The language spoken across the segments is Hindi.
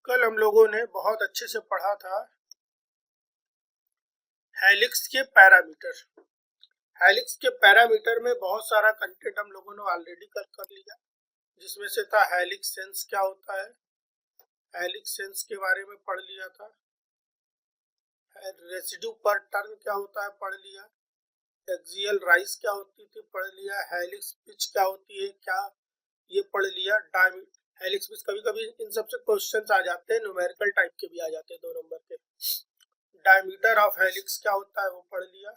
कल हम लोगों ने बहुत अच्छे से पढ़ा था हेलिक्स के पैरामीटर। हेलिक्स के पैरामीटर में बहुत सारा कंटेंट हम लोगों ने ऑलरेडी कर लिया, जिसमें से था हेलिक्स सेंस क्या होता है, हेलिक्स सेंस के बारे में पढ़ लिया था, रेसिड्यू पर टर्न क्या होता है पढ़ लिया, एक्सियल राइज क्या होती थी पढ़ लिया, हेलिक्स पिच क्या होती है क्या ये पढ़ लिया, हेलिक्स पिच कभी कभी इन सबसे क्वेश्चंस आ जाते हैं, न्यूमेरिकल टाइप के भी आ जाते हैं 2 नंबर के। डायमीटर ऑफ हेलिक्स क्या होता है वो पढ़ लिया,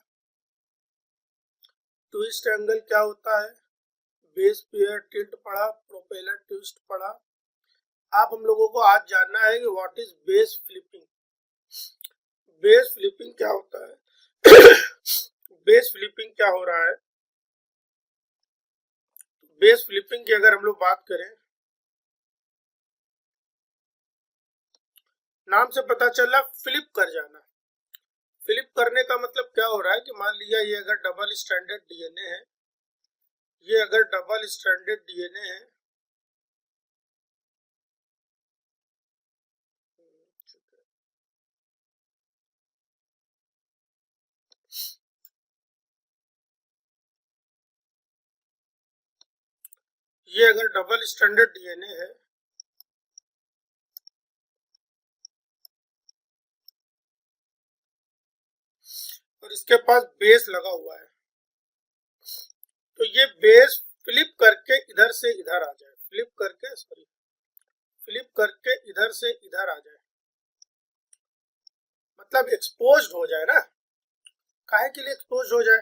ट्विस्ट एंगल क्या होता है, बेस पेयर टिल्ट पढ़ा, प्रोपेलर ट्विस्ट पढ़ा। आप हम लोगों को आज जानना है कि what is base flipping. Base flipping क्या होता है बेस फ्लिपिंग क्या हो रहा है। बेस फ्लिपिंग की अगर हम लोग बात करें, नाम से पता चला फ्लिप कर जाना। फ्लिप करने का मतलब क्या हो रहा है कि मान लिया ये अगर डबल स्ट्रैंडेड डीएनए है, ये अगर डबल स्ट्रैंडेड डीएनए है, ये अगर डबल स्ट्रैंडेड डीएनए है और इसके पास बेस लगा हुआ है, तो ये बेस फ्लिप करके इधर से इधर आ जाए, फ्लिप करके इधर से इधर आ जाए, मतलब एक्सपोज्ड हो जाए ना। काहे के लिए एक्सपोज्ड हो जाए?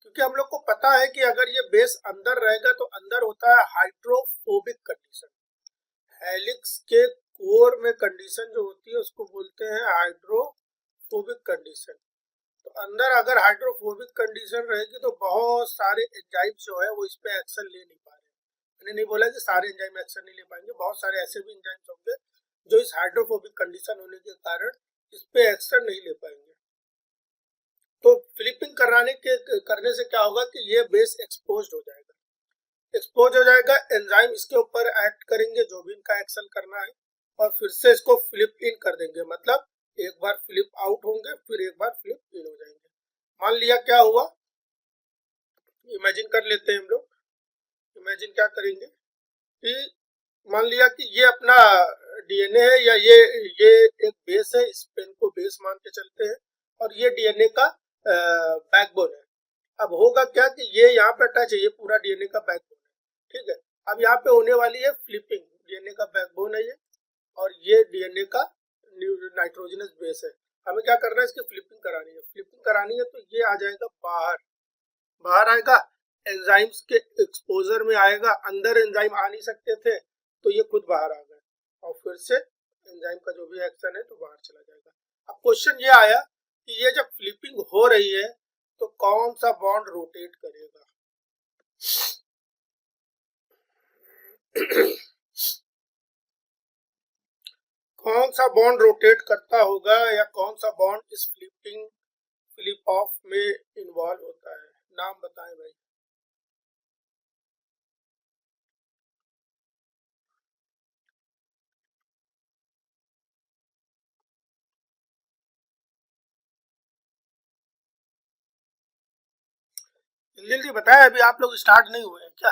क्योंकि हम लोग को पता है कि अगर ये बेस अंदर रहेगा तो अंदर होता है हाइड्रोफोबिक कंडीशन। हेलिक्स के कोर में कंडीशन जो होती है उसको बोलते हैं हाइड्रोफोबिक कंडीशन। तो अंदर अगर हाइड्रोफोबिक कंडीशन रहेगी तो बहुत सारे एंजाइम जो है वो इस पे एक्शन ले नहीं पा रहे। मैंने नहीं बोला कि सारे एंजाइम एक्शन नहीं ले पाएंगे, बहुत सारे ऐसे भी एंजाइम्स होंगे जो इस हाइड्रोफोबिक कंडीशन होने के कारण इस पे एक्शन नहीं ले पाएंगे। तो फ्लिपिंग करने से क्या होगा कि ये बेस एक्सपोज हो जाएगा, एंजाइम इसके ऊपर एक्ट करेंगे जो भी इनका एक्शन करना है, और फिर से इसको फ्लिप इन कर देंगे, मतलब एक बार फ्लिप आउट होंगे फिर एक बार फ्लिप इन हो जाएंगे। मान लिया क्या हुआ, इमेजिन कर लेते हैं हम लोग। इमेजिन क्या करेंगे कि मान लिया कि ये अपना डीएनए है या ये एक बेस है, इस पेन को बेस मान के चलते हैं, और ये डीएनए का बैकबोन है। अब होगा क्या कि ये यहाँ पे अटैच है, ये पूरा डीएनए का बैकबोन है, ठीक है। अब यहाँ पे होने वाली है फ्लिपिंग, डीएनए का बैकबोन है ये, और ये डीएनए का नाइट्रोजनस बेस है। हमें क्या करना है, इसकी फ्लिपिंग करानी है, तो ये आ जाएगा बाहर आएगा, एंजाइम्स के एक्सपोजर में आएगा, अंदर एंजाइम आ नहीं सकते थे तो ये खुद बाहर आ गए, और फिर से एंजाइम का जो भी एक्शन है तो बाहर चला जाएगा। अब क्वेश्चन ये आया कि ये जब फ्लिपिंग हो रही है तो कौन सा बॉन्ड रोटेट करेगा कौन सा बॉन्ड रोटेट करता होगा, या कौन सा बॉन्ड इस फ्लिप ऑफ में इन्वॉल्व होता है? नाम बताएं भाई। जल्दी बताएं, अभी आप लोग स्टार्ट नहीं हुए हैं क्या?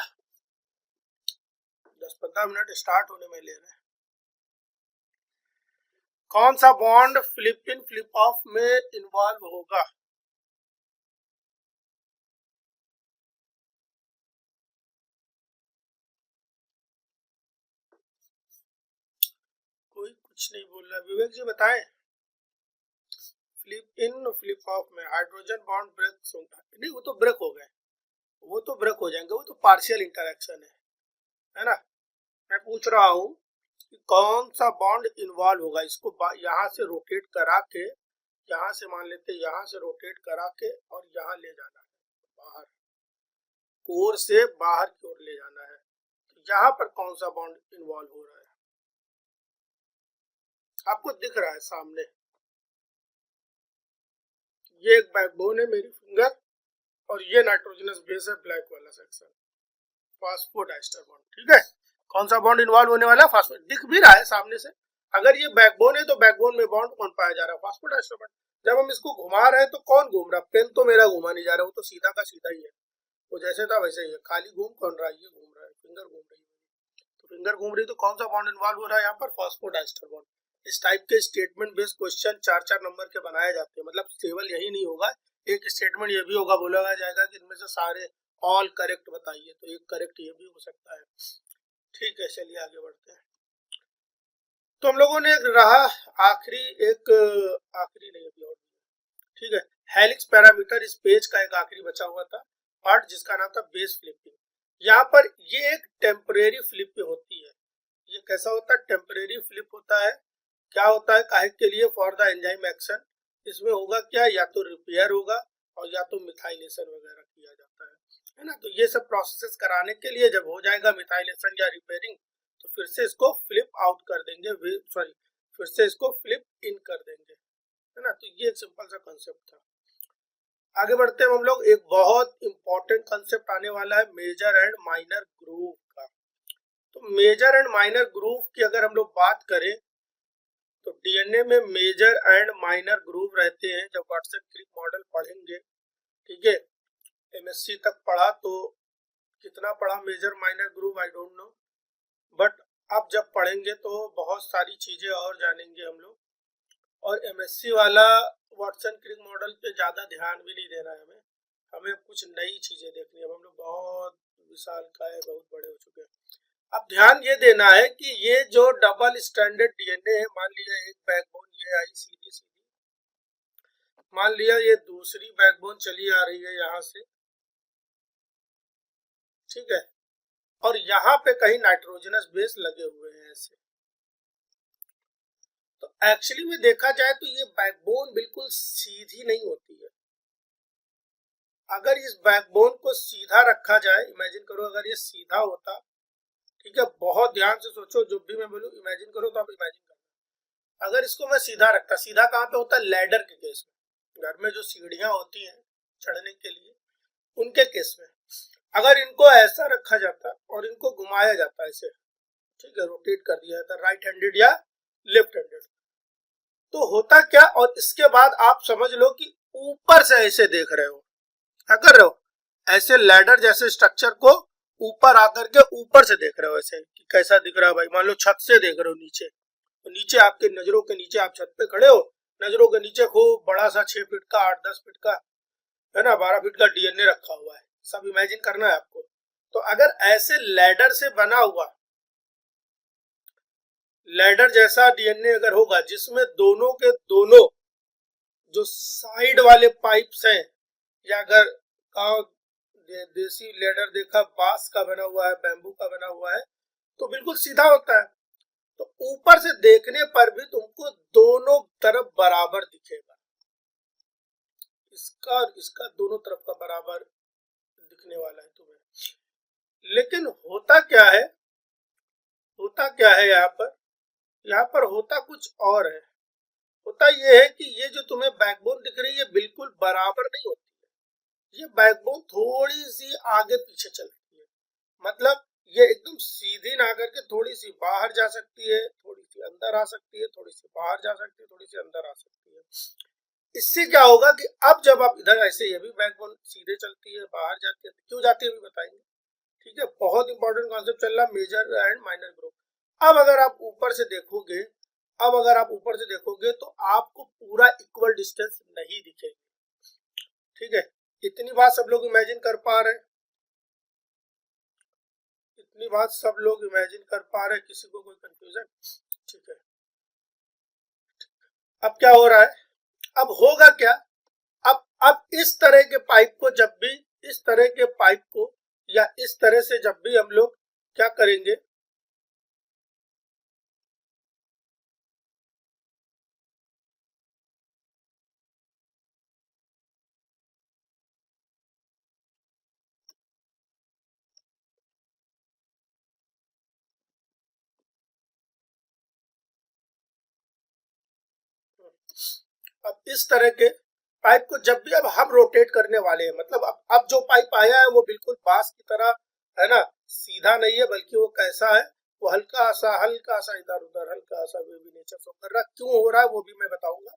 10-15 मिनट स्टार्ट होने में ले रहे हैं। कौन सा bond flip in flip of में इन्वॉल्व होगा? कोई कुछ नहीं बोल रहा, विवेक जी बताएं। फ्लिप इन फ्लिप ऑफ में हाइड्रोजन बॉन्ड ब्रेक होगा? नहीं, वो तो ब्रेक हो गए, वो तो ब्रेक हो जाएंगे, वो तो पार्शियल इंटरेक्शन है ना। मैं पूछ रहा हूँ कि कौन सा बॉन्ड इन्वॉल्व होगा, इसको यहाँ से रोटेट करा के, यहाँ से मान लेते यहाँ से रोटेट करा के और यहाँ ले जाना है बाहर, कोर से बाहर की ओर ले जाना है, तो यहाँ पर कौन सा बॉन्ड इन्वॉल्व हो रहा है? आपको दिख रहा है सामने, ये एक बैकबोन है मेरी फिंगर, और ये नाइट्रोजनस बेस है, ब्लैक वाला सेक्शन, फास्फोडाइस्टर बॉन्ड, ठीक है। कौन सा बॉन्ड इन्वॉल्व होने वाला है? फास्फोड, दिख भी रहा है सामने से, अगर ये बैकबोन है तो बैकबोन में बॉन्ड कौन पाया जा रहा है? Phosphodiester bond. जब हम इसको घुमा रहे हैं तो कौन घूम रहा है? पेन तो मेरा घुमा नहीं जा रहा, वो तो सीधा का सीधा ही है, वो जैसे था वैसे ही है। खाली घूम कौन रहा है? ये घूम रहा है, फिंगर घूम रही है। तो फिंगर घूम रही तो कौन सा बॉन्ड इन्वॉल्व हो रहा है यहाँ पर? Phosphodiester bond. इस टाइप के स्टेटमेंट बेस्ड क्वेश्चन 4-4 नंबर के बनाए जाते हैं। मतलब केवल यही नहीं होगा, एक स्टेटमेंट ये भी होगा, बोला जाएगा कि इनमें से सारे ऑल करेक्ट बताइए, तो एक करेक्ट ये भी हो सकता है। ठीक है, चलिए आगे बढ़ते हैं। तो हम लोगों ने रहा आखिरी नहीं अभी और, ठीक है, हेलिक्स पैरामीटर। इस पेज का एक आखिरी बचा हुआ था पार्ट जिसका नाम था बेस फ्लिपिंग। यहाँ पर ये एक टेम्परेरी फ्लिप होती है। ये कैसा होता है? टेम्परेरी फ्लिप होता है। क्या होता है? काहे के लिए? For the enzyme action. इसमें होगा क्या? या तो रिपेयर होगा और या तो मिथाइलेशन वगैरह किया जाता है ना। तो ये सब प्रोसेसेस कराने के लिए जब हो जाएगा मिथाइलेशन या रिपेयरिंग, तो फिर से इसको फ्लिप आउट कर देंगे, सॉरी फिर से इसको फ्लिप इन कर देंगे, है ना। तो ये एक सिंपल सा कॉन्सेप्ट था। आगे बढ़ते हैं हम लोग। एक बहुत इंपॉर्टेंट कॉन्सेप्ट आने वाला है मेजर एंड माइनर ग्रुव का। तो मेजर एंड माइनर ग्रुव की अगर हम लोग बात करें तो डीएनए में मेजर एंड माइनर ग्रुव रहते हैं। जब वाटसन क्रिक मॉडल पढ़ेंगे, ठीक है, एमएससी तक पढ़ा, तो कितना पढ़ा major minor groove I don't know, but अब जब पढ़ेंगे तो बहुत सारी चीजें और जानेंगे हम लोग। और एमएससी वाला वाटसन क्रिक मॉडल पे ज्यादा ध्यान भी नहीं देना है हमें, हमें कुछ नई चीजें देखनी है। हम लोग बहुत विशाल का है, बहुत बड़े हो चुके हैं। अब ध्यान ये देना है कि ये जो डबल स्टैंडर्ड डीएनए है, मान लिया एक बैकबोन ये आई सीधी सीधी, मान लिया ये दूसरी बैकबोन चली आ रही है यहाँ से, ठीक है, और यहाँ पे कहीं नाइट्रोजनस बेस लगे हुए हैं ऐसे। तो एक्चुअली में देखा जाए तो ये बैकबोन बिल्कुल सीधी नहीं होती है। अगर इस बैकबोन को सीधा रखा जाए, इमेजिन करो अगर ये सीधा होता, ठीक है, बहुत ध्यान से सोचो, जो भी मैं बोलूं इमेजिन करो, तो आप इमेजिन करो अगर इसको मैं सीधा रखता। सीधा कहाँ पे होता है? लैडर के केस में, घर में जो सीढ़ियां होती हैं चढ़ने के लिए, उनके केस में। अगर इनको ऐसा रखा जाता और इनको घुमाया जाता ऐसे, ठीक है, रोटेट कर दिया जाता राइट हैंडेड या लेफ्ट हैंडेड, तो होता क्या? और इसके बाद आप समझ लो कि ऊपर से ऐसे देख रहे हो, क्या कर रहे हो? ऐसे लैडर जैसे स्ट्रक्चर को ऊपर आकर के ऊपर से देख रहे हो ऐसे, कि कैसा दिख रहा है भाई? मान लो छत से देख रहे हो नीचे, तो नीचे आपके नजरों के नीचे, आप छत पे खड़े हो, नजरों के नीचे खूब बड़ा सा 6 फीट का, 8-10 फीट का, है ना, 12 फीट का डीएनए रखा हुआ है। सब इमेजिन करना है आपको। तो अगर ऐसे लैडर से बना हुआ, लैडर जैसा डीएनए अगर होगा, जिसमें दोनों के दोनों जो साइड वाले पाइप्स हैं, या अगर देसी लैडर देखा बांस का बना हुआ है, बैम्बू का बना हुआ है, तो बिल्कुल सीधा होता है। तो ऊपर से देखने पर भी तुमको दोनों तरफ बराबर दिखेगा, इसका और इसका दोनों तरफ का बराबर दिखने वाला है तुम्हें। लेकिन होता क्या है? होता क्या है यहाँ पर? यहाँ पर होता कुछ और है। होता ये है कि ये जो तुम्हें बैकबोन दिख रही है बिल्कुल बराबर नहीं होती है। ये बैकबोन थोड़ी सी आगे पीछे चलती है। मतलब ये एकदम सीधी ना करके थोड़ी सी बाहर जा सकती है, थोड़ी सी अंदर आ सकती है, थोड़ी सी बाहर जा सकती है, थोड़ी सी अंदर आ सकती है। इससे क्या होगा कि अब जब आप इधर ऐसे, ये भी बैकबोन सीधे चलती है, बाहर जाती है, क्यों जाती है अभी बताएंगे, ठीक है। बहुत इंपॉर्टेंट कॉन्सेप्ट चल रहा है, मेजर एंड माइनर ग्रुप। अब अगर आप ऊपर से देखोगे, अब अगर आप ऊपर से देखोगे तो आपको पूरा इक्वल डिस्टेंस नहीं दिखेगा, ठीक है। इतनी बात सब लोग इमेजिन कर पा रहे हैं? इतनी बात सब लोग इमेजिन कर पा रहे हैं? किसी को कोई कंफ्यूजन? ठीक है। अब क्या हो रहा है? अब होगा क्या? अब इस तरह के पाइप को, जब भी इस तरह के पाइप को या इस तरह से जब भी हम लोग क्या करेंगे, अब इस तरह के पाइप को जब भी अब हम रोटेट करने वाले हैं, मतलब अब जो पाइप आया है वो बिल्कुल बांस की तरह, है ना, सीधा नहीं है, बल्कि वो कैसा है, वो हल्का सा इधर उधर हल्का सा वेवी नेचर शो कर रहा है। क्यों हो रहा है वो भी मैं बताऊंगा।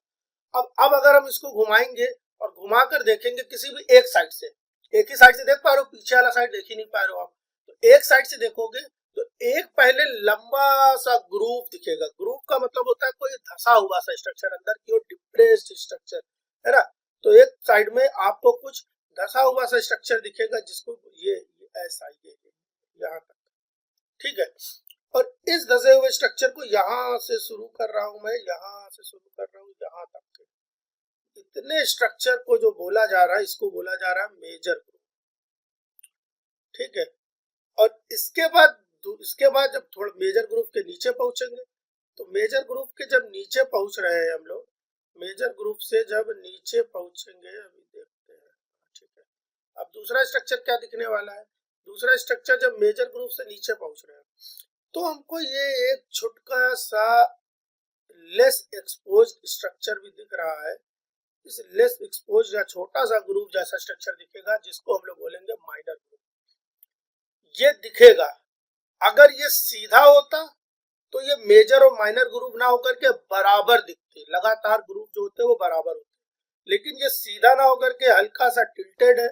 अब अगर हम इसको घुमाएंगे और घुमाकर देखेंगे किसी भी एक साइड से, एक ही साइड से देख पा रहे हो, पीछे वाला साइड देख ही नहीं पा रहे हो आप, तो एक साइड से देखोगे तो एक पहले लंबा सा ग्रुप दिखेगा। ग्रुप का मतलब होता है कोई धसा हुआ सा स्ट्रक्चर, अंदर की ओर डिप्रेस्ड स्ट्रक्चर, है ना। तो एक साइड में आपको कुछ धसा हुआ सा स्ट्रक्चर दिखेगा जिसको ये ऐसा ये यहाँ तक, ठीक है। और इस धसे हुए स्ट्रक्चर को यहाँ से शुरू कर रहा हूं मैं, यहाँ से शुरू कर रहा हूँ यहाँ तक, इतने स्ट्रक्चर को जो बोला जा रहा है इसको बोला जा रहा है मेजर ग्रुप, ठीक है। और इसके बाद जब थोड़ा मेजर ग्रुप के नीचे पहुंचेंगे, तो मेजर ग्रुप के जब नीचे पहुंच रहे हैं हम लोग, मेजर ग्रुप से जब नीचे पहुंचेंगे अभी देखते हैं, ठीक है। अब दूसरा स्ट्रक्चर क्या दिखने वाला है, दूसरा स्ट्रक्चर जब मेजर ग्रुप से नीचे पहुंच रहे हैं तो हमको ये एक छोटा सा लेस एक्सपोज्ड स्ट्रक्चर भी दिख रहा है। इस लेस एक्सपोज्ड या छोटा सा ग्रुप जैसा स्ट्रक्चर दिखेगा जिसको हम लोग बोलेंगे माइनर ग्रुप, ये दिखेगा। अगर ये सीधा होता तो ये मेजर और माइनर ग्रुप ना होकर के बराबर दिखते, लगातार ग्रुप जो होते हैं वो बराबर होते, लेकिन ये सीधा ना होकर के हल्का सा टिल्टेड है,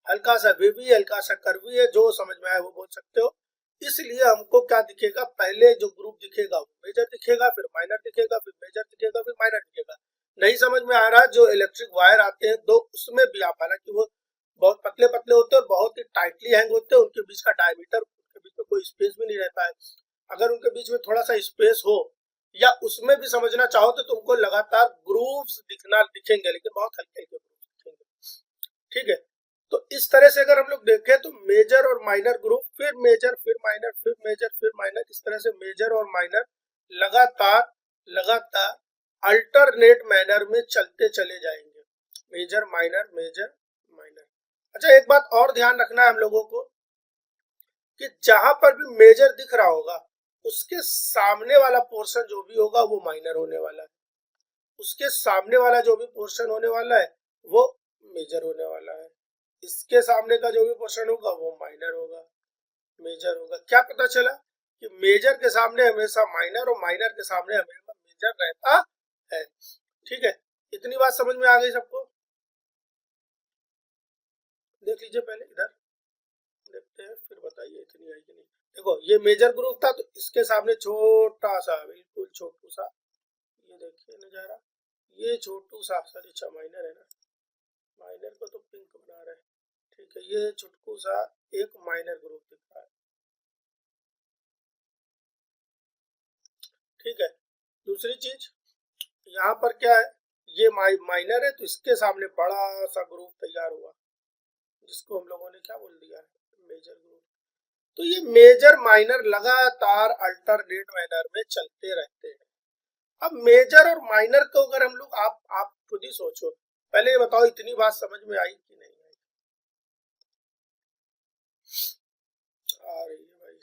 हल्का सा वेवी, हल्का सा कर्वी है, जो समझ में आए वो बोल सकते हो। इसलिए हमको क्या दिखेगा, पहले जो ग्रुप दिखेगा वो मेजर दिखेगा, फिर माइनर दिखेगा, फिर मेजर दिखेगा, फिर माइनर दिखेगा। नहीं समझ में आ रहा जो इलेक्ट्रिक वायर आते हैं दो, उसमें भी आप, हालांकि वो बहुत पतले पतले होते हैं और बहुत ही टाइटली हैंग होते हैं, उनके बीच का डायमीटर, उनके बीच में कोई स्पेस भी नहीं रहता है। अगर उनके बीच में थोड़ा सा स्पेस हो या उसमें भी समझना चाहो तो तुमको लगातार ग्रूव्स दिखेंगे, लेकिन बहुत हल्के हल्के ग्रूव्स दिखेंगे, ठीक है। तो इस तरह से अगर हम लोग देखें तो मेजर और माइनर ग्रुप, फिर मेजर, फिर माइनर, फिर मेजर, फिर माइनर, इस तरह से मेजर और माइनर लगातार लगातार अल्टरनेट मैनर में चलते चले जाएंगे, मेजर माइनर मेजर माइनर। अच्छा, एक बात और ध्यान रखना है हम लोगों को कि जहां पर भी मेजर दिख रहा होगा उसके सामने वाला पोर्शन जो भी होगा वो माइनर होने वाला है, उसके सामने वाला जो भी पोर्शन होने वाला है वो मेजर होने वाला है, इसके सामने का जो भी पोर्शन होगा वो माइनर होगा, मेजर होगा। क्या पता चला कि मेजर के सामने हमेशा माइनर और माइनर के सामने हमेशा मेजर रहता है, ठीक है। इतनी बात समझ में आ गई सबको। देख लीजिए पहले इधर देखते हैं फिर बताइए इतनी आई कि नहीं। देखो ये मेजर ग्रुप था तो इसके सामने छोटा सा, बिल्कुल छोटू सा, ये देखिए नजारा, ये छोटू सा, सॉरी अच्छा माइनर है ना, माइनर को तो पिंक बना रहे हैं, ठीक है। ये छोटू सा एक माइनर ग्रुप दिख रहा है, ठीक है। दूसरी चीज यहाँ पर क्या है, ये माइनर है तो इसके सामने बड़ा सा ग्रुप तैयार हुआ जिसको हम लोगों ने क्या बोल दिया है, मेजर ग्रुप। तो ये मेजर माइनर लगातार अल्टरनेट मैनर में चलते रहते हैं। अब मेजर और माइनर को अगर हम लोग, आप खुद ही सोचो, पहले ये बताओ इतनी बात समझ में आई कि नहीं आई? आ रही है भाई,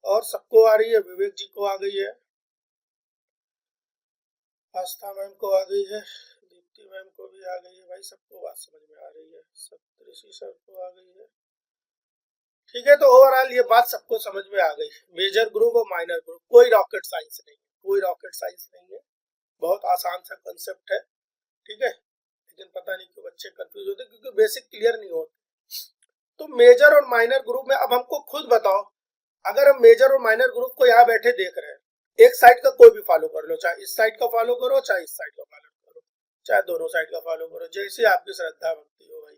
और सबको आ रही है, विवेक जी को आ गई है, आस्था मैम को आ गई है, दीप्ति मैम को भी आ गई है, भाई सबको बात समझ में आ रही है, सप्तऋषि सर को आ गई है, ठीक है। तो ओवरऑल ये बात सबको समझ में आ गई, मेजर ग्रुप और माइनर ग्रुप, कोई रॉकेट साइंस नहीं, कोई रॉकेट साइंस नहीं है, बहुत आसान सा कंसेप्ट है, ठीक है। लेकिन पता नहीं क्यों बच्चे कंफ्यूज होते, क्योंकि बेसिक क्लियर नहीं होते। तो मेजर और माइनर ग्रुप में अब हमको खुद बताओ, अगर हम मेजर और माइनर ग्रुप को यहाँ बैठे देख रहे हैं, एक साइड का कोई भी फॉलो कर लो, चाहे इस साइड का फॉलो करो, चाहे इस साइड का फॉलो करो, चाहे दोनों साइड का फॉलो करो, जैसे आपकी श्रद्धा भक्ति हो भाई।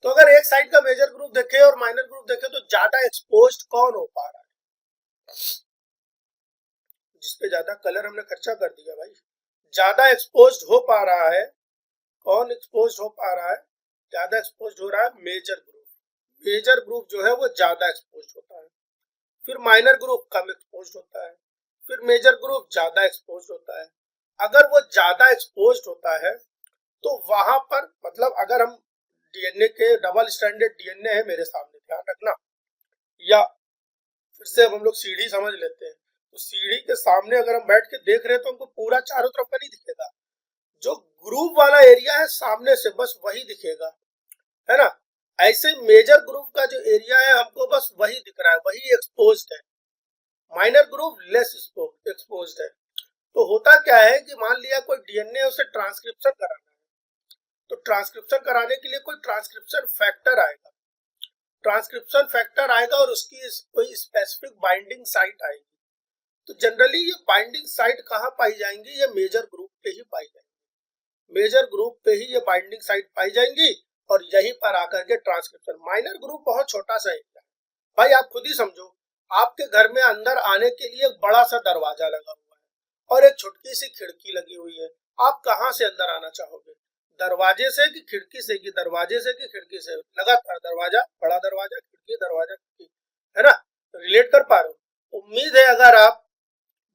तो अगर एक साइड का मेजर ग्रुप देखे और माइनर ग्रुप देखे तो ज्यादा एक्सपोज्ड कौन हो पा रहा है, जिसपे ज्यादा कलर हमने खर्चा कर दिया भाई, ज्यादा एक्सपोज्ड हो पा रहा है, कौन एक्सपोज्ड हो पा रहा है, ज्यादा एक्सपोज्ड हो रहा है मेजर ग्रुप। मेजर ग्रुप जो है वो ज्यादा एक्सपोज्ड होता है, फिर माइनर ग्रुप कम एक्सपोज्ड होता है, फिर मेजर ग्रुप ज्यादा एक्सपोज्ड होता है। अगर वो ज्यादा एक्सपोज्ड होता है तो वहां पर मतलब अगर हम डीएनए के डबल स्टैंडर्ड डीएनए है मेरे सामने, ध्यान रखना, या फिर से अब हम लोग सीढ़ी समझ लेते हैं, तो सीढ़ी के सामने अगर हम बैठ के देख रहे हैं तो हमको पूरा चारों तरफ का नहीं दिखेगा, जो ग्रुप वाला एरिया है सामने से बस वही दिखेगा, है ना। ऐसे मेजर ग्रुप का जो एरिया है हमको बस वही दिख रहा है, वही एक्सपोज्ड है, माइनर ग्रुप लेस एक्सपोज्ड है। तो होता क्या है कि मान लिया कोई डीएनए उसे ट्रांसक्रिप्शन कराना है, तो ट्रांसक्रिप्शन कराने के लिए कोई ट्रांसक्रिप्शन फैक्टर आएगा, ट्रांसक्रिप्शन फैक्टर आएगा और उसकी कोई स्पेसिफिक बाइंडिंग साइट आएगी। तो जनरली ये बाइंडिंग साइट कहाँ पाई जाएंगी, ये मेजर ग्रुप पे ही पाई जाएंगी, मेजर ग्रुप पे ही ये बाइंडिंग साइट पाई जाएंगी और यहीं पर आकर के ट्रांसक्रिप्शन। माइनर ग्रुप बहुत छोटा सा एरिया है भाई, आप खुद ही समझो, आपके घर में अंदर आने के लिए एक बड़ा सा दरवाजा लगा हुआ है और एक छोटी सी खिड़की लगी हुई है, आप कहाँ से अंदर आना चाहोगे, दरवाजे से कि खिड़की से, कि दरवाजे से कि खिड़की से, लगातार दरवाजा खिड़की दरवाजा खिड़की, है ना, रिलेट कर पा रहे हो। उम्मीद है अगर आप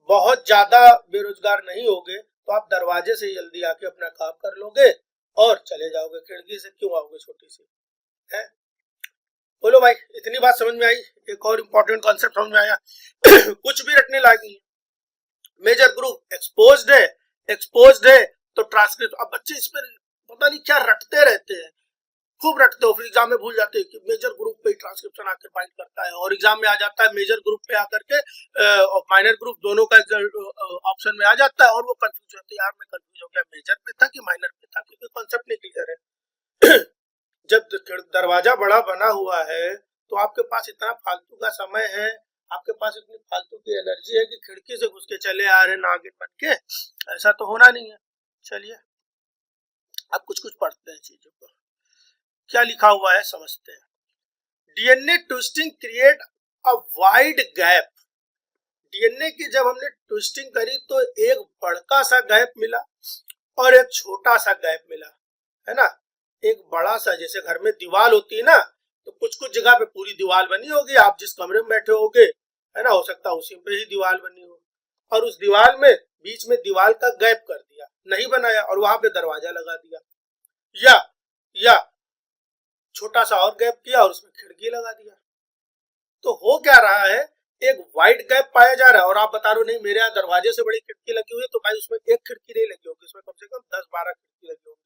बहुत ज्यादा बेरोजगार नहीं होगे तो आप दरवाजे से जल्दी आके अपना काम कर लोगे और चले जाओगे, खिड़की से क्यों आओगे छोटी सी, है। बोलो भाई, इतनी बात समझ में आई? एक और इम्पोर्टेंट कॉन्सेप्ट समझ में आया? कुछ भी रटने लायक नहीं है। मेजर ग्रुप एक्सपोज्ड है तो ट्रांसक्रिप्ट। अब बच्चे इस पर पता नहीं क्या रटते रहते हैं, खूब रटते हो, फिर एग्जाम में भूल जाते हैं कि मेजर ग्रुप पे ट्रांसक्रिप्शन आकर बाइंड करता है, और एग्जाम में आ जाता है मेजर ग्रुप पे आकर के और माइनर ग्रुप दोनों का ऑप्शन में आ जाता है और वो कंफ्यूज होते हैं, यार मैं कंफ्यूज हो गया मेजर पे था कि माइनर पे था, क्योंकि कॉन्सेप्ट नहीं क्लियर है। जब दरवाजा बड़ा बना हुआ है तो आपके पास इतना फालतू का समय है, आपके पास इतनी फालतू की एनर्जी है कि खिड़की से घुस के चले आ रहे नागिन बन के, ऐसा तो होना नहीं है। चलिए अब कुछ कुछ पढ़ते हैं चीजों को, क्या लिखा हुआ है समझते हैं। DNA twisting create a wide gap. DNA की जब हमने ट्विस्टिंग करी तो एक बड़का सा गैप मिला और एक छोटा सा गैप मिला, है ना। एक बड़ा सा, जैसे घर में दीवार होती है ना, तो कुछ कुछ जगह पे पूरी दीवार बनी होगी, आप जिस कमरे में बैठे होगे, है ना, हो सकता है उसी पे ही दीवार बनी हो, और उस दीवार में बीच में दीवार का गैप कर दिया, नहीं बनाया, और वहां पे दरवाजा लगा दिया, या छोटा सा और गैप किया और उसमें खिड़की लगा दिया। तो हो क्या रहा है, एक वाइड गैप पाया जा रहा है और आप बता रहे हो नहीं मेरे यहाँ दरवाजे से बड़ी खिड़की लगी हुई है, तो भाई उसमें एक खिड़की नहीं लगी होगी, उसमें कम से कम 10-12 खिड़की लगी होगी,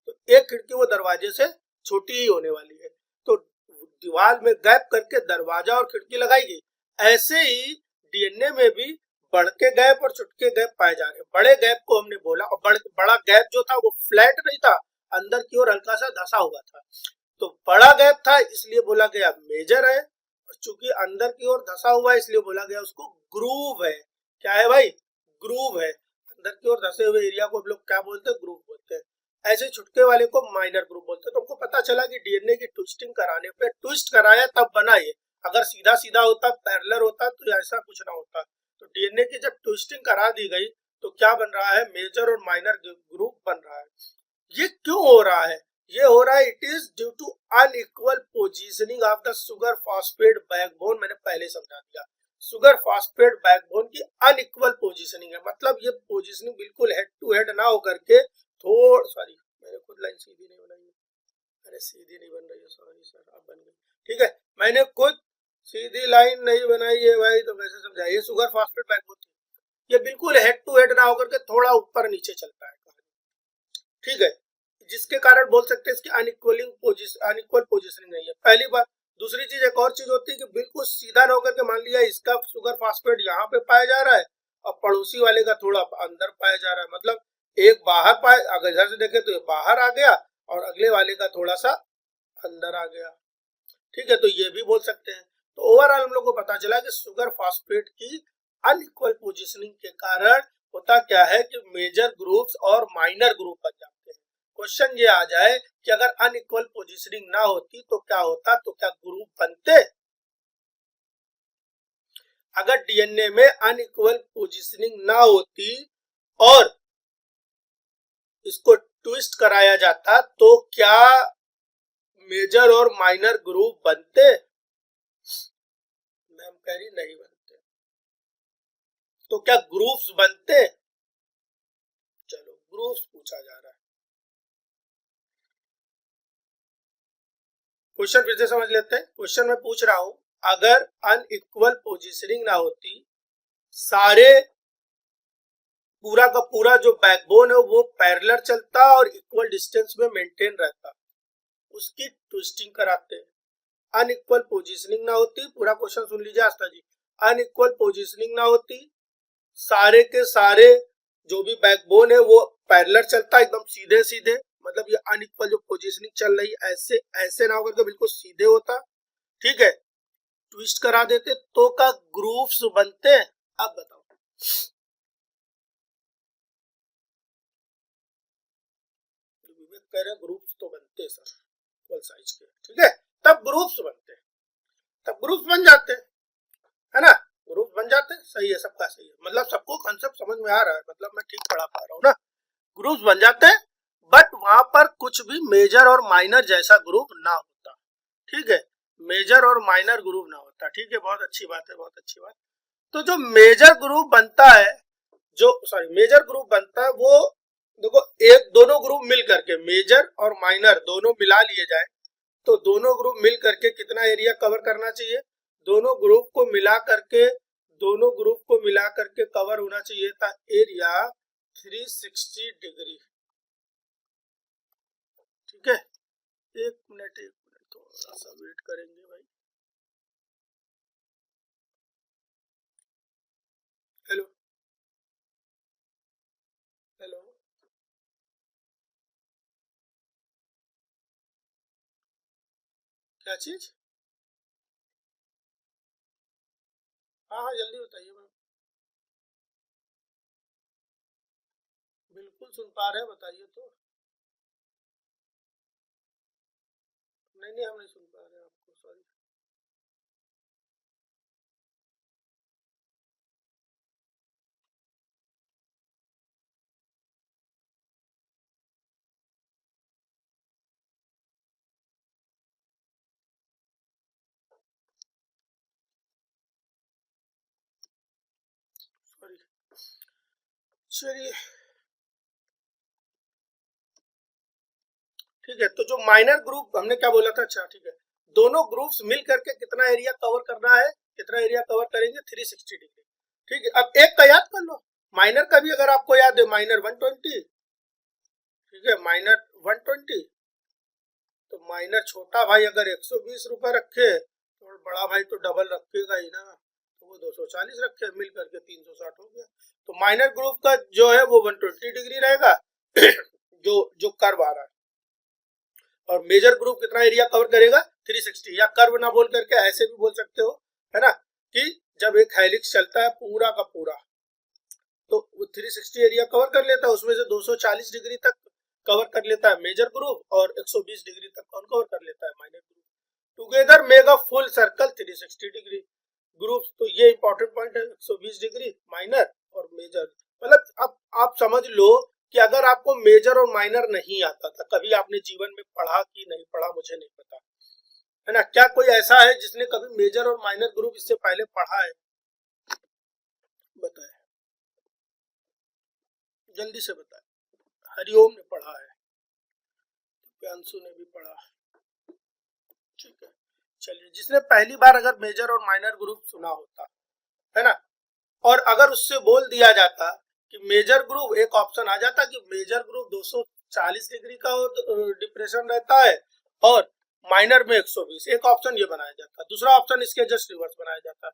तो एक खिड़की वो दरवाजे से छोटी ही होने वाली है, तो दीवार में गैप करके दरवाजा और खिड़की लगाई गई। ऐसे ही डीएनए में भी बड़के गैप और छोटे गैप पाए जा रहे हैं। बड़े गैप को हमने बोला, और बड़ा गैप जो था वो फ्लैट नहीं था, अंदर की ओर हल्का सा धसा हुआ था, तो बड़ा गैप था इसलिए बोला गया मेजर है, और चूंकि अंदर की ओर धसा हुआ है इसलिए बोला गया उसको ग्रूव है। क्या है भाई, ग्रूव है, अंदर की ओर धसे हुए एरिया को हम लोग क्या बोलते हैं, ग्रूव बोलते हैं। ऐसे छुटके वाले को माइनर ग्रुप बोलते हैं। तो हमको पता चला कि डीएनए की ट्विस्टिंग कराने पे, ट्विस्ट कराया तब बना ये, अगर सीधा सीधा होता, पैरेलल होता तो ऐसा कुछ ना होता। तो डीएनए की जब ट्विस्टिंग करा दी गई तो क्या बन रहा है, मेजर और माइनर ग्रुप बन रहा है। ये क्यों हो रहा है, ये हो रहा है, it is due to unequal positioning of the sugar phosphate backbone. मैंने पहले समझा दिया, शुगर फॉस्फेट बैकबोन की अनइक्वल पोजीशनिंग है, मतलब ये पोजीशनिंग बिल्कुल हेड टू हेड ना होकर के सॉरी मैंने खुद लाइन सीधी नहीं बनाई है, अरे सीधी नहीं बन रही है, सॉरी सर, अब बन गई, ठीक है, मैंने खुद सीधी लाइन नहीं बनाई है भाई, तो कैसे समझा। ये शुगर फॉस्फेट बैकबोन थी, ये बिल्कुल हेड टू हेड ना होकर के थोड़ा ऊपर नीचे चलता है, ठीक है, जिसके कारण बोल सकते हैं इसकी अनइक्वल पोजीशनिंग नहीं है, पहली बात। दूसरी चीज, एक और चीज होती है कि बिल्कुल सीधा ना होकर के, मान लिया इसका शुगर फास्फेट यहाँ पे पाया जा रहा है और पड़ोसी वाले का थोड़ा अंदर पाया जा रहा है, मतलब एक बाहर पाए, अगर इधर से देखे तो ये बाहर आ गया और अगले वाले का थोड़ा सा अंदर आ गया, ठीक है, तो ये भी बोल सकते हैं। तो ओवरऑल हम लोग को पता चला कि शुगर फास्फेट की अनइक्वल पोजीशनिंग के कारण होता क्या है कि मेजर ग्रुप्स और माइनर ग्रुप बन जाते हैं। क्वेश्चन ये आ जाए कि अगर अनइक्वल पोजीशनिंग ना होती तो क्या होता, तो क्या ग्रुप बनते। अगर डीएनए में अनइक्वल पोजीशनिंग ना होती और इसको ट्विस्ट कराया जाता तो क्या मेजर और माइनर ग्रुप बनते। मैम कह रही नहीं बनते, तो क्या ग्रुप्स बनते। चलो ग्रुप्स पूछा जा रहा है, क्वेश्चन फिर से समझ लेते हैं। क्वेश्चन में पूछ रहा हूं, अगर अनइक्वल पोजीशनिंग ना होती, सारे पूरा का पूरा जो बैकबोन है वो पैरेलल चलता और इक्वल डिस्टेंस में मेंटेन रहता, उसकी ट्विस्टिंग कराते। अनइक्वल पोजीशनिंग ना होती, पूरा क्वेश्चन सुन लीजिए आस्था जी, अनइक्वल पोजीशनिंग ना होती, सारे के सारे जो भी बैकबोन है वो पैरेलल चलता एकदम सीधे सीधे, मतलब ये अनइक्वल जो पोजीशनिंग चल रही ऐसे ऐसे ना होकर के बिल्कुल सीधे होता, ठीक है, ट्विस्ट करा देते तो का ग्रूव्स बनते। अब बताओ, विवेक कह रहे ग्रुप्स तो बनते सर इक्वल साइज के, ठीक है, तब ग्रुप्स बनते, तब ग्रुप्स बन जाते, है ना, ग्रुप बन जाते, सही है, सबका सही है, मतलब सबको कॉन्सेप्ट समझ में आ रहा है, मतलब मैं ठीक पढ़ा पा रहा हूँ ना, ग्रुप्स बन जाते हैं, बट वहां पर कुछ भी मेजर और माइनर जैसा ग्रुप ना होता, ठीक है, मेजर और माइनर ग्रुप ना होता, ठीक है, बहुत अच्छी बात है, बहुत अच्छी बात। तो जो मेजर ग्रुप बनता है, जो सॉरी मेजर ग्रुप बनता है वो देखो, एक दोनों ग्रुप मिल करके मेजर और माइनर दोनों मिला लिए जाए तो दोनों ग्रुप मिल करके कितना एरिया कवर करना चाहिए, दोनों ग्रुप को मिला करके, दोनों ग्रुप को मिला करके कवर होना चाहिए था एरिया 360 डिग्री, ठीक है, एक मिनट थोड़ा सा वेट करेंगे भाई। हेलो हेलो, क्या चीज? हाँ हाँ जल्दी बताइए मैम। बिल्कुल सुन पा रहे हैं, बताइए तो। नहीं नहीं, हम नहीं सुन पा रहे हैं आपको, सॉरी। सॉरी, चलिए ठीक है, तो जो माइनर ग्रुप हमने क्या बोला था, अच्छा ठीक है, दोनों ग्रुप्स मिल करके कितना एरिया कवर करना है, कितना एरिया कवर करेंगे 360 डिग्री, ठीक है, अब एक का याद कर लो, माइनर का भी अगर आपको याद है, माइनर 120, ठीक है, माइनर 120, तो माइनर छोटा भाई अगर 120 रुपए रखे तो बड़ा भाई तो डबल रखेगा ही ना, तो वो 240 रखे, मिल करके 360 हो गया, तो माइनर ग्रुप का जो है वो 120 डिग्री रहेगा जो जो कर्व आ रहा है, और मेजर ग्रुप कितना एरिया कवर करेगा 360, या कर्व ना बोल करके ऐसे भी बोल सकते हो, है ना, कि जब एक हेलिक्स चलता है पूरा का पूरा तो वो 360 एरिया कवर कर लेता है, उसमें से 240 डिग्री तक कवर कर लेता है मेजर ग्रुप और 120 डिग्री तक कौन कवर कर लेता है minor group, together make a full circle 360 degree group, तो ये इंपॉर्टेंट पॉइंट है, 120 डिग्री माइनर और मेजर, मतलब अब आप समझ लो कि अगर आपको मेजर और माइनर नहीं आता था, कभी आपने जीवन में पढ़ा कि नहीं पढ़ा मुझे नहीं पता, है ना, क्या कोई ऐसा है जिसने कभी मेजर और माइनर ग्रुप इससे पहले पढ़ा है, बताए, जल्दी से बताए। हरिओम ने पढ़ा है, प्यांशु ने भी पढ़ा, ठीक है, चलिए, जिसने पहली बार अगर मेजर और माइनर ग्रुप सुना होता, है ना, और अगर उससे बोल दिया जाता कि मेजर ग्रुप, एक ऑप्शन आ जाता कि मेजर ग्रुप 240 डिग्री का डिप्रेशन रहता है और माइनर में 120, एक ऑप्शन ये बनाया जाता, दूसरा ऑप्शन इसके जस्ट रिवर्स बनाया जाता,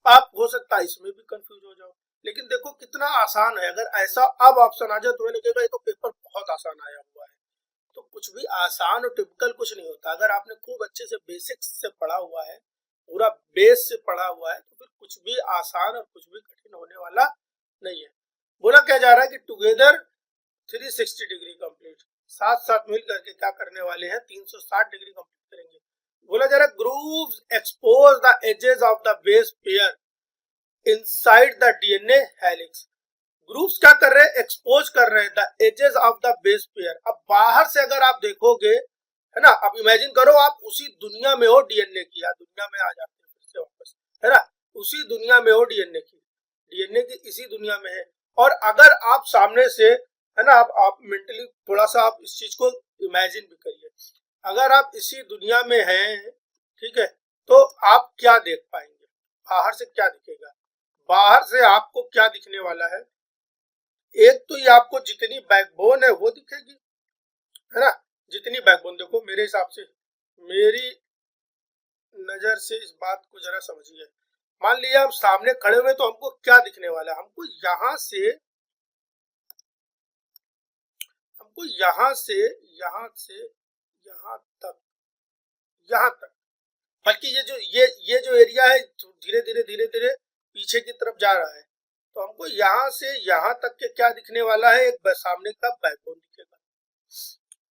आप हो सकता है इसमें भी कंफ्यूज हो जाओ, लेकिन देखो कितना आसान है, अगर ऐसा अब ऑप्शन आ जाए तो लगेगा ये तो पेपर बहुत आसान आया हुआ है, तो कुछ भी आसान और टिपिकल कुछ नहीं होता, अगर आपने खूब अच्छे से बेसिक्स से पढ़ा हुआ है, पूरा बेस से पढ़ा हुआ है, तो फिर कुछ भी आसान और कुछ भी कठिन होने वाला नहीं है। बोला क्या जा रहा है कि टुगेदर 360 डिग्री कंप्लीट, साथ साथ मिल करके क्या करने वाले हैं 360 डिग्री कंप्लीट करेंगे, बोला जा रहा है grooves expose the edges of the base pair inside the DNA helix, groups क्या कर रहे हैं, एक्सपोज कर रहे हैं the edges of the base pair, अब बाहर से अगर आप देखोगे, है ना, अब इमेजिन करो आप उसी दुनिया में हो डीएनए की, या दुनिया में आ जाते हैं फिर से वापस, है ना, उसी दुनिया में हो डीएनए की, डीएनए की इसी दुनिया में है, और अगर आप सामने से, है ना, आप मेंटली थोड़ा सा आप इस चीज को इमेजिन भी करिए, अगर आप इसी दुनिया में हैं, ठीक है, तो आप क्या देख पाएंगे, बाहर से क्या दिखेगा, बाहर से आपको क्या दिखने वाला है, एक तो ये आपको जितनी बैकबोन है वो दिखेगी, है ना, जितनी बैकबोन, देखो मेरे हिसाब से, मेरी नजर से इस बात को जरा समझिए, मान लिया हम सामने खड़े हुए तो हमको क्या दिखने वाला है, हमको यहां से यहां तक, यहां तक, बल्कि ये जो एरिया है धीरे धीरे पीछे की तरफ जा रहा है, तो हमको यहां से यहां तक के क्या दिखने वाला है, एक सामने का बैकबोन दिखेगा,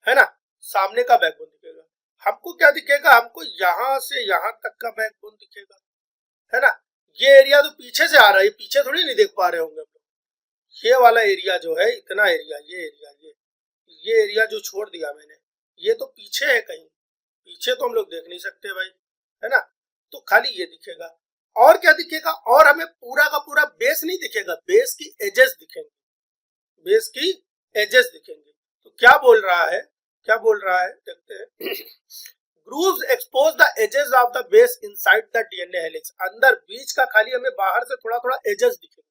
है ना, सामने का बैकबोन दिखेगा। हमको क्या दिखेगा, हमको यहां से यहां तक का बैकबोन दिखेगा, है ना। ये एरिया तो पीछे से आ रहा है, पीछे थोड़ी नहीं देख पा रहे होंगे हम लोग। ये वाला एरिया जो है, इतना एरिया, ये एरिया जो छोड़ दिया मैंने, ये तो पीछे है कहीं, पीछे तो हम लोग देख नहीं सकते भाई, है ना। तो खाली ये दिखेगा। और क्या दिखेगा, और हमें पूरा का पूरा बेस नहीं दिखेगा, बेस की एजेस दिखेंगे, बेस की एजेस दिखेंगे। तो क्या बोल रहा है, देखते हैं। Grooves expose the edges of the base inside the DNA helix, अंदर बीच का खाली हमें बाहर से थोड़ा थोड़ा एजेस दिखेंगे।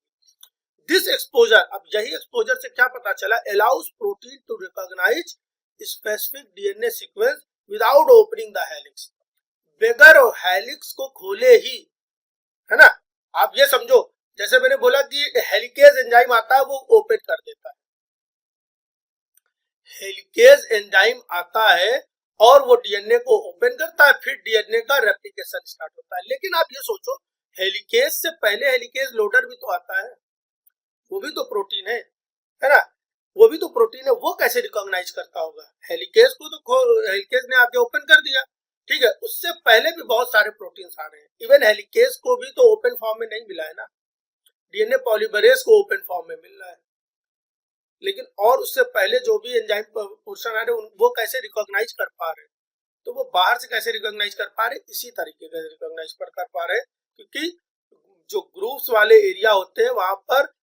दिस एक्सपोजर, अब यही एक्सपोजर से क्या पता चला, allows protein to recognise specific DNA sequence without opening the helix, बगैर हेलिक्स को खोले ही, है ना। आप ये समझो, जैसे मैंने बोला कि हेलिकेज एंजाइम आता है वो ओपन कर देता है, हेलिकेज एंजाइम आता है और वो डीएनए को ओपन करता है, फिर डीएनए का रेप्लिकेशन स्टार्ट होता है। लेकिन आप ये सोचो, हेलिकेज से पहले हेलिकेज लोडर भी तो आता है, वो भी तो प्रोटीन है ना, वो भी तो प्रोटीन है, वो कैसे रिकॉग्नाइज करता होगा। हेलिकेज को तो हेलिकेज ने आके ओपन कर दिया, ठीक है, उससे पहले भी बहुत सारे प्रोटीन आ रहे हैं, इवन हेलिकेज को भी तो ओपन फॉर्म में नहीं मिला है ना, डीएनए पॉलीमरेज को ओपन फॉर्म में मिल रहा है। लेकिन और उससे पहले जो भी एंजाइम पोर्शन आ रहे हैं वो कैसे रिकॉग्नाइज कर पा रहे हैं, तो वो बाहर से कैसे रिकॉग्नाइज कर पा रहे, इसी तरीके से रिकॉग्नाइज कर पा रहे हैं, क्योंकि जो ग्रुप्स वाले एरिया होते हैं वहां पर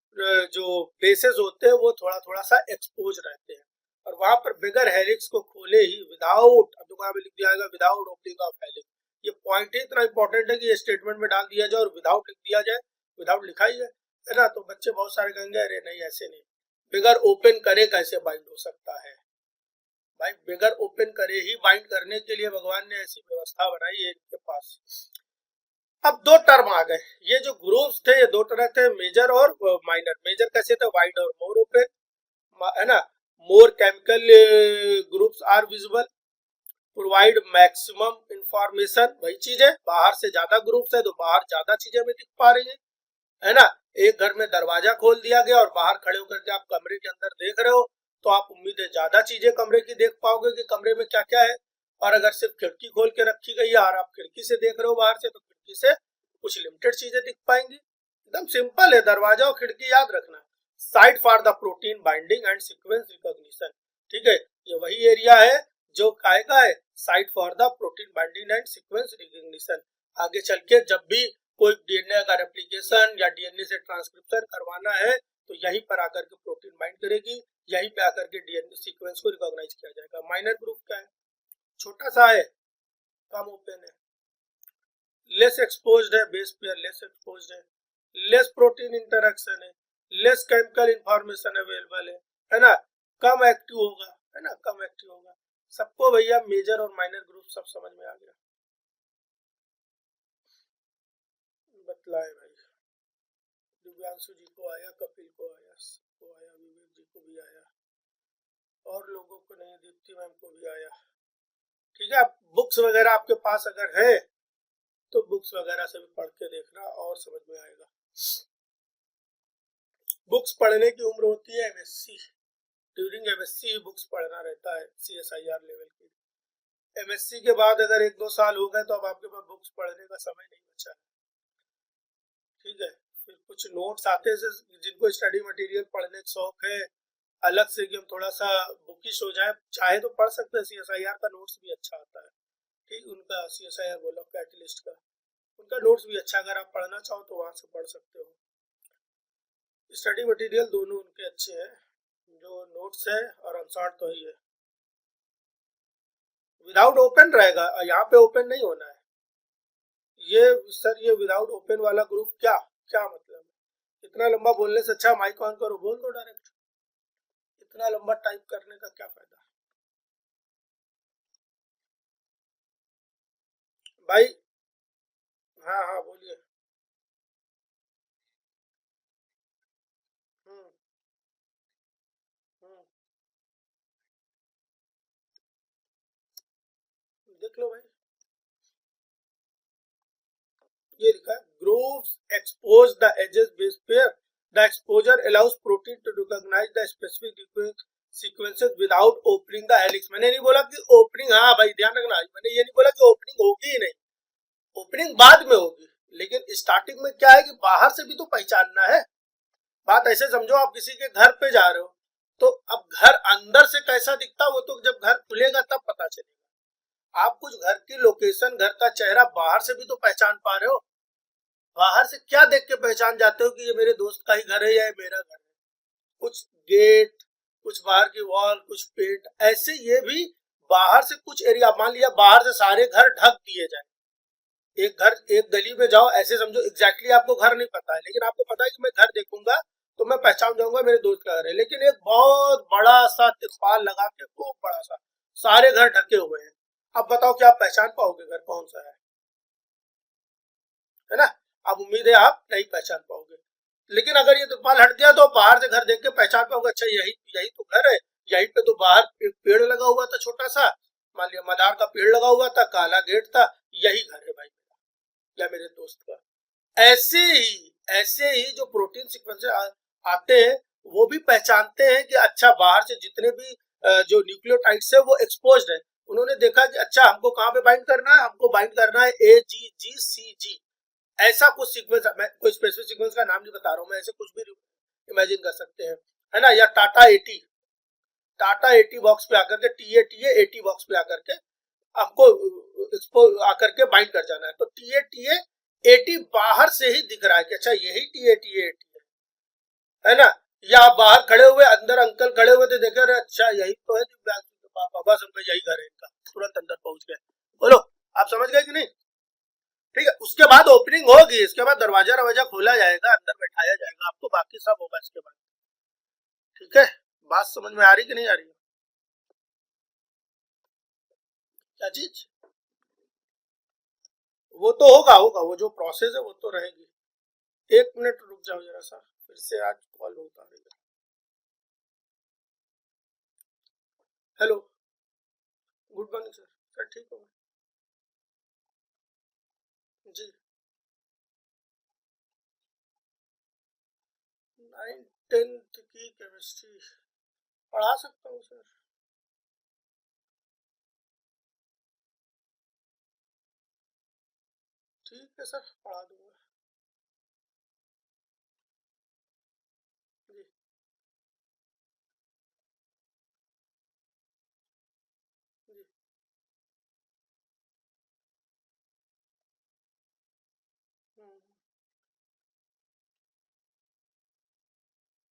जो बेसेस होते हैं वो थोड़ा थोड़ा सा एक्सपोज रहते हैं, और वहां पर बिगर हेलिक्स को खोले ही, विदाउट, अब दुकान में लिख दिया जाएगा विदाउट ओपनिंग ऑफ हेलिक्स, ये पॉइंट ही इतना इंपॉर्टेंट है कि ये स्टेटमेंट में डाल दिया जाए और विदाउट लिख दिया जाए, विदाउट लिखा ही है ना। तो बच्चे बहुत सारे कहेंगे अरे नहीं ऐसे नहीं, बिगर ओपन करे कैसे बाइंड हो सकता है, भाई बिगर ओपन करे ही बाइंड करने के लिए भगवान ने ऐसी व्यवस्था बनाई है इनके पास। अब दो टर्म आ गए, ये जो ग्रुप्स थे ये दो तरह थे, मेजर और माइनर। मेजर कैसे थे, वाइड और मोर ओपन, है ना। More chemical groups are visible, provide maximum information, वही चीज है, बाहर से ज्यादा ग्रुप्स है तो बाहर ज्यादा चीजें हमें दिख पा रही है ना। एक घर में दरवाजा खोल दिया गया और बाहर खड़े होकर के आप कमरे के अंदर देख रहे हो, तो आप उम्मीद है ज्यादा चीजें कमरे की देख पाओगे कि कमरे में क्या क्या है। और अगर सिर्फ खिड़की खोल के रखी गई है और आप खिड़की से देख रहे हो बाहर से, तो खिड़की से कुछ लिमिटेड चीजें दिख पाएंगी। एकदम सिंपल है, दरवाजा और खिड़की याद रखना। Site for the protein binding and sequence recognition, ठीक है, ये वही एरिया है जो काय का है, site for the protein binding and sequence recognition. आगे चल के जब भी कोई डीएनए का रेप्लिकेशन या डीएनए से ट्रांसक्रिप्शन करवाना है तो यहीं पर आकर के प्रोटीन बाइंड करेगी, यहीं पे आकर के डीएनए सीक्वेंस को रिकॉग्नाइज किया जाएगा। माइनर ग्रुप क्या है, छोटा सा है, कम ओपन है, लेस एक्सपोज्ड है, base pair less exposed less protein interaction है, लेस केमिकल इंफॉर्मेशन अवेलेबल है ना, कम एक्टिव होगा, है ना, कम एक्टिव होगा। सबको भैया मेजर और माइनर ग्रुप सब समझ में आ गया, बतलाए भाई। दिव्यांशु जी को आया, कपिल को आया, सबको आया, विवेक जी को भी आया, और लोगों को नहीं, दीप्ति मैम को भी आया। ठीक है, बुक्स वगैरह आपके पास अगर है तो बुक्स वगैरह से भी पढ़ के देखना और समझ में आएगा। बुक्स पढ़ने की उम्र होती है एमएससी, ड्यूरिंग एमएससी बुक्स पढ़ना रहता है सीएसआईआर लेवल की। एमएससी के बाद अगर 1-2 साल हो गए तो अब आपके पास बुक्स पढ़ने का समय नहीं बचा है, ठीक है। फिर कुछ नोट्स आते हैं, जिनको स्टडी मटेरियल पढ़ने का शौक है अलग से कि हम थोड़ा सा बुकिश हो जाए, चाहे तो पढ़ सकते हैं, सीएसआईआर का नोट्स भी अच्छा आता है, ठीक, उनका सीएसआईआर बोला कैटलिस्ट का, उनका नोट्स भी अच्छा, अगर आप पढ़ना चाहो तो वहां से पढ़ सकते हो। स्टडी मटेरियल दोनों उनके अच्छे हैं, जो नोट्स है और आंसर तो ही है। विदाउट ओपन रहेगा, यहाँ पे ओपन नहीं होना है। ये सर ये विदाउट ओपन वाला ग्रुप क्या क्या मतलब है, इतना लंबा बोलने से अच्छा माइक ऑन करो, बोल दो डायरेक्ट, इतना लंबा टाइप करने का क्या फायदा भाई। हाँ हाँ बोलिए। देख लो भाई, ये लिखा है grooves expose the edges base pair, the exposure allows protein to recognize the specific sequences without opening the helix। मैंने नहीं बोला कि ओपनिंग, हाँ भाई ध्यान रखना, मैंने ये नहीं बोला कि ओपनिंग होगी ही नहीं, ओपनिंग बाद में होगी, लेकिन स्टार्टिंग में क्या है कि बाहर से भी तो पहचानना है। बात ऐसे समझो, आप किसी के घर पे जा रहे हो तो अब घर अंदर से कैसा दिखता वो तो जब घर खुलेगा तब पता चलेगा। आप कुछ घर की लोकेशन, घर का चेहरा बाहर से भी तो पहचान पा रहे हो। बाहर से क्या देख के पहचान जाते हो कि ये मेरे दोस्त का ही घर है या ये मेरा घर है? कुछ गेट, कुछ बाहर की वॉल, कुछ पेंट, ऐसे ये भी बाहर से कुछ एरिया, मान लिया बाहर से सारे घर ढक दिए जाए, एक घर, एक गली में जाओ, ऐसे समझो एग्जैक्टली आपको घर नहीं पता है, लेकिन आपको पता है कि मैं घर देखूंगा तो मैं पहचान जाऊंगा मेरे दोस्त का घर है। लेकिन एक बहुत बड़ा सा तिरपाल लगा के, खूब बड़ा सा, सारे घर ढके हुए हैं, अब बताओ क्या आप पहचान पाओगे घर कौन सा है ना? अब उम्मीद है आप नहीं पहचान पाओगे। लेकिन अगर ये तिरपाल हट गया तो बाहर से घर देख के पहचान पाओगे, अच्छा यही यही तो घर है, यहीं पे तो बाहर एक पेड़ लगा हुआ था छोटा सा, मान लिया मदार का पेड़ लगा हुआ था, काला गेट था, यही घर है भाई या मेरे दोस्त का। ऐसे ही जो प्रोटीन सीक्वेंस आते हैं वो भी पहचानते हैं कि अच्छा बाहर से जितने भी जो न्यूक्लियोटाइड्स है वो एक्सपोज्ड है, उन्होंने देखा कि अच्छा हमको कहाँ पे बाइंड करना है, हमको बाइंड करना है AGGCG, ऐसा कुछ सीक्वेंस, मैं कोई स्पेसिफिक सीक्वेंस का नाम नहीं बता रहा हूँ, मैं ऐसे कुछ भी इमेजिन कर सकते हैं, है ना? या टाटा 80 बॉक्स पे आकर के TA 80 बॉक्स पे आकर के आपको इसको आकर के बाइंड कर जाना है, तो TA 80 बाहर से ही दिख रहा है कि अच्छा यही TA 80 है ना? या आप बाहर खड़े हुए, अंदर अंकल खड़े हुए थे, देखे अरे अच्छा यही तो है दिव्यांशु के पापा, बस हमको यही घर है इनका, तुरंत अंदर पहुंच गए। बोलो आप समझ गए कि नहीं? ठीक है, उसके बाद ओपनिंग होगी, इसके बाद दरवाजा रवाजा खोला जाएगा, अंदर बैठाया जाएगा आपको, बाकी सब होगा इसके बाद। ठीक है, बात समझ में आ रही कि नहीं आ रही? क्या चीज? वो तो होगा, वो जो प्रोसेस है वो तो रहेगी। 1 मिनट रुक जाओ जरा सा, फिर से आज कॉल होता रहेगा। Hello, good morning sir. Sir ठीक हो? जी, 9th 10th की केमिस्ट्री पढ़ा सकता हूँ सर। ठीक है सर, पढ़ा दूंगा। जी जी। हम्म,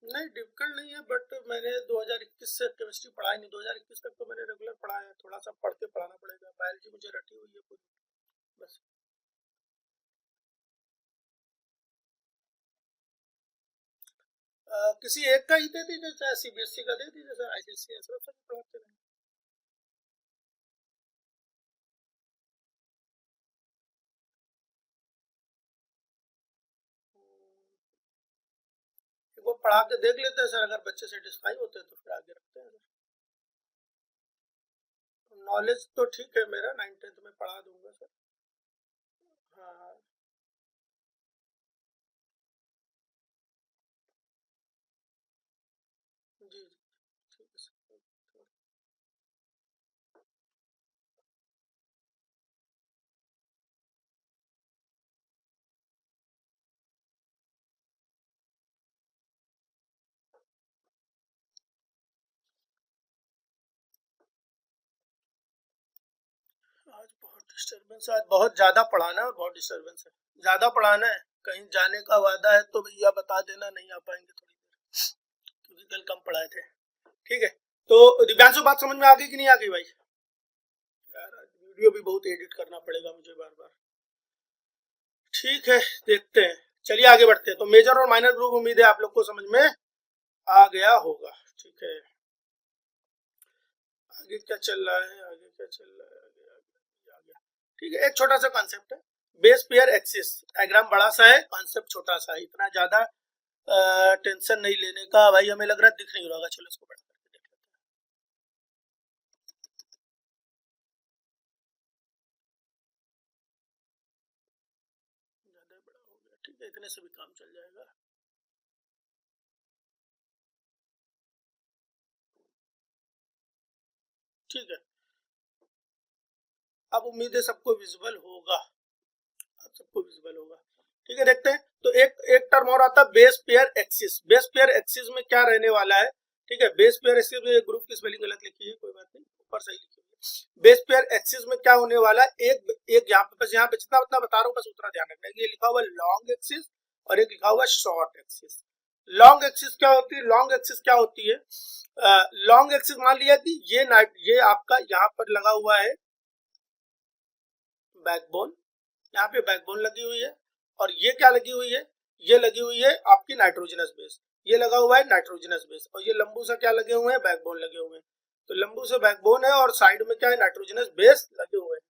नहीं डिफिकल्ट नहीं है, बट मैंने 2021 से केमिस्ट्री पढ़ाई नहीं, 2021 तक तो मैंने रेगुलर पढ़ा है, थोड़ा सा पढ़ के पढ़ाना पड़ेगा, बायोलॉजी मुझे रटी हुई है पूरी, बस। किसी एक का ही दे दीजिए, चाहे CBSE का दे दीजिए सर, ICSE ऐसा सब पढ़ाते हैं। एक बार पढ़ा के देख लेते हैं सर, अगर बच्चे सेटिस्फाई होते हैं तो फिर आगे रखते हैं। नॉलेज तो ठीक है मेरा, 9th 10th में पढ़ा दूंगा सर। हाँ हाँ। जी जी, ठीक है सर। आज बहुत डिस्टर्बेंस है, आज बहुत ज्यादा पढ़ाना है और बहुत डिस्टर्बेंस है, ज्यादा पढ़ाना है। कहीं जाने का वादा है तो भैया बता देना, नहीं आ पाएंगे थोड़ी देर, क्योंकि कल कम पढ़ाए थे। ठीक है, तो दिव्यांशु बात समझ में आ गई कि नहीं आ गई भाई? यार आज वीडियो भी बहुत एडिट करना पड़ेगा मुझे बार बार। ठीक है, देखते हैं, चलिए आगे बढ़ते हैं। तो मेजर और माइनर ग्रुप, उम्मीद है आप लोग को समझ में आ गया होगा। ठीक है, आगे क्या चल रहा है, आगे क्या चल रहा है, आगे। ठीक है, एक छोटा सा कॉन्सेप्ट है, बेस पेयर एक्सिस। डायग्राम बड़ा सा है, कॉन्सेप्ट छोटा सा है, इतना ज्यादा टेंशन नहीं लेने का भाई। हमें लग रहा है दिख नहीं रहा, चलो इसको बड़ा ठीक है, इतने से भी काम चल जाएगा। ठीक है, अब उम्मीद है सबको विजुअल होगा, अब सबको विजुअल होगा। ठीक है, देखते हैं। तो एक टर्म और आता है base pair axis. Base pair axis में क्या रहने वाला है? ठीक है, बेस पेयर एक्सिस में ग्रुप की स्पेलिंग गलत लिखी है, कोई बात नहीं, ऊपर सही लिखी है। बेस पेयर एक्सिस में क्या होने वाला है? एक यहाँ पे, बस यहाँ पे जितना उतना बता रहा हूँ, बस उतना ध्यान रखना है। ये लिखा हुआ लॉन्ग एक्सिस और एक लिखा हुआ शॉर्ट एक्सिस। लॉन्ग एक्सिस क्या होती है? लॉन्ग एक्सिस क्या होती है? लॉन्ग एक्सिस मान लिया कि ये आपका यहाँ पर लगा हुआ है बैकबोन, यहाँ पे बैकबोन लगी हुई है, और ये क्या लगी हुई है? ये लगी हुई है आपकी नाइट्रोजनस बेस, ये लगा हुआ है नाइट्रोजनस बेस, और ये लंबू से क्या लगे हुए हैं? बैकबोन लगे हुए हैं। तो लंबू से बैकबोन है और साइड में क्या है? नाइट्रोजनस बेस लगे हुए हैं।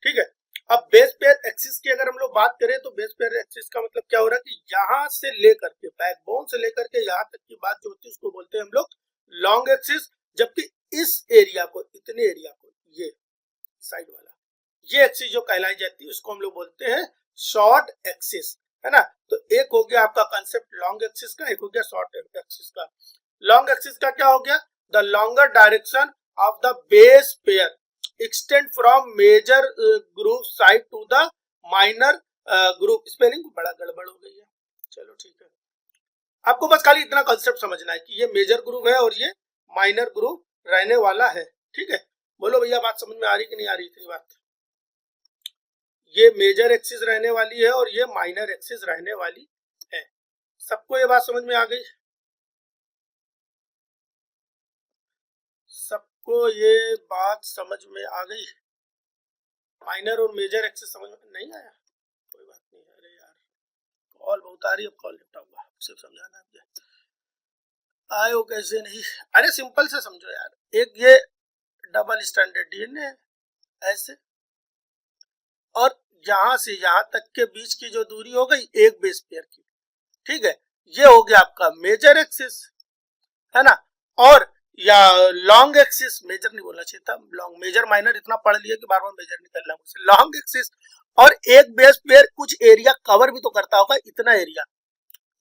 ठीक है, अब बेस पेयर एक्सिस की अगर हम लोग बात करें तो बेस पेयर एक्सिस का मतलब क्या हो रहा है कि यहाँ से लेकर के, बैकबोन से लेकर के यहाँ तक की बात जो होती है उसको बोलते हैं हम लोग लॉन्ग एक्सिस। जबकि इस एरिया को, इतने एरिया को, ये साइड वाला, ये एक्सिस जो कहलाई जाती है उसको हम लोग बोलते हैं शॉर्ट एक्सिस, है ना। तो एक हो गया आपका कंसेप्ट लॉन्ग एक्सिस का, एक हो गया शॉर्ट एक्सिस का। लॉन्ग एक्सिस का क्या हो गया? The longer direction of the base pair extend from major group side to the minor group. Spelling बड़ा गड़बड़ हो गई है, चलो ठीक है। आपको बस खाली इतना कंसेप्ट समझना है कि ये मेजर ग्रुप है और ये माइनर ग्रुप रहने वाला है। ठीक है, बोलो भैया बात समझ में आ रही कि नहीं आ रही? इतनी बात, ये मेजर एक्सिस रहने वाली है और ये माइनर एक्सिस रहने वाली है। सबको ये बात समझ में आ गई? सबको ये बात समझ में आ गई? माइनर और मेजर एक्सिस समझ में नहीं आया? कोई बात नहीं। अरे यार, कॉल बहुत आ रही है, अब कॉल निपटाऊंगा, सिर्फ समझाना है। आए हो कैसे नहीं? अरे सिंपल से समझो यार, एक ये डबल स्टैंडर्ड डीएनए ऐसे, और यहां से यहां तक के बीच की जो दूरी हो गई एक बेस पेयर की। ठीक है, ये हो गया आपका मेजर एक्सिस, है ना। और या लॉन्ग एक्सिस, मेजर नहीं बोलना चाहिए था, लॉन्ग, मेजर माइनर इतना पढ़ लिया कि बार बार मेजर निकल रहा है। लॉन्ग एक्सिस, और एक बेस पेयर कुछ एरिया कवर भी तो करता होगा, इतना एरिया,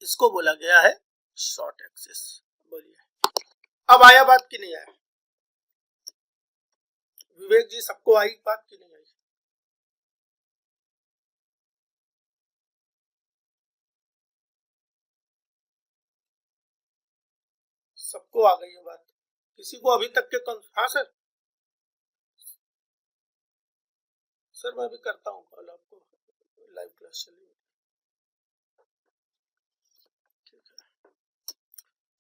इसको बोला गया है शॉर्ट एक्सिस। बोलिए अब आया बात कि नहीं आया? विवेक जी सबको आई बात कि नहीं आई? सबको आ गई है बात? किसी को अभी तक के हाँ सर, सर मैं अभी करता हूँ कॉल आपको, लाइव क्लास चलिए।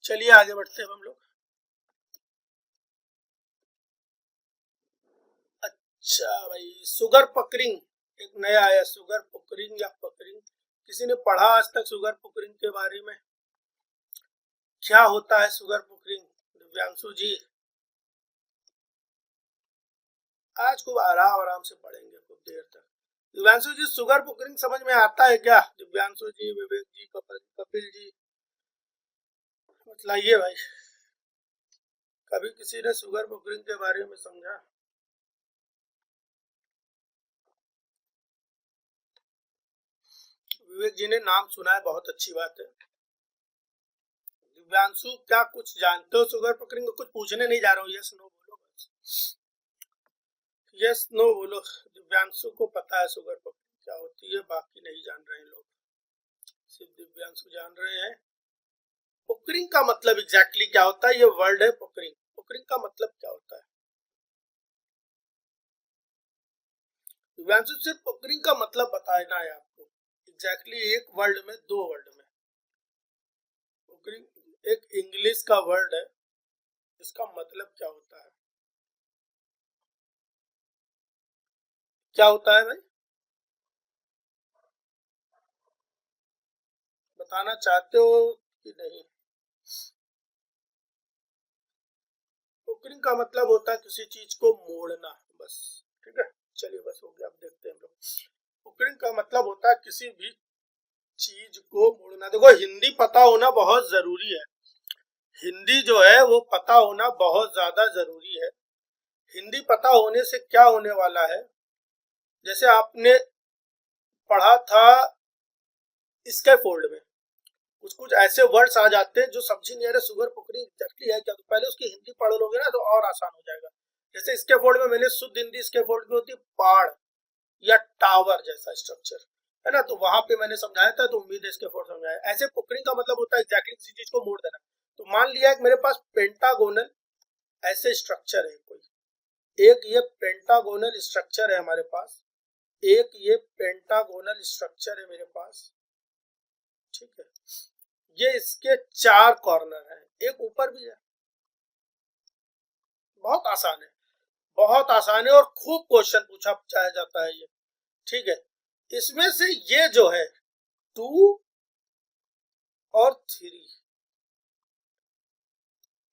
चलिए आगे बढ़ते हैं हम लोग। अच्छा भाई, सुगर पकरिंग एक नया आया, सुगर पकरिंग या पकरिंग। किसी ने पढ़ा आज तक सुगर पकरिंग के बारे में? क्या होता है सुगर पकरिंग? दिव्यांशु जी आज खूब आराम आराम से पढ़ेंगे, खूब देर तक। दिव्यांशु जी सुगर पकरिंग समझ में आता है क्या? दिव्यांशु जी, विवेक जी, कपिल जी, बताइए भाई, कभी किसी ने सुगर पकरिंग के बारे में समझा? विवेक जी ने नाम सुना है, बहुत अच्छी बात है। दिव्यांशु क्या कुछ जानते हो सुगर पकरिंग? कुछ पूछने नहीं जा रहा हूँ, यस नो बोलो बस, यस नो बोलो। दिव्यांशु को पता है सुगर पकरिंग क्या होती है, बाकी नहीं जान रहे हैं लोग, सिर्फ दिव्यांशु जान रहे हैं। पकरिंग का मतलब एग्जैक्टली क्या होता है? ये वर्ड है पकरिंग, पकरिंग का मतलब क्या होता है? दिव्यांशु सिर्फ पकरिंग का मतलब बताना है आपको, एग्जैक्टली एक वर्ड में, दो वर्ड में। पकरिंग एक इंग्लिश का वर्ड है, इसका मतलब क्या होता है? क्या होता है भाई? बताना चाहते हो कि नहीं? पोकरिंग का मतलब होता है किसी चीज को मोड़ना, बस। ठीक है, चलिए बस हो गया, अब देखते हैं हम लोग। पोकरिंग का मतलब होता है किसी भी चीज को मोड़ना। देखो हिंदी पता होना बहुत जरूरी है, हिंदी जो है वो पता होना बहुत ज्यादा जरूरी है। हिंदी पता होने से क्या होने वाला है, जैसे आपने पढ़ा था स्कैफोल्ड में कुछ कुछ ऐसे वर्ड्स आ जाते हैं जो समझ नहीं आ रहे सुगर पुकरी एग्जैक्टली है क्या, तो पहले उसकी हिंदी पढ़ लोगे ना तो और आसान हो जाएगा। जैसे स्कैफोल्ड में मैंने शुद्ध हिंदी स्कैफोल्ड की होती है पहाड़ या टावर जैसा स्ट्रक्चर, है ना, तो वहां पे मैंने समझाया था, तो उम्मीद है स्कैफोल्ड समझाया। ऐसे पुकरिंग का मतलब होता है एग्जैक्टली किसी चीज को मोड़ देना। तो मान लिया कि मेरे पास पेंटागोनल ऐसे स्ट्रक्चर है कोई, एक ये पेंटागोनल स्ट्रक्चर है हमारे पास, एक ये पेंटागोनल स्ट्रक्चर है मेरे पास, ठीक है, ये इसके 4 कॉर्नर हैं, एक ऊपर भी है। बहुत आसान है, बहुत आसान है और खूब क्वेश्चन पूछा जाता है ये, ठीक है। इसमें से ये जो है 2 और 3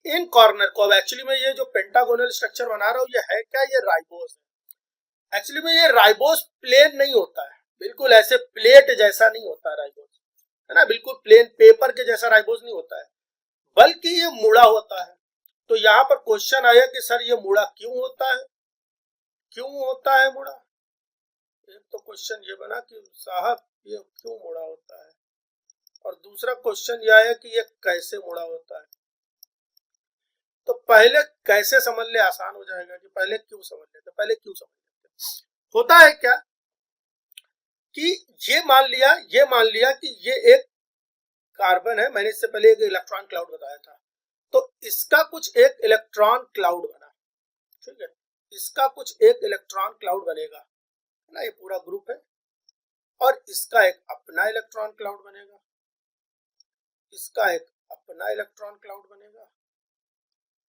इन कॉर्नर को, अब एक्चुअली में ये जो पेंटागोनल स्ट्रक्चर बना रहा हूं ये है क्या, ये राइबोस है। एक्चुअली में ये राइबोस प्लेन नहीं होता है, बिल्कुल ऐसे प्लेट जैसा नहीं होता राइबोस, है ना, बिल्कुल प्लेन पेपर के जैसा राइबोस नहीं होता है, बल्कि ये मुड़ा होता है। तो यहाँ पर क्वेश्चन आया कि सर ये मुड़ा क्यों होता है, क्यों होता है मुड़ा। एक तो क्वेश्चन ये बना कि साहब ये क्यों मुड़ा होता है, और दूसरा क्वेश्चन ये आया कि ये कैसे मुड़ा होता है। तो पहले कैसे समझ ले आसान हो जाएगा, कि पहले क्यों समझ लेते, पहले क्यों समझ लेते। होता है क्या कि ये मान लिया कि ये एक कार्बन है, मैंने इससे पहले एक इलेक्ट्रॉन क्लाउड बताया था, तो इसका कुछ एक इलेक्ट्रॉन क्लाउड बना, ठीक है, इसका कुछ एक इलेक्ट्रॉन क्लाउड बनेगा ना, ये पूरा ग्रुप है, और इसका एक अपना इलेक्ट्रॉन क्लाउड बनेगा, इसका एक अपना इलेक्ट्रॉन क्लाउड बनेगा,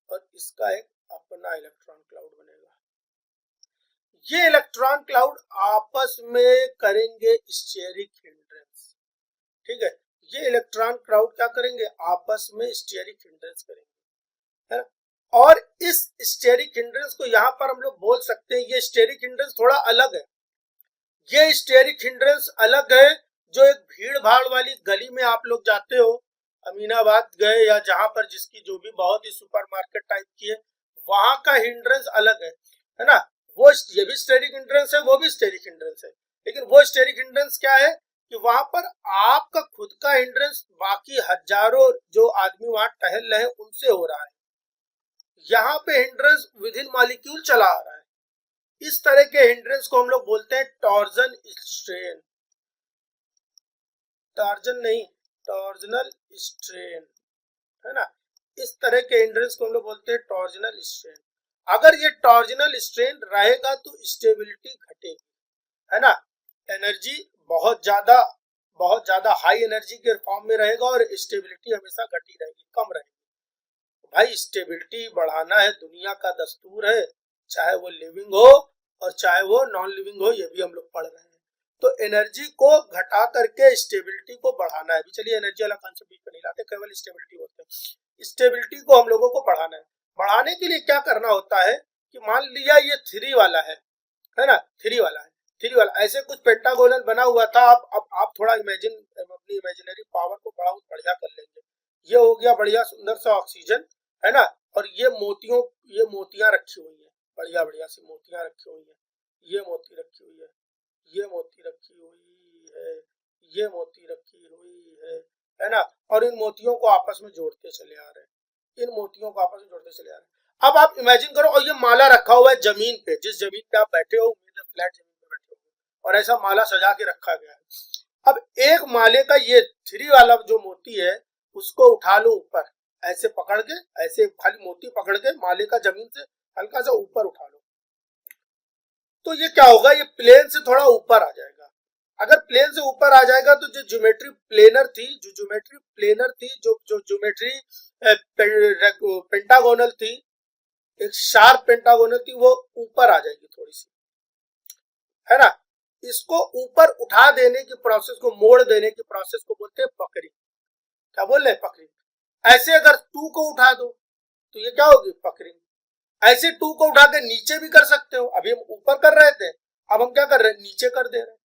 और इसका एक अपना इलेक्ट्रॉन क्लाउड बनेगा। ये इलेक्ट्रॉन क्लाउड आपस में करेंगे स्टेरिक हिंड्रेंस, ठीक है, ये इलेक्ट्रॉन क्लाउड क्या करेंगे, आपस में स्टेरिक हिंड्रेंस करेंगे, है ना। और इस स्टेरिक हिंड्रेंस को यहाँ पर हम लोग बोल सकते हैं, ये स्टेरिक हिंड्रेंस थोड़ा अलग है, ये स्टेरिक हिंड्रेंस अलग है, जो एक भीड़ भाड़ वाली गली में आप लोग जाते हो, अमीनाबाद गए या जहां पर जिसकी जो भी बहुत ही सुपरमार्केट टाइप की है, वहां का हिंड्रेंस अलग है ना, वो ये भी स्टेरिक हिंड्रेंस है, वो भी स्टेरिक हिंड्रेंस है, लेकिन वो स्टेरिक हिंड्रेंस क्या है कि वहां पर आपका खुद का हिंड्रेंस बाकी हजारों जो आदमी वहां टहल रहे हैं उनसे हो रहा है, यहाँ पे हिंड्रेंस विद इन मॉलिक्यूल चला आ रहा है। इस तरह के हिंड्रेंस को हम लोग बोलते हैं टॉर्जन स्ट्रेन, टॉर्जन नहीं टॉर्जनल स्ट्रेन, है ना, इस तरह के हिंड्रेंस को हम लोग बोलते हैं टॉर्जनल स्ट्रेन। अगर ये टॉर्जनल स्ट्रेन रहेगा तो स्टेबिलिटी घटेगी, है ना, एनर्जी बहुत ज्यादा हाई एनर्जी के फॉर्म में रहेगा और स्टेबिलिटी हमेशा घटी रहेगी, कम रहेगी। भाई स्टेबिलिटी बढ़ाना है, दुनिया का दस्तूर है, चाहे वो लिविंग हो और चाहे वो नॉन लिविंग हो, ये भी हम लोग पढ़ रहे हैं। तो एनर्जी को घटा करके स्टेबिलिटी को बढ़ाना है। चलिए एनर्जी वाला कॉन्सेप्ट बीच में नहीं लाते, केवल स्टेबिलिटी बोलते हैं। स्टेबिलिटी को हम लोगों को बढ़ाना है। बढ़ाने के लिए क्या करना होता है कि मान लिया ये 3 वाला है ना, 3 वाला है, 3 वाला ऐसे कुछ पेंटागोनल बना हुआ था। अब आप थोड़ा इमेजिन, अपनी इमेजिनरी पावर को बढ़िया कर लेंगे। ये हो गया बढ़िया सुंदर सा ऑक्सीजन, है ना, और ये मोतियां रखी हुई है, बढ़िया बढ़िया सी मोतियां रखी हुई है, ये मोती रखी हुई है, ये मोती रखी हुई है, ये मोती रखी हुई है ना, और इन मोतियों को आपस में जोड़ते चले आ रहे हैं, इन मोतियों को आपस में जोड़ते चले आ रहे हैं। अब आप इमेजिन करो, और ये माला रखा हुआ है जमीन पे, जिस जमीन पे आप बैठे हो, फ्लैट जमीन पे बैठे हो, और ऐसा माला सजा के रखा गया है। अब एक माले का ये 3 वाला जो मोती है उसको उठा लो ऊपर, ऐसे पकड़ के, ऐसे खाली मोती पकड़ के माले का जमीन से हल्का सा ऊपर उठा लो, तो ये क्या होगा, ये प्लेन से थोड़ा ऊपर आ जाएगा। अगर प्लेन से ऊपर आ जाएगा तो जो ज्योमेट्री प्लेनर थी, जो ज्योमेट्री पेंटागोनल थी, एक शार्प पेंटागोनल थी, वो ऊपर आ जाएगी थोड़ी सी, है ना। इसको ऊपर उठा देने की प्रोसेस को, मोड़ देने की प्रोसेस को बोलते हैं पकड़ी। क्या बोल रहे हैं, पकड़ी। ऐसे अगर 2 को उठा दो तो ये क्या होगी, पकड़ी। ऐसे 2 को उठा के नीचे भी कर सकते हो, अभी हम ऊपर कर रहे थे, अब हम क्या कर रहे हैं, नीचे कर दे रहे हैं,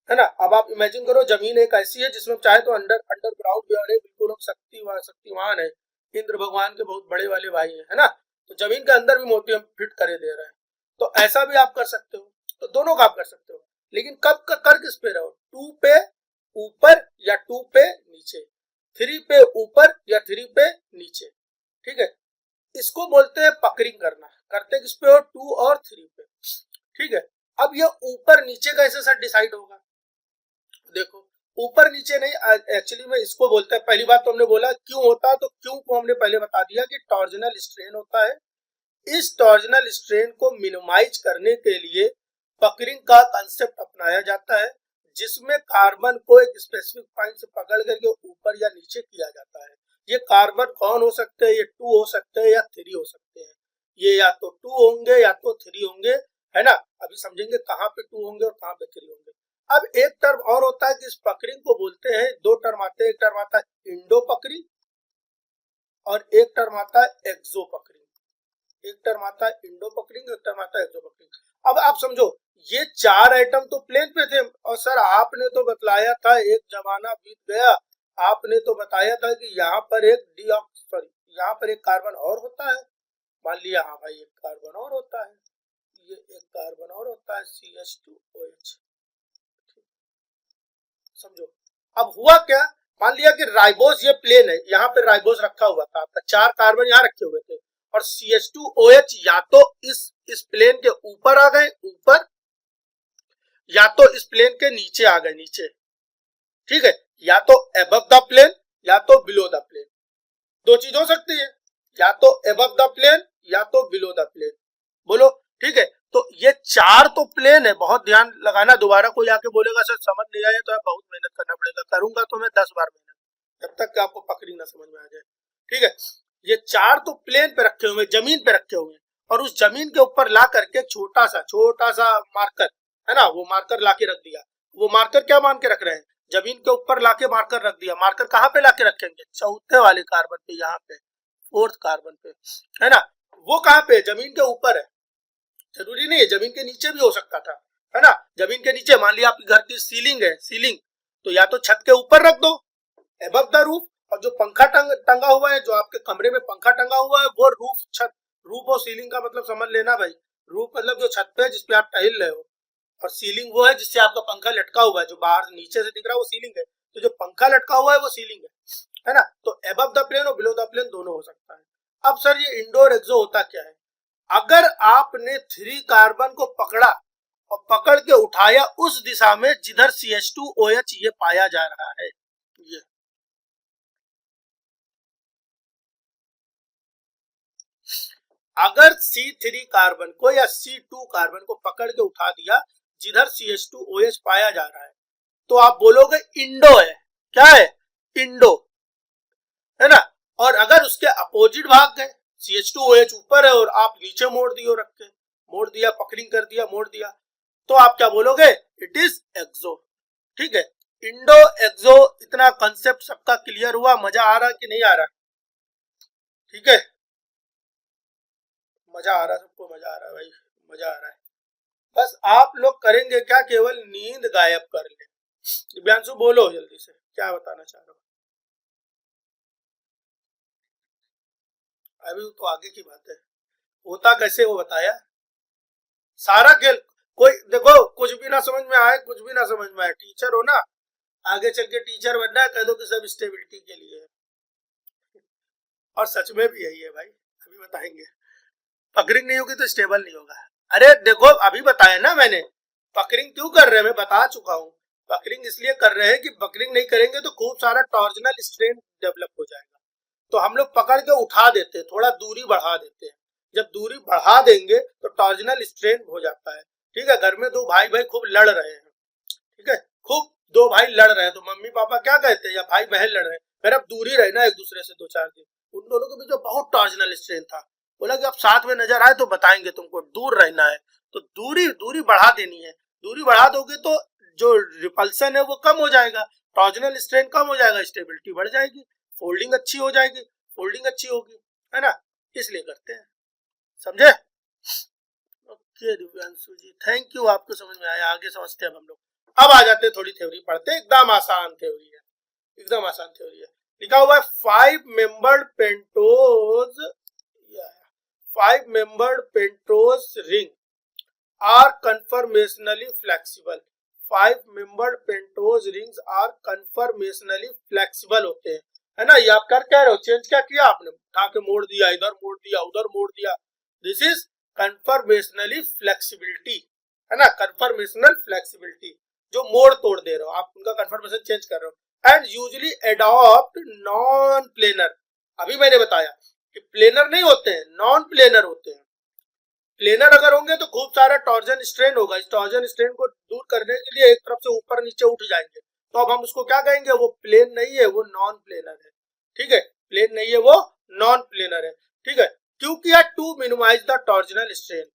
है ना। अब आप इमेजिन करो, जमीन एक ऐसी है जिसमें चाहे तो अंडरग्राउंड भी है, बिल्कुल हम शक्तिवान है, इंद्र भगवान के बहुत बड़े वाले भाई है ना, तो जमीन के अंदर भी मोती हम फिट करे दे रहे हैं। तो ऐसा भी आप कर सकते हो, तो दोनों का आप कर सकते हो, लेकिन कब कर किस पे रहो, 2 पे ऊपर या 2 पे नीचे, 3 पे ऊपर या 3 पे नीचे, ठीक है। इसको बोलते हैं पकरिंग करना। करते किस पे हो, 2 और 3 पे, ठीक है। अब ये ऊपर नीचे कैसे सर डिसाइड होगा, देखो ऊपर नीचे नहीं, एक्चुअली में इसको बोलते हैं, पहली बात तो हमने बोला क्यों होता है, तो क्यों को हमने पहले बता दिया कि टॉर्जनल स्ट्रेन होता है। इस टॉर्जनल स्ट्रेन को मिनिमाइज करने के लिए पकरिंग का कंसेप्ट अपनाया जाता है, जिसमें कार्बन को एक स्पेसिफिक पॉइंट से पकड़ करके ऊपर या नीचे किया जाता है। ये कार्बन कौन हो सकते हैं, ये 2 हो सकते हैं या 3 हो सकते हैं। ये या तो 2 होंगे या तो 3 होंगे, है ना। अभी समझेंगे कहाँ पे 2 होंगे और कहाँ पे 3 होंगे। अब एक टर्म और होता है कि इस पकरिंग को बोलते हैं, 2 टर्म आते हैं, एक टर्म आता है इंडो पकरिंग और एक टर्म आता है एक्सो पकरिंग। एक टर्म आता है इंडो पकरिंग, एक टर्म आता है एक्सो पकरिंग। अब आप समझो ये 4 आइटम तो प्लेन पे थे, और सर आपने तो बतलाया था, एक जमाना बीत गया, आपने तो बताया था कि यहाँ पर एक यहाँ पर एक कार्बन और होता है। मान लिया हाँ भाई एक कार्बन और होता है, ये एक कार्बन और होता है CH2OH, समझो। अब हुआ क्या, मान लिया कि राइबोस ये प्लेन है, यहाँ पे राइबोस रखा हुआ था आपका, 4 कार्बन यहाँ रखे हुए थे, और CH2OH या तो इस प्लेन के ऊपर आ गए ऊपर, या तो इस प्लेन के नीचे आ गए नीचे, ठीक है। या तो अबव द प्लेन या तो बिलो द प्लेन, दो चीज हो सकती है, या तो अबव द प्लेन या तो बिलो द प्लेन, बोलो, ठीक है। तो ये 4 तो प्लेन है, बहुत ध्यान लगाना, दोबारा कोई आके बोलेगा सर समझ नहीं आया तो आप बहुत मेहनत करना पड़ेगा, करूंगा तो मैं 10 बार मेहनत, जब तक कि आपको पकड़ी ना समझ में आ जाए, ठीक है। ये 4 तो प्लेन पे रखे हुए, जमीन पे रखे हुए, और उस जमीन के ऊपर ला करके छोटा सा मार्कर, है ना, वो मार्कर ला के रख दिया। वो मार्कर क्या मान के रख रहे हैं, जमीन के ऊपर लाके मार्कर रख दिया। मार्कर कहाँ पे लाके रखेंगे, चौथे वाले कार्बन पे, यहाँ पे 4th कार्बन पे, है ना। वो कहाँ पे, जमीन के ऊपर है, जरूरी नहीं है, जमीन के नीचे भी हो सकता था, है ना। जमीन के नीचे, मान लिया आपके घर की सीलिंग है, सीलिंग तो या तो छत के ऊपर रख दो अबव द रूफ, और जो पंखा टंगा हुआ है, जो आपके कमरे में पंखा टंगा हुआ है, वो रूफ, छत, रूफ और सीलिंग का मतलब समझ लेना भाई। रूफ मतलब जो छत पे है जिसपे आप टहल रहे हो, और सीलिंग वो है जिससे आपका पंखा लटका हुआ है, जो बाहर नीचे से दिख रहा है वो सीलिंग है, तो जो पंखा लटका हुआ है वो सीलिंग है ना। तो अबव द प्लेन और बिलो द प्लेन दोनों हो सकता है। अब सर ये इंडोर एक्सो होता क्या है, अगर आपने 3 कार्बन को पकड़ा और पकड़ के उठाया उस दिशा में जिधर CH2OH ये पाया जा रहा है, ये अगर C3 कार्बन को या C2 कार्बन को पकड़ के उठा दिया जिधर CH2OH पाया जा रहा है, तो आप बोलोगे इंडो है, क्या है, इंडो, है ना। और अगर उसके अपोजिट भाग गए, CH2OH ऊपर है और आप नीचे मोड़ दियो, रख के मोड़ दिया, पकड़िंग कर दिया, मोड़ दिया, तो आप क्या बोलोगे, इट इज एक्सो, ठीक है। इंडो एक्सो, इतना कंसेप्ट सबका क्लियर हुआ, मजा आ रहा कि नहीं आ रहा, ठीक है। मजा आ रहा, सबको मजा आ रहा है भाई, मजा आ रहा है। बस आप लोग करेंगे क्या, केवल नींद गायब कर ले। दिव्यांशु बोलो जल्दी से, क्या बताना चाह रहे हो। अभी तो आगे की बात है, होता कैसे वो बताया, सारा खेल। कोई देखो कुछ भी ना समझ में आए, कुछ भी ना समझ में आए, टीचर हो ना, आगे चल के टीचर बनना है, कह दो कि सब स्टेबिलिटी के लिए है, और सच में भी यही है भाई, अभी बताएंगे। पकड़िंग नहीं होगी तो स्टेबल नहीं होगा। अरे देखो अभी बताया ना मैंने, पकड़िंग क्यों कर रहे हैं, मैं बता चुका हूँ। पकड़िंग इसलिए कर रहे हैं कि पकड़िंग नहीं करेंगे तो खूब सारा टॉर्जनल स्ट्रेन डेवलप हो जाएगा, तो हम लोग पकड़ के उठा देते हैं, थोड़ा दूरी बढ़ा देते हैं। जब दूरी बढ़ा देंगे तो टॉर्जनल स्ट्रेन हो जाता है, ठीक है। घर में दो भाई भाई खूब लड़ रहे हैं, ठीक है, खूब दो भाई लड़ रहे हैं, तो मम्मी पापा क्या कहते हैं, या भाई बहन लड़ रहे हैं, फिर अब दूरी रहे ना एक दूसरे से 2-4 दिन। उन दोनों के बीच में बहुत टॉर्जनल स्ट्रेन था, बोला कि अब साथ में नजर आए तो बताएंगे तुमको, दूर रहना है, तो दूरी दूरी बढ़ा देनी है। दूरी बढ़ा दोगे तो जो रिपल्सन है वो कम हो जाएगा, टॉर्जनल स्ट्रेन कम हो जाएगा, स्टेबिलिटी बढ़ जाएगी, फोल्डिंग अच्छी हो जाएगी, फोल्डिंग अच्छी होगी, है ना, इसलिए करते हैं, समझे। Okay Divyanshu ji, thank you, आपको समझ में आया, आगे समझते हैं हम लोग। अब आ जाते हैं थोड़ी थ्योरी पढ़ते हैं, एकदम आसान थ्योरी है, एकदम आसान थ्योरी है। लिखा हुआ है 5 membered pentose, 5 membered pentose ring are conformationally flexible. 5 membered pentose rings are conformationally flexible होते हैं, है ना। ये आप कर क्या रहे हो, चेंज क्या किया आपने, उठा के मोड़ दिया, इधर मोड़ दिया, उधर मोड़ दिया। दिस इज कन्फर्मेशनली फ्लेक्सिबिलिटी, है ना, कन्फर्मेशनल फ्लेक्सिबिलिटी, जो मोड़ तोड़ दे रहे हो आप, उनका कन्फर्मेशन चेंज कर रहे हो। And usually adopt non planar, अभी मैंने बताया कि प्लेनर नहीं होते हैं, नॉन प्लेनर होते हैं। प्लेनर अगर होंगे तो खूब सारा टॉर्जन स्ट्रेन होगा, इस टॉर्जन स्ट्रेन को दूर करने के लिए एक तरफ से ऊपर नीचे उठ जाएंगे, तो अब हम उसको क्या कहेंगे, वो प्लेन नहीं है, वो नॉन प्लेनर है, ठीक है, प्लेन नहीं है, वो नॉन प्लेनर है, ठीक है। क्योंकि to minimise the torsional strain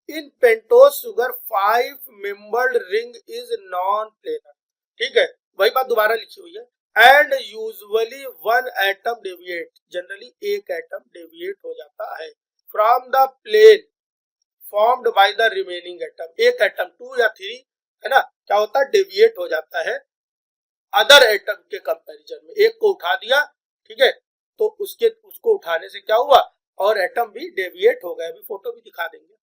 in pentose sugar 5 membered ring is non planar, ठीक है, वही बात दोबारा लिखी हुई है। And usually one atom deviate, generally एक एटम डेविएट हो जाता है from the plane formed by the remaining atom, एक एटम 2 या 3, है ना, क्या होता है, डेविएट हो जाता है अदर एटम के कंपैरिजन में, एक को उठा दिया, ठीक है, तो उसको उठाने से क्या हुआ, और एटम भी डेविएट हो गए, अभी फोटो भी दिखा देंगे।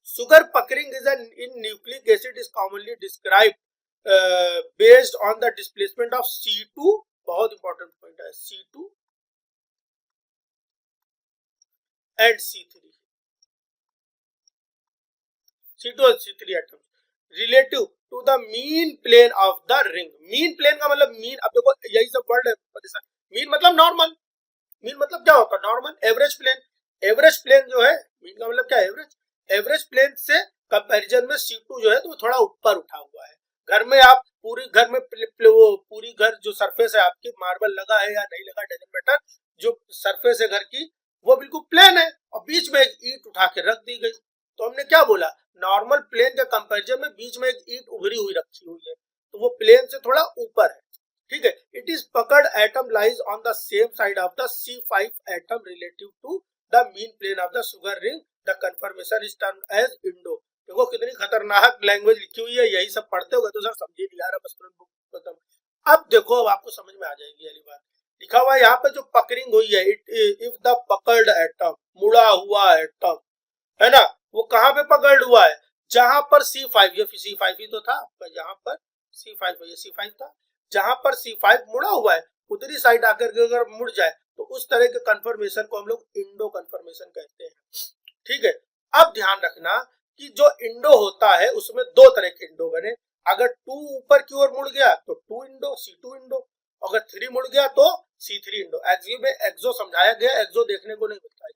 Sugar puckering is in nucleic acid is commonly described based on the displacement of C2, बहुत इंपॉर्टेंट पॉइंट है, C2 एंड C2 और C3 atoms relative to the mean plane of the ring. Mean plane का मतलब मीन, अब देखो यही सब वर्ड है, मीन मतलब नॉर्मल, मीन मतलब क्या होता है, normal, average plane, average plane जो है, मीन का मतलब क्या है, एवरेज, एवरेज प्लेन से कंपैरिजन में C2 जो है तो थोड़ा ऊपर उठा हुआ है। घर में आप पूरी घर में वो पूरी घर जो सरफेस है आपकी, मार्बल लगा है या नहीं लगा डजंट मैटर, जो सरफेस है घर की वो बिल्कुल प्लेन है, और बीच में एक ईंट उठा के रख दी गई, तो हमने क्या बोला, नॉर्मल प्लेन के कंपैरिजन में बीच में एक ईंट उभरी हुई रखी हुई है, तो वो प्लेन से थोड़ा ऊपर है, ठीक है। इट इज पकड़ atom lies on the same side of the C5 atom relative to the mean plane of the sugar ring, the conformation is termed as endo. देखो कितनी खतरनाक लैंग्वेज लिखी हुई है, यही सब पढ़ते होगे तो सर समझे नहीं आ रहा, बस तुरंत बुक खत्म। अब देखो, अब आपको समझ में आ जाएगी अगली बात, लिखा हुआ है यहाँ पे जो पकड़िंग हुई है, इफ द पकड़ एटम, मुड़ा हुआ एटम, है ना, वो कहाँ पे पकड़ हुआ है, जहां पर C5, ये C5 ही तो था, यहाँ पर C5, ये C5 था, जहां पर C5 मुड़ा हुआ है उधरी साइड आकर के अगर मुड़ जाए तो उस तरह के कंफर्मेशन को हम लोग इंडो कंफर्मेशन कहते हैं, ठीक है। अब ध्यान रखना कि जो इंडो होता है उसमें दो तरह के इंडो बने, अगर 2 ऊपर की ओर मुड़ गया तो 2 इंडो, C2 इंडो, अगर 3 मुड़ गया तो C3 इंडो। एक्सियो में एक्सो समझाया गया, एक्सो देखने को नहीं मिलता है,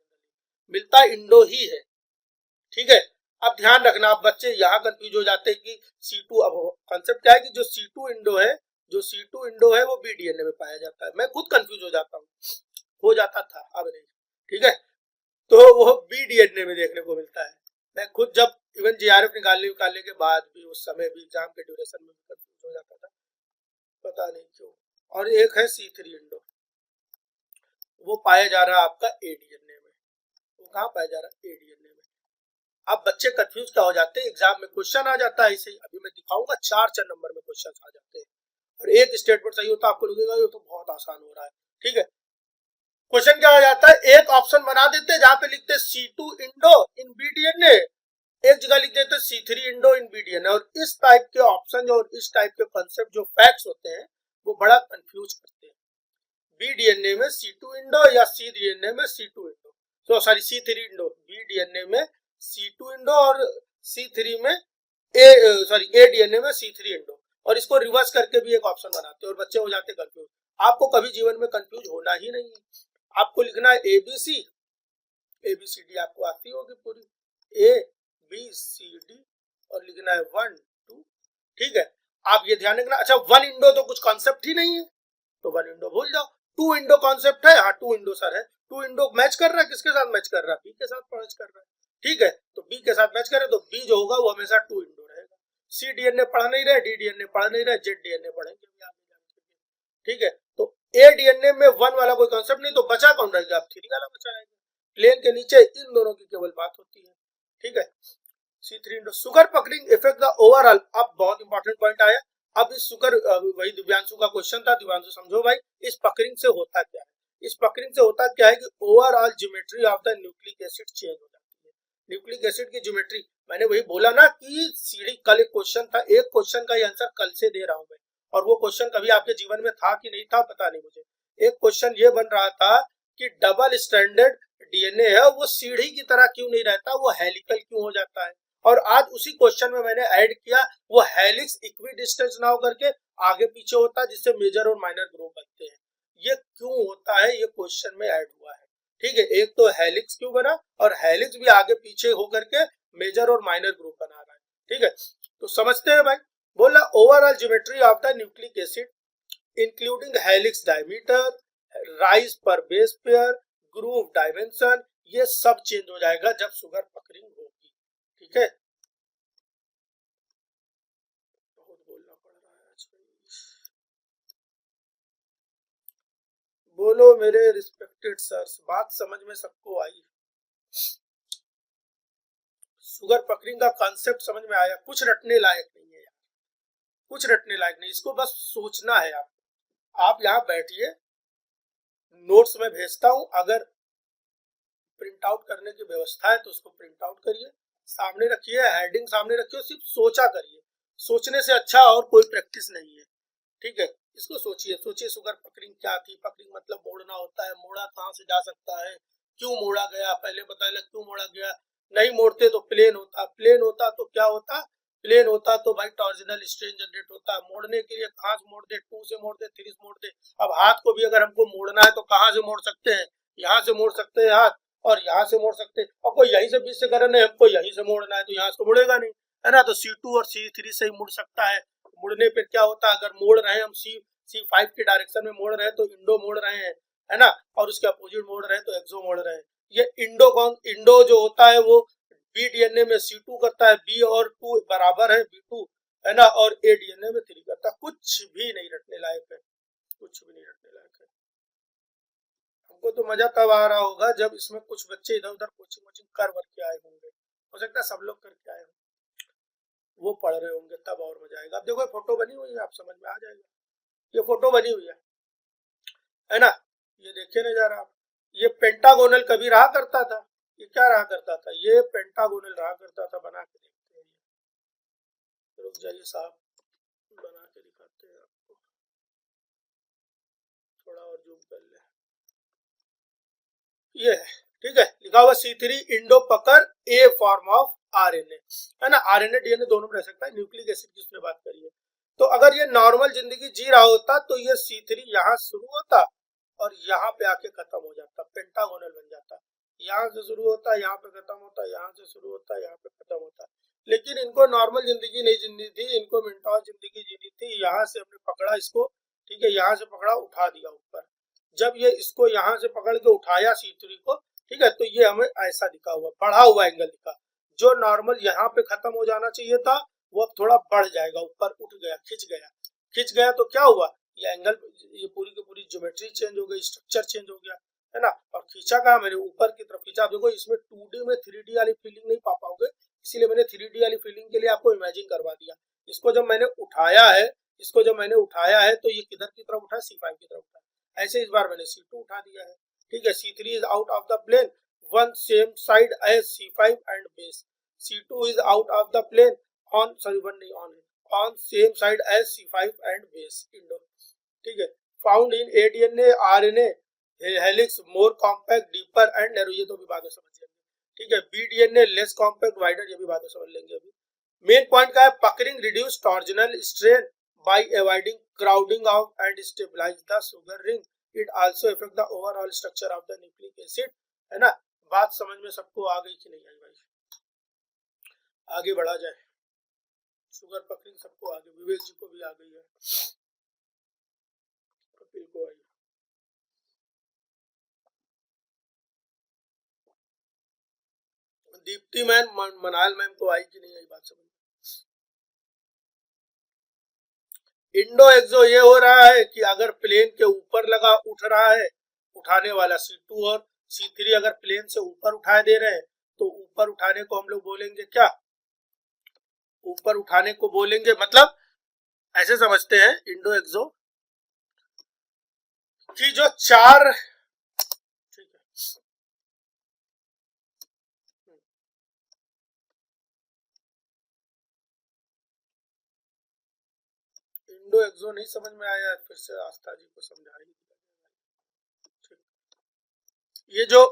मिलता इंडो ही है, ठीक है। अब ध्यान रखना, आप बच्चे यहाँ कंफ्यूज हो जाते हैं कि C2, अब कॉन्सेप्ट क्या है कि जो C2 इंडो है, जो C2 इंडो है वो BDNA में पाया जाता है, मैं खुद कंफ्यूज हो जाता हूँ, हो जाता था, अब नहीं, ठीक है, तो वो BDNA में देखने को मिलता है। मैं खुद जब इवन JRF निकालने के बाद भी, उस समय भी एग्जाम के ड्यूरेशन में भी कंफ्यूज हो जाता था, पता नहीं क्यों। और एक है C3 इंडो, वो पाया जा रहा है आपका ADNA में, वो कहाँ पाया जा रहा है, ADNA में। अब बच्चे कंफ्यूज क्या हो जाते हैं, एग्जाम में क्वेश्चन आ जाता है ऐसे ही, अभी मैं दिखाऊंगा 4 नंबर में क्वेश्चन आ जाते हैं, और एक स्टेटमेंट सही होता है, आपको लगेगा ये तो बहुत आसान हो रहा है, ठीक है। क्वेश्चन क्या आ जाता है, एक ऑप्शन बना देते हैं जहां पे लिखते हैं C2 इंडो इन BDNA, एक जगह लिख देते हैं C3 इंडो इन BDNA, और इस टाइप के ऑप्शन और इस टाइप के कॉन्सेप्ट जो फैक्ट्स होते हैं वो बड़ा कंफ्यूज करते हैं। BDNA में C2 इंडो या CDNA में C2 इंडो, तो सॉरी C3 इंडो, BDNA में C2 इंडो और C3 में ADNA में C3 इंडो, और इसको रिवर्स करके भी एक ऑप्शन बनाते हैं और बच्चे हो जाते हैं कंफ्यूज। आपको कभी जीवन में कंफ्यूज होना ही नहीं है, आपको लिखना है ABCD आपको आती होगी पूरी, ABCD, और लिखना है 1 2, ठीक है। आप ये ध्यान रखना, अच्छा 1 इंडो तो कुछ कॉन्सेप्ट ही नहीं है, तो 1 इंडो भूल जाओ। 2 इंडो कॉन्सेप्ट है, हाँ 2 इंडो सर है, 2 इंडो मैच कर रहा है, किसके साथ मैच कर रहा है, B के साथ मैच कर रहा है, ठीक है, तो B के साथ मैच करे तो B जो होगा वो हमेशा 2 इंडो रहेगा। CDNA पढ़ नहीं रहे, DDNA पढ़ नहीं रहे, ZDNA पढ़ेंगे, ठीक है। तो ADNA में 1 वाला कोई कॉन्सेप्ट नहीं, तो बचा कौन रहेगा, 3 वाला बचा रहेगा, प्लेन के नीचे इन दोनों की केवल बात होती है, ठीक है। C3 endo, sugar puckering effect the overall, अब बहुत इंपॉर्टेंट पॉइंट आया, अब इस शुगर, वही दिव्यांशु का क्वेश्चन था, दिव्यांशु समझो भाई इस पकड़िंग से होता क्या है, इस पकड़िंग से होता क्या है कि overall geometry of the nucleic acid change हो जाती है, न्यूक्लिक एसिड की ज्योमेट्री, मैंने वही बोला ना कि सीढ़ी, कल एक क्वेश्चन था, एक क्वेश्चन का आंसर कल से दे रहा हूं मैं, और वो क्वेश्चन कभी आपके जीवन में था कि नहीं था पता नहीं मुझे। एक क्वेश्चन ये बन रहा था कि डबल स्ट्रैंडेड डीएनए है वो सीढ़ी की तरह क्यों नहीं रहता, वो हेलिकल क्यों हो जाता है। और आज उसी क्वेश्चन में मैंने ऐड किया वो हेलिक्स इक्विडिस्टेंस ना होकर के आगे पीछे होता है, जिससे मेजर और माइनर ग्रुप बनते हैं। ये क्यों होता है ये क्वेश्चन में ऐड हुआ है। ठीक है, एक तो हेलिक्स क्यों बना, और हेलिक्स भी आगे पीछे होकर के मेजर और माइनर ग्रुप बना रहा है। ठीक है, तो समझते हैं भाई। बोला overall geometry of the nucleic acid including helix diameter, rise पर बेस पेयर, ग्रुप डायमेंशन, ये सब चेंज हो जाएगा जब शुगर पकड़िंग होगी। ठीक है, बहुत बोलना पड़ रहा है आज। बोलो मेरे रिस्पेक्टेड सर्स, बात समझ में सबको आई? शुगर पकड़िंग का कॉन्सेप्ट समझ में आया? कुछ रटने लायक नहीं है यार, कुछ रटने लायक नहीं, इसको बस सोचना है। आप यहाँ बैठिए, नोट्स में भेजता हूँ, अगर प्रिंट आउट करने की व्यवस्था है तो उसको प्रिंट आउट करिए, सामने रखिए, हेडिंग सामने रखिए, सिर्फ सोचा करिए। सोचने से अच्छा और कोई प्रैक्टिस नहीं है। ठीक है, इसको सोचिए, सोचिए शुगर पकड़िंग क्या थी। पकड़िंग मतलब मोड़ना होता है, मोड़ा कहाँ से जा सकता है, क्यों मोड़ा गया, पहले बताया क्यों मोड़ा गया। नहीं मोड़ते तो प्लेन होता, प्लेन होता तो क्या होता, प्लेन होता तो भाई टॉर्जनल स्ट्रेन जनरेट होता। मोड़ने के लिए कहाँ से मोड़ दे, 2 से मोड़ दे, 3 से मोड़ दे। अब हाथ को भी अगर हमको मोड़ना है तो कहाँ से मोड़ सकते हैं, यहाँ से मोड़ सकते हैं हाथ, और यहाँ से मोड़ सकते हैं। और कोई यहीं से बीच से करे, नहीं हमको यहीं से मोड़ना है तो यहाँ से तो मुड़ेगा नहीं, है ना। तो C2 और C3 से ही मुड़ सकता है। मुड़ने पे क्या होता है, अगर मोड़ रहे हैं हम C5 के डायरेक्शन में मोड़ रहे हैं तो इंडो मोड़ रहे हैं, है ना, और उसके अपोजिट मोड़ रहे हैं तो एक्सो मोड़ रहे हैं। ये इंडो जो होता है वो बी डीएनए में C2 करता है, बी और 2 बराबर है B2, है ना, और ए डीएनए में 3 करता है। कुछ भी नहीं रटने लायक है, कुछ भी नहीं रटने लायक है। हमको तो मजा तब आ रहा होगा जब इसमें कुछ बच्चे इधर उधर कोचिंग वोचिंग कर वर के आए होंगे, हो सकता है सब लोग करके आए हों, वो पढ़ रहे होंगे, तब और मजा आएगा। अब देखो फोटो बनी हुई है, आप समझ में आ जाएगा। ये फोटो बनी हुई है ना, ये देखिए ना जरा आप, ये पेंटागोनल कभी रहा करता था, ये क्या रहा करता था, ये पेंटागोनल रहा करता था। बना के देखते हैं, रुक जाइए साहब, बना के दिखाते हैं आपको, थोड़ा और जूम कर ले। ये है, ठीक है, लिखा हुआ C3 endo pucker A form of RNA, है ना। आरएनए डीएनए दोनों में रह सकता है। न्यूक्लिक एसिड की उसने बात करी है। तो अगर ये नॉर्मल जिंदगी जी रहा होता तो ये C3 यहाँ शुरू होता और यहाँ पे आके खत्म हो जाता, पेंटागोनल बन जाता। यहाँ से शुरू होता, यहाँ पे खत्म होता, यहाँ से शुरू होता, यहाँ पे खत्म होता। लेकिन इनको नॉर्मल जिंदगी नहीं जीनी थी, इनको मिनटॉस जिंदगी जीनी थी। यहाँ से हमने पकड़ा इसको, ठीक है, यहाँ से पकड़ा, उठा दिया ऊपर। जब ये इसको यहाँ से पकड़ के उठाया C3 को, ठीक है, तो ये हमें ऐसा दिखा हुआ, बढ़ा हुआ एंगल दिखा। जो नॉर्मल यहाँ पे खत्म हो जाना चाहिए था वो अब थोड़ा बढ़ जाएगा, ऊपर उठ गया, खिंच गया। खिंच गया तो क्या हुआ, ये एंगल, ये पूरी की पूरी ज्योमेट्री चेंज हो गई, स्ट्रक्चर चेंज हो गया, है ना। और खींचा कहा मैंने, ऊपर की तरफ खींचा। देखो इसमें 2D में 3D वाली फीलिंग नहीं पा पाओगे, इसीलिए मैंने 3D वाली फीलिंग के लिए आपको इमेजिन करवा दिया। इसको जब मैंने उठाया है, इसको जब मैंने उठाया है तो ये किधर की तरफ उठा, C5 की तरफ उठा। ऐसे इस बार मैंने C2 उठा दिया है, ठीक है। C3 is out of the plane, one same side as C5 and base. C2 is out of the plane on, sorry one नहीं on same side as C5 and base Indo, ठीक है। Found in ADNA RNA helix more compact deeper and narrow, ये तो भी बाद में समझ लेंगे, ठीक है। BDNA less compact wider, ये भी बाद में समझ लेंगे। अभी मेन पॉइंट क्या है, puckering reduce torsional strain by avoiding crowding out and stabilize the sugar ring. It also affect the overall structure of the nucleic acid, है ना। बात समझ में सबको आ गई कि नहीं आई भाई? आगे बढ़ा जाए, शुगर पकड़िंग सबको आ गई, विवेक जी को भी आ गई है, कपिल को आई। दीप्ति मैम, मनाल मैम को आई कि नहीं आई बात समझ? इंडो एक्सो ये हो रहा है कि अगर प्लेन के ऊपर लगा उठ रहा है, उठाने वाला C2 और C3 अगर प्लेन से ऊपर उठा दे रहे हैं तो ऊपर उठाने को हम लोग बोलेंगे क्या, ऊपर उठाने को बोलेंगे, मतलब ऐसे समझते हैं इंडो एक्सो की जो चार, ठीक है, इंडो एक्सो नहीं समझ में आया, फिर से आस्था जी को समझा ही। ये जो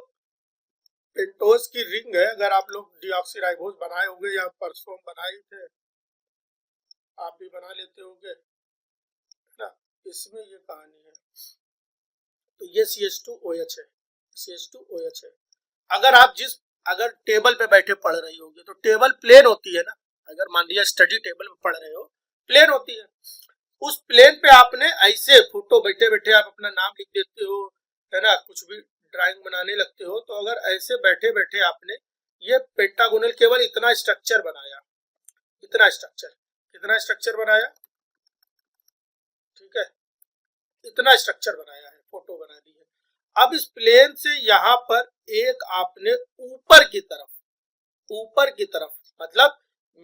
पेंटोज की रिंग है, अगर आप लोग डीऑक्सीराइबोज बनाए होंगे या परसों बनाए थे, आप भी बना लेते होंगे ना, इसमें ये कहानी है। तो ये CH2OH है, CH2OH है। अगर आप अगर टेबल पे बैठे पढ़ रही होगी तो टेबल प्लेन होती है ना, अगर मान लिया स्टडी टेबल में पढ़ रहे हो, प्लेन होती है। उस प्लेन पे आपने ऐसे फोटो बैठे बैठे आप अपना नाम लिख देते हो, है ना, कुछ भी ड्राइंग बनाने लगते हो, तो अगर ऐसे बैठे बैठे आपने ये पेंटागोनल केवल इतना स्ट्रक्चर बनाया, इतना स्ट्रक्चर, कितना स्ट्रक्चर बनाया, ठीक है, इतना स्ट्रक्चर बनाया है, फोटो बना दी है। अब इस प्लेन से यहाँ पर एक आपने ऊपर की तरफ मतलब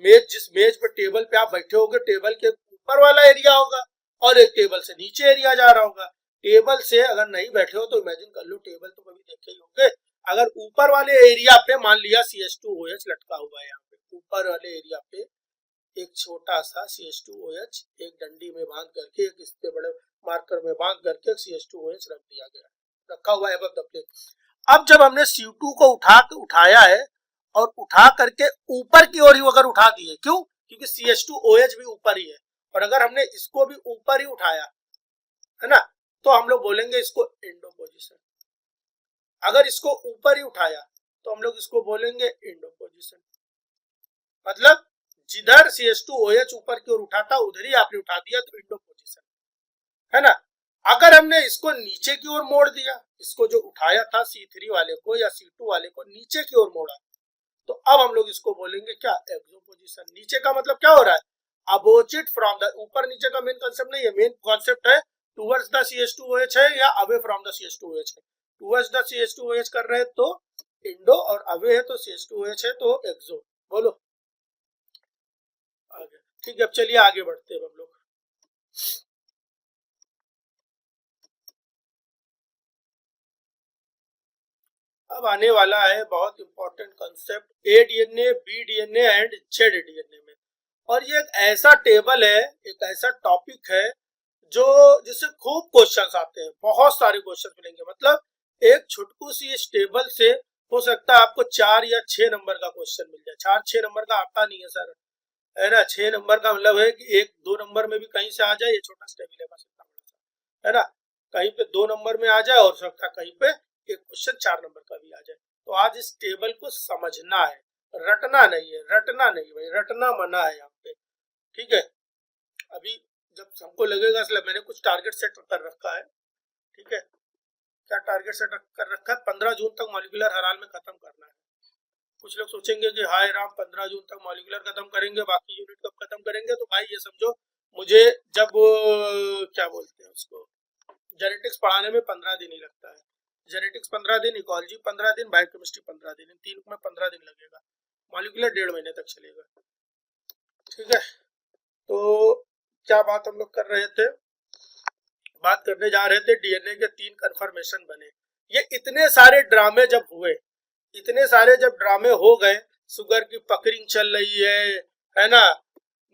मेज, जिस मेज पे टेबल पे आप बैठे होगे, टेबल के ऊपर वाला एरिया होगा और एक टेबल से नीचे एरिया जा रहा होगा। टेबल से अगर नहीं बैठे हो तो इमेजिन कर लो, टेबल तो कभी देखे ही होंगे, अगर ऊपर वाले एरिया पे मान लिया CH2OH लटका हुआ है, यहाँ पे ऊपर वाले एरिया पे एक छोटा सा CH2OH एक डंडी में बांध करके, एक इससे बड़े मार्कर में बांध करके CH2OH रख दिया गया, रखा हुआ है above the plate। अब जब हमने CO2 को उठाया है और उठा करके ऊपर की ओर ही अगर उठा दिए, क्यों, क्योंकि CH2OH भी ऊपर ही है, और अगर हमने इसको भी ऊपर ही उठाया है ना, तो हम लोग बोलेंगे इसको एंडो पोजीशन। अगर इसको ऊपर ही उठाया तो हम लोग इसको बोलेंगे एंडो पोजीशन। मतलब जिधर CH2OH ऊपर की ओर उठाता उधर ही आपने उठा दिया तो इंडो पोजीशन, है ना। अगर हमने इसको नीचे की ओर मोड़ दिया, इसको जो उठाया था C3 वाले को या C2 वाले को नीचे की ओर मोड़ा, तो अब हम लोग इसको बोलेंगे क्या, एक्सो पोजीशन। नीचे का मतलब क्या हो रहा है, अपोजिट फ्रॉम द, ऊपर नीचे का मेन कॉन्सेप्ट नहीं है, मेन कॉन्सेप्ट है टुवर्ड्स द CH2OH है या अवे फ्रॉम द CH2OH है। टुवर्ड्स द CH2OH कर रहे हैं तो इंडो, और अवे है तो CH2OH है तो एक्सो। बोलो आगे, ठीक है। अब चलिए आगे बढ़ते हैं हम लोग। अब आने वाला है बहुत important concept, ADNA, BDNA and ZDNA में। और ये एक ऐसा टेबल है, एक ऐसा टॉपिक है जो जिससे खूब क्वेश्चंस आते हैं, बहुत सारे क्वेश्चन मिलेंगे। मतलब एक छुटकू सी इस टेबल से हो सकता है आपको 4 या 6 नंबर का क्वेश्चन मिल जाए। 4-6 नंबर का आता नहीं है सर, है ना। 6 नंबर का मतलब है कि 1-2 नंबर में भी कहीं से आ जाए, ये छोटा सा टेबल है ना, कहीं पे 2 नंबर में आ जाए, और सकता कहीं पे एक क्वेश्चन 4 नंबर का भी आ जाए। तो आज इस टेबल को समझना है, रटना नहीं है, रटना नहीं भाई, रटना मना है यहाँ पे, ठीक है। अभी जब हमको लगेगा इसलिए मैंने कुछ टारगेट सेट कर रखा है, ठीक है। क्या टारगेट सेट कर रखा है, 15 जून तक मॉलिक्यूलर हर हाल में खत्म करना है। कुछ लोग सोचेंगे कि हाय राम 15 जून तक मॉलिक्यूलर खत्म करेंगे, बाकी यूनिट कब खत्म करेंगे। तो भाई ये समझो, मुझे जब क्या बोलते हैं उसको, जेनेटिक्स पढ़ाने में 15 दिन ही लगता है। जेनेटिक्स 15 दिन, इकोलॉजी 15 दिन, बायोकेमिस्ट्री 15 दिन, इन तीन में 15 दिन लगेगा। मॉलिक्यूलर 1.5 महीने तक चलेगा, ठीक है। तो क्या बात हम लोग कर रहे थे, बात करने जा रहे थे DNA के 3 कन्फर्मेशन बने। ये इतने सारे ड्रामे जब हुए, इतने सारे जब ड्रामे हो गए, शुगर की पकड़िंग चल रही है ना,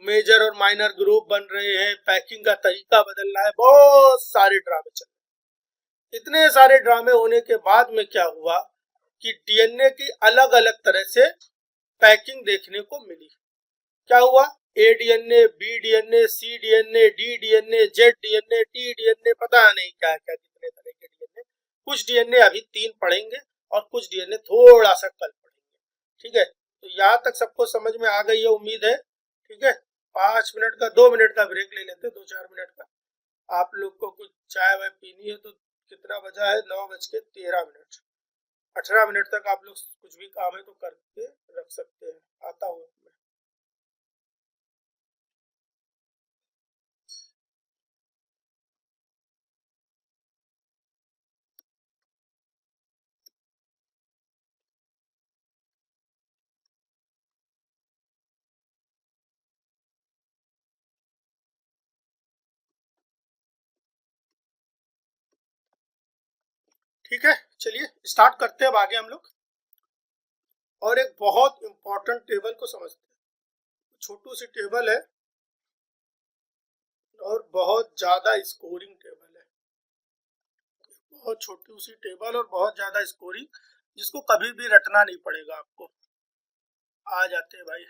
मेजर और माइनर ग्रुप बन रहे हैं, पैकिंग का तरीका बदल रहा है, बहुत सारे ड्रामे चल रहे। इतने सारे ड्रामे होने के बाद में क्या हुआ कि DNA की अलग अलग तरह से पैकिंग देखने को मिली। क्या हुआ, ADNA, BDNA, CDNA, DDNA, ZDNA, TDNA, पता नहीं क्या क्या कितने तरह के DNA। कुछ DNA अभी 3 पढ़ेंगे और कुछ DNA थोड़ा सा कल पढ़ेंगे, ठीक है। तो यहाँ तक सबको समझ में आ गई है उम्मीद है, ठीक है। 5 मिनट का, 2 मिनट का ब्रेक ले लेते, 2-4 मिनट का। आप लोग को कुछ चाय वाय पीनी है तो कितना बजा है, 9:13। 18 मिनट तक आप लोग कुछ भी काम है तो करके रख सकते हैं। आता हूँ मैं। ठीक है, चलिए स्टार्ट करते हैं अब आगे हम लोग। और एक बहुत इंपॉर्टेंट टेबल को समझते हैं। छोटू सी टेबल है और बहुत ज्यादा स्कोरिंग टेबल है, बहुत छोटी सी टेबल और बहुत ज्यादा स्कोरिंग, जिसको कभी भी रटना नहीं पड़ेगा आपको। आ जाते हैं भाई,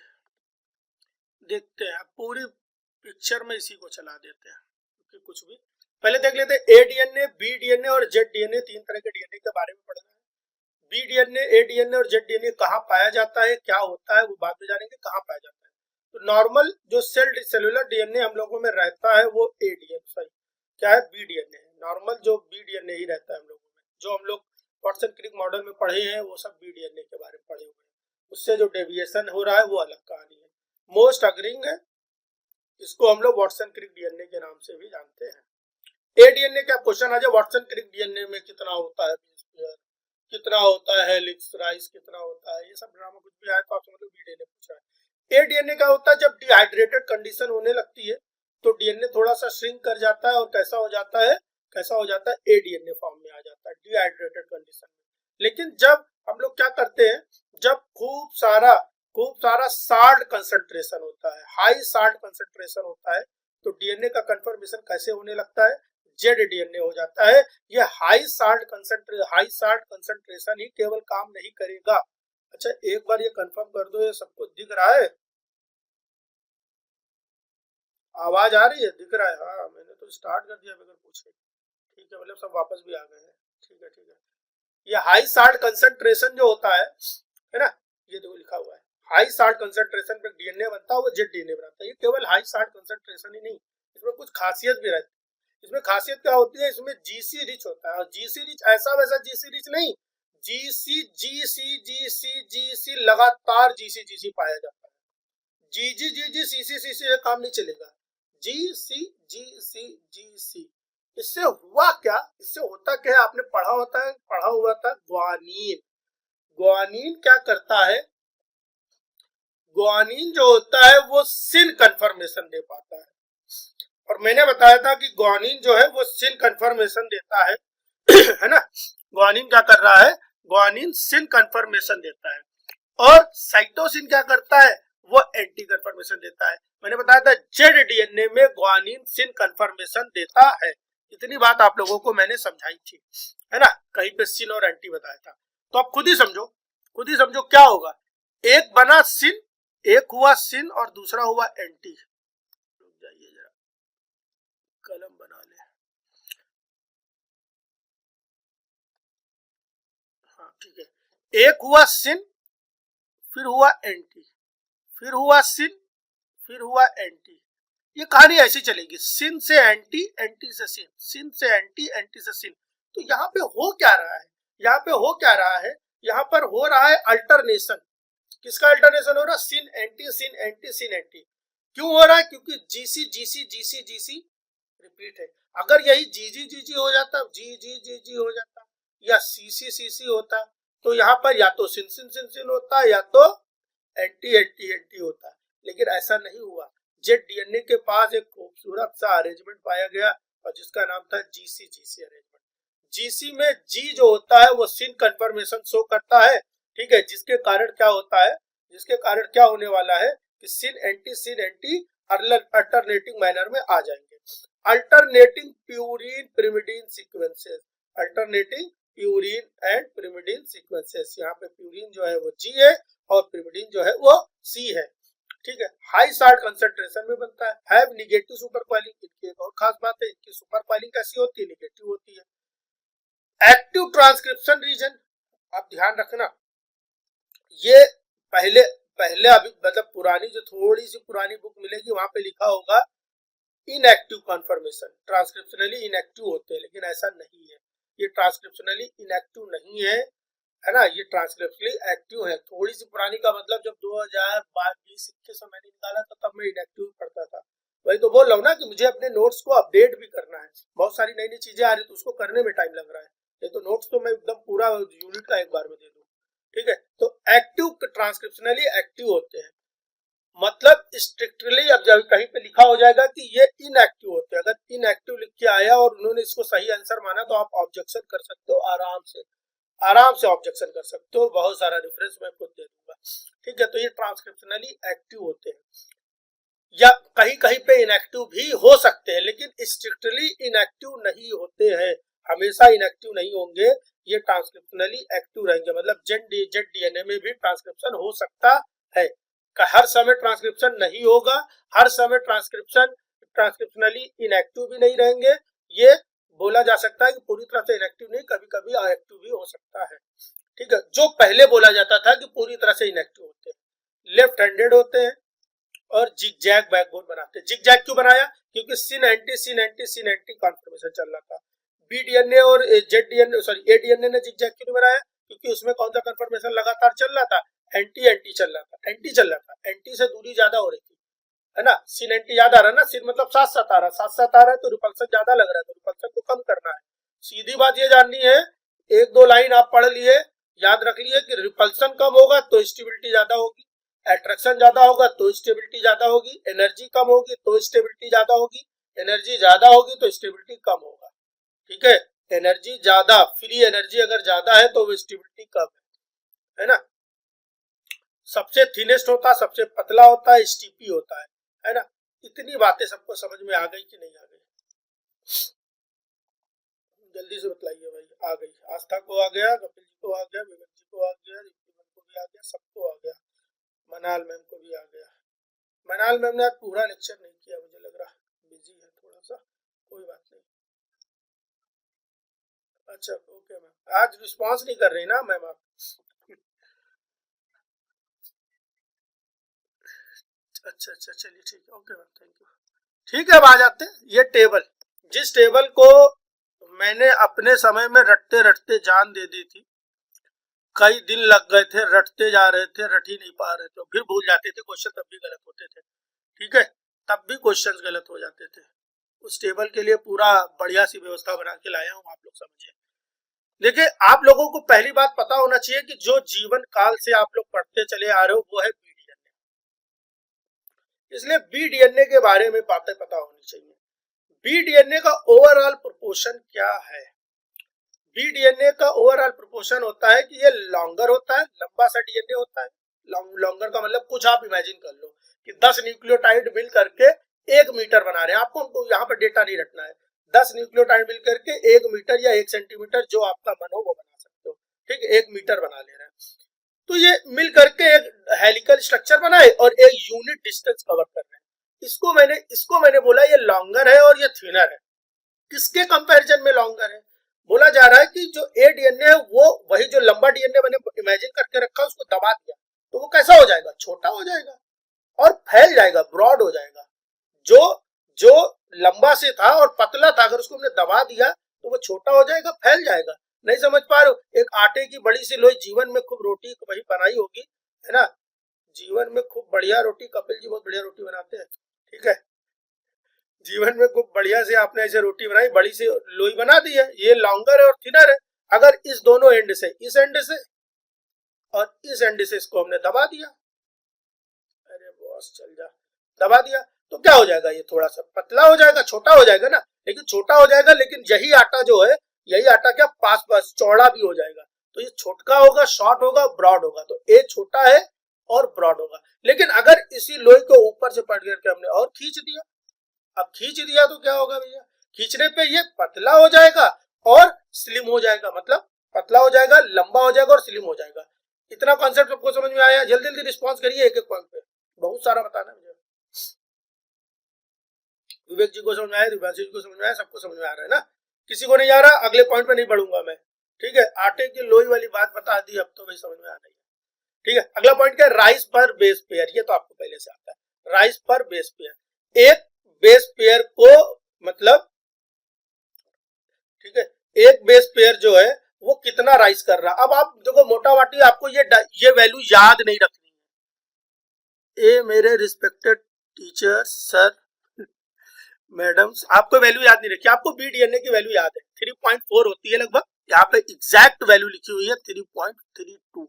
देखते हैं पूरी पिक्चर में इसी को चला देते हैं, क्योंकि कुछ भी पहले देख लेते हैं। ए डीएनए, बी डीएनए और जेड डीएनए, तीन तरह के डीएनए के बारे में पढ़ना है। बी डीएनए, ए डीएनए और जेड डीएनए कहाँ पाया जाता है, क्या होता है, वो बाद में जानेंगे कहाँ पाया जाता है। तो नॉर्मल जो सेलुलर डीएनए हम लोगों में रहता है वो ए डीएनए, सॉरी क्या है, बी डीएनए है। नॉर्मल जो बी डीएनए ही रहता है हम लोगों में, जो हम लोग वाटसन क्रिक मॉडल में पढ़े हैं वो सब बी डीएनए के बारे में पढ़े हुए हैं। उससे जो डेविएशन हो रहा है वो अलग कहानी है। मोस्ट अग्रिंग है, इसको हम लोग वाटसन क्रिक डीएनए के नाम से भी जानते हैं। ए डीएनए का क्वेश्चन आ जाए, वाटसन क्रिक डीएनए में कितना होता है, कितना होता है हेलिक्स, राइस कितना होता है, ये सब ड्रामा कुछ भी आया तो आप समझ लो बी डीएनए पूछा है। ए डीएनए का होता है जब डिहाइड्रेटेड कंडीशन होने लगती है तो डीएनए थोड़ा सा श्रिंक कर जाता है और कैसा हो जाता है, ए डीएनए फॉर्म में आ जाता है डिहाइड्रेटेड कंडीशन में। लेकिन जब हम लोग क्या करते हैं, जब खूब सारा साल्ट कंसंट्रेशन होता है, हाई साल्ट कंसंट्रेशन होता है, तो डीएनए का कंफर्मेशन कैसे होने लगता है, जेड डीएनए हो जाता है। ये हाई साल्ट कंसंट्रेशन ही केवल काम नहीं करेगा। अच्छा एक बार ये कंफर्म कर दो, ये सबको दिख रहा है, आवाज आ रही है, दिख रहा है, हाँ मैंने तो स्टार्ट कर दिया बगैर पूछे, ठीक है, मतलब सब वापस भी आ गए हैं, ठीक है ठीक है। ये हाई साल्ट कंसंट्रेशन जो होता है ना, ये देखो लिखा हुआ है हाई साल्ट कंसंट्रेशन पे डीएनए बनता है, वो जेड डीएनए बनाता है। ये केवल हाई साल्ट कंसंट्रेशन ही नहीं, इसमें कुछ खासियत भी रहती है। इसमें खासियत क्या होती है, इसमें जीसी रिच होता है, और जीसी रिच ऐसा वैसा जीसी रिच नहीं, जीसी जीसी जीसी जीसी लगातार जीसी जीसी पाया जाता है। जी जी जी जी सी सी सी सी काम नहीं चलेगा, जी सी जी सी जी सी। इससे हुआ क्या, इससे होता क्या है, आपने पढ़ा हुआ था ग्वानीन। ग्वानीन क्या करता है, ग्वानीन जो होता है वो सिन कन्फर्मेशन दे पाता है, और मैंने बताया था कि ग्वानीन जो है वो सिन कन्फर्मेशन देता है है ना। ग्वानीन क्या कर रहा है, ग्वानीन सिन कन्फर्मेशन देता है, और साइटोसिन क्या करता है, वो एंटी कन्फर्मेशन देता है। मैंने बताया था जेड डीएनए में ग्वानीन सिन कन्फर्मेशन देता है, इतनी बात आप लोगों को मैंने समझाई थी, है ना, कहीं पे सिन और एंटी बताया था। तो आप खुद ही समझो क्या होगा, एक बना सिन, एक हुआ सिन और दूसरा हुआ एंटी। रुक जाइए जरा, कलम बना ले, हाँ ठीक है, एक हुआ सिन, फिर हुआ एंटी, फिर हुआ सिन, फिर हुआ एंटी। ये कहानी ऐसी चलेगी, सिन से एंटी, एंटी से सिन, सिन से एंटी, एंटी से सिन। तो यहाँ पे हो क्या रहा है, यहाँ पे हो क्या रहा है, यहाँ पर हो रहा है अल्टरनेशन। किसका अल्टरनेशन हो रहा है, सिन एंटी सिन एंटी सिन एंटी। क्यों हो रहा है, क्योंकि GC GC GC GC repeat है। अगर यही जी जी जी जी हो जाता, जी जी जी जी हो जाता, या सी सी सी सी होता, तो यहाँ पर या तो सिन सिन सिन सिन होता, या तो एंटी एंटी एंटी होता। लेकिन ऐसा नहीं हुआ, जेड डीएनए के पास एक खूबसूरत सा अरेंजमेंट पाया गया, और जिसका नाम था जीसी जीसी अरेंजमेंट। जीसी में जी जो होता है वो सिन कन्फर्मेशन शो करता है, ठीक है, जिसके कारण क्या होता है, जिसके कारण क्या होने वाला है कि सिन एंटी अल्टरनेटिंग मैनर में आ जाएंगे। Alternating purine pyrimidine sequences, alternating purine and pyrimidine sequences, यहाँ पे प्यूरिन जो है वो जी है और पिरिमिडीन जो है वो सी है, ठीक है। हाई साल्ट कंसंट्रेशन में बनता है, हैव निगेटिव सुपर कॉइलिंग। इनकी एक और खास बात है, इनकी सुपर कॉइलिंग कैसी होती है, निगेटिव होती है। एक्टिव ट्रांसक्रिप्शन रीजन, आप ध्यान रखना, ये पहले पहले अभी मतलब पुरानी जो थोड़ी सी पुरानी बुक मिलेगी वहां पे लिखा होगा इनएक्टिव कन्फर्मेशन, ट्रांसक्रिप्शनली इनएक्टिव होते हैं, लेकिन ऐसा नहीं है, ये ट्रांसक्रिप्शनली इनएक्टिव नहीं है ना, ये ट्रांसक्रिप्शनली एक्टिव है। थोड़ी सी पुरानी का मतलब जब 2020-21 में मैंने निकाला था तब मैं इनएक्टिव पढ़ता था, वही तो बोल रहा हूँ ना कि मुझे अपने नोट्स को अपडेट भी करना है, बहुत सारी नई नई चीजें आ रही तो उसको करने में टाइम लग रहा है, ये तो नोट्स तो मैं एकदम पूरा यूनिट का एक बार में दे दूँ, ठीक है। तो एक्टिव ट्रांसक्रिप्शनली एक्टिव होते हैं, मतलब स्ट्रिक्टली अब जब कहीं पे लिखा हो जाएगा कि ये इनएक्टिव होते हैं, अगर इनएक्टिव लिख के आया और उन्होंने इसको सही आंसर माना तो आप ऑब्जेक्शन कर सकते हो, आराम से ऑब्जेक्शन कर सकते हो, बहुत सारा रेफरेंस मैं खुद दे दूंगा, ठीक है। तो ये ट्रांसक्रिप्शनली एक्टिव होते हैं। या कहीं कहीं पे इनएक्टिव भी हो सकते हैं, लेकिन स्ट्रिक्टली इनएक्टिव नहीं होते हैं, हमेशा इनएक्टिव नहीं होंगे, ये ट्रांसक्रिप्शनली एक्टिव रहेंगे। मतलब जेड डीएनए में भी ट्रांसक्रिप्शन हो सकता है, हर समय ट्रांसक्रिप्शन नहीं होगा, हर समय ट्रांसक्रिप्शनली इनएक्टिव भी नहीं रहेंगे। ये बोला जा सकता है कि पूरी तरह से इनएक्टिव नहीं, कभी कभी एक्टिव भी हो सकता है। ठीक है, जो पहले बोला जाता था कि पूरी तरह से इनएक्टिव होते हैं, लेफ्ट हैंडेड होते हैं और जिगजैग बैकबोन बनाते हैं। जिगजैग क्यों बनाया? क्योंकि सिन एंटी कॉन्फर्मेशन चल रहा था। बी डीएनए और जेड डीएनए सॉरी ए डीएनए ने जिगजैग क्यों नहीं बनाया? क्योंकि उसमें कौन सा कन्फर्मेशन लगातार चल रहा था? एंटी चल रहा था, एंटी से दूरी ज्यादा हो रही थी, है ना। सिन एंटी याद आ रहा है ना, सिन मतलब साथ साथ आ रहा है, तो रिपल्सन ज्यादा लग रहा है, तो रिपल्सन को कम करना है। सीधी बात ये जाननी है, एक दो लाइन आप पढ़ लिए, याद रख लिए कि रिपल्सन कम होगा तो स्टेबिलिटी ज्यादा होगी, अट्रैक्शन ज्यादा होगा तो स्टेबिलिटी ज्यादा होगी, एनर्जी कम होगी तो स्टेबिलिटी ज्यादा होगी, एनर्जी ज्यादा होगी तो स्टेबिलिटी कम होगा। ठीक है, एनर्जी ज्यादा, फ्री एनर्जी अगर ज्यादा है तो वो स्टेबिलिटी कम है ना। सबसे थिनेस्ट होता है, सबसे पतला होता है, स्टीपी होता है ना। इतनी बातें सबको समझ में आ गई कि नहीं आ गई? जल्दी से बताइए भाई। आ गई, आस्था को आ गया, कपिल जी को आ गया, विवेक जी को आ गया, रिपुमन को भी आ गया, सबको आ गया, मनाल मैम को भी आ गया। मनाल मैम ने आज पूरा लेक्चर नहीं किया, मुझे लग रहा बिजी है थोड़ा सा, कोई बात नहीं। अच्छा ओके मैम, आज रिस्पॉन्स नहीं कर रही ना मैम आप? अच्छा अच्छा, चलिए ठीक है, ओके मैम, थैंक यू। ठीक है, अब आ जाते हैं ये टेबल, जिस टेबल को मैंने अपने समय में रटते रटते जान दे दी थी, कई दिन लग गए थे, रटते जा रहे थे, रट ही नहीं पा रहे थे, फिर भूल जाते थे क्वेश्चन, तब भी गलत होते थे। ठीक है, तब भी क्वेश्चंस गलत हो जाते थे। उस टेबल के लिए पूरा बढ़िया सी व्यवस्था बना के लाया हूँ, आप लोग समझिए। देखिए, आप लोगों को पहली बात पता होना चाहिए कि जो जीवन काल से आप लोग पढ़ते चले आ रहे हो वो है बीडीएनए, इसलिए बीडीएनए के बारे में बातें पता होनी चाहिए। बीडीएनए का ओवरऑल प्रोपोर्शन क्या है? बीडीएनए का ओवरऑल प्रोपोर्शन होता है कि ये लॉन्गर होता है, लंबा सा डीएनए होता है। लॉन्गर का मतलब कुछ आप इमेजिन कर लो कि 10 न्यूक्लियोटाइड मिल करके 1 मीटर बना रहे हैं, आपको उनको यहाँ पर डेटा नहीं रखना है। 10 न्यूक्लियोटाइड मिल करके 1 मीटर या 1 सेंटीमीटर, जो आपका मन हो वो बना सकते हो। ठीक है, 1 मीटर बना ले रहे हैं, तो ये मिल करके एक हेलिकल स्ट्रक्चर बनाए और एक यूनिट डिस्टेंस कवर कर रहे हैं। इसको मैंने बोला ये लॉन्गर है और ये थिनर है। किसके कंपैरिजन में लॉन्गर है? बोला जा रहा है कि जो ए डीएनए है वो वही जो लंबा डीएनए मैंने इमेजिन करके रखा, उसको दबा दिया तो वो कैसा हो जाएगा? छोटा हो जाएगा और फैल जाएगा, ब्रॉड हो जाएगा। जो जो लंबा से था और पतला था, अगर उसको हमने दबा दिया तो वो छोटा हो जाएगा, फैल जाएगा। नहीं समझ पा रहे हो? एक आटे की बड़ी सी लोई, जीवन में खूब रोटी वही बनाई होगी, है ना, जीवन में खूब बढ़िया रोटी, कपिल जी बहुत बढ़िया रोटी बनाते हैं। ठीक है, जीवन में खूब बढ़िया से आपने ऐसे रोटी बनाई, बड़ी सी लोई बना दी है, ये लॉन्गर है और थिनर है। अगर इस दोनों एंड से, इस एंड से और इस एंड से इसको हमने दबा दिया, अरे बॉस चल जा, दबा दिया तो क्या हो जाएगा? ये थोड़ा सा पतला हो जाएगा, छोटा हो जाएगा ना, लेकिन छोटा हो जाएगा, लेकिन यही आटा जो है, यही आटा क्या पास पास चौड़ा भी हो जाएगा, तो ये छोटा होगा, शॉर्ट होगा, ब्रॉड होगा, तो ए छोटा है और ब्रॉड होगा। लेकिन अगर इसी लोई को ऊपर से पकड़ करके हमने और खींच दिया, अब खींच दिया तो क्या होगा भैया? खींचने पे ये पतला हो जाएगा और स्लिम हो जाएगा, मतलब पतला हो जाएगा, लंबा हो जाएगा और स्लिम हो जाएगा। इतना कॉन्सेप्ट सबको समझ में आया? जल्दी जल्दी रिस्पॉन्स करिए एक एक पॉइंट पे, बहुत सारा बताना मुझे। विवेक जी को समझ में आया, दिव्यांशु जी को समझ में आया, सबको समझ में आ रहा है ना? किसी को नहीं आ रहा, अगले पॉइंट पे नहीं बढ़ूंगा मैं। ठीक है, आटे की लोई वाली बात बता दी, अब तो भाई समझ में आ रही है। ठीक है, अगला पॉइंट क्या है? राइस पर बेस पेयर, ये तो आपको पहले से आता है। राइस पर बेस पेयर, एक बेस पेयर को मतलब, ठीक है, एक बेस पेयर जो है वो कितना राइज कर रहा। अब आप देखो, मोटा माटी आपको ये वैल्यू याद नहीं रखनी है। ए मेरे रिस्पेक्टेड टीचर, सर, मैडम्स, आपको वैल्यू याद नहीं रखी, आपको बीडीएनए की वैल्यू याद है, 3.4 होती है लगभग। यहाँ पे एग्जैक्ट वैल्यू लिखी हुई है 3.32,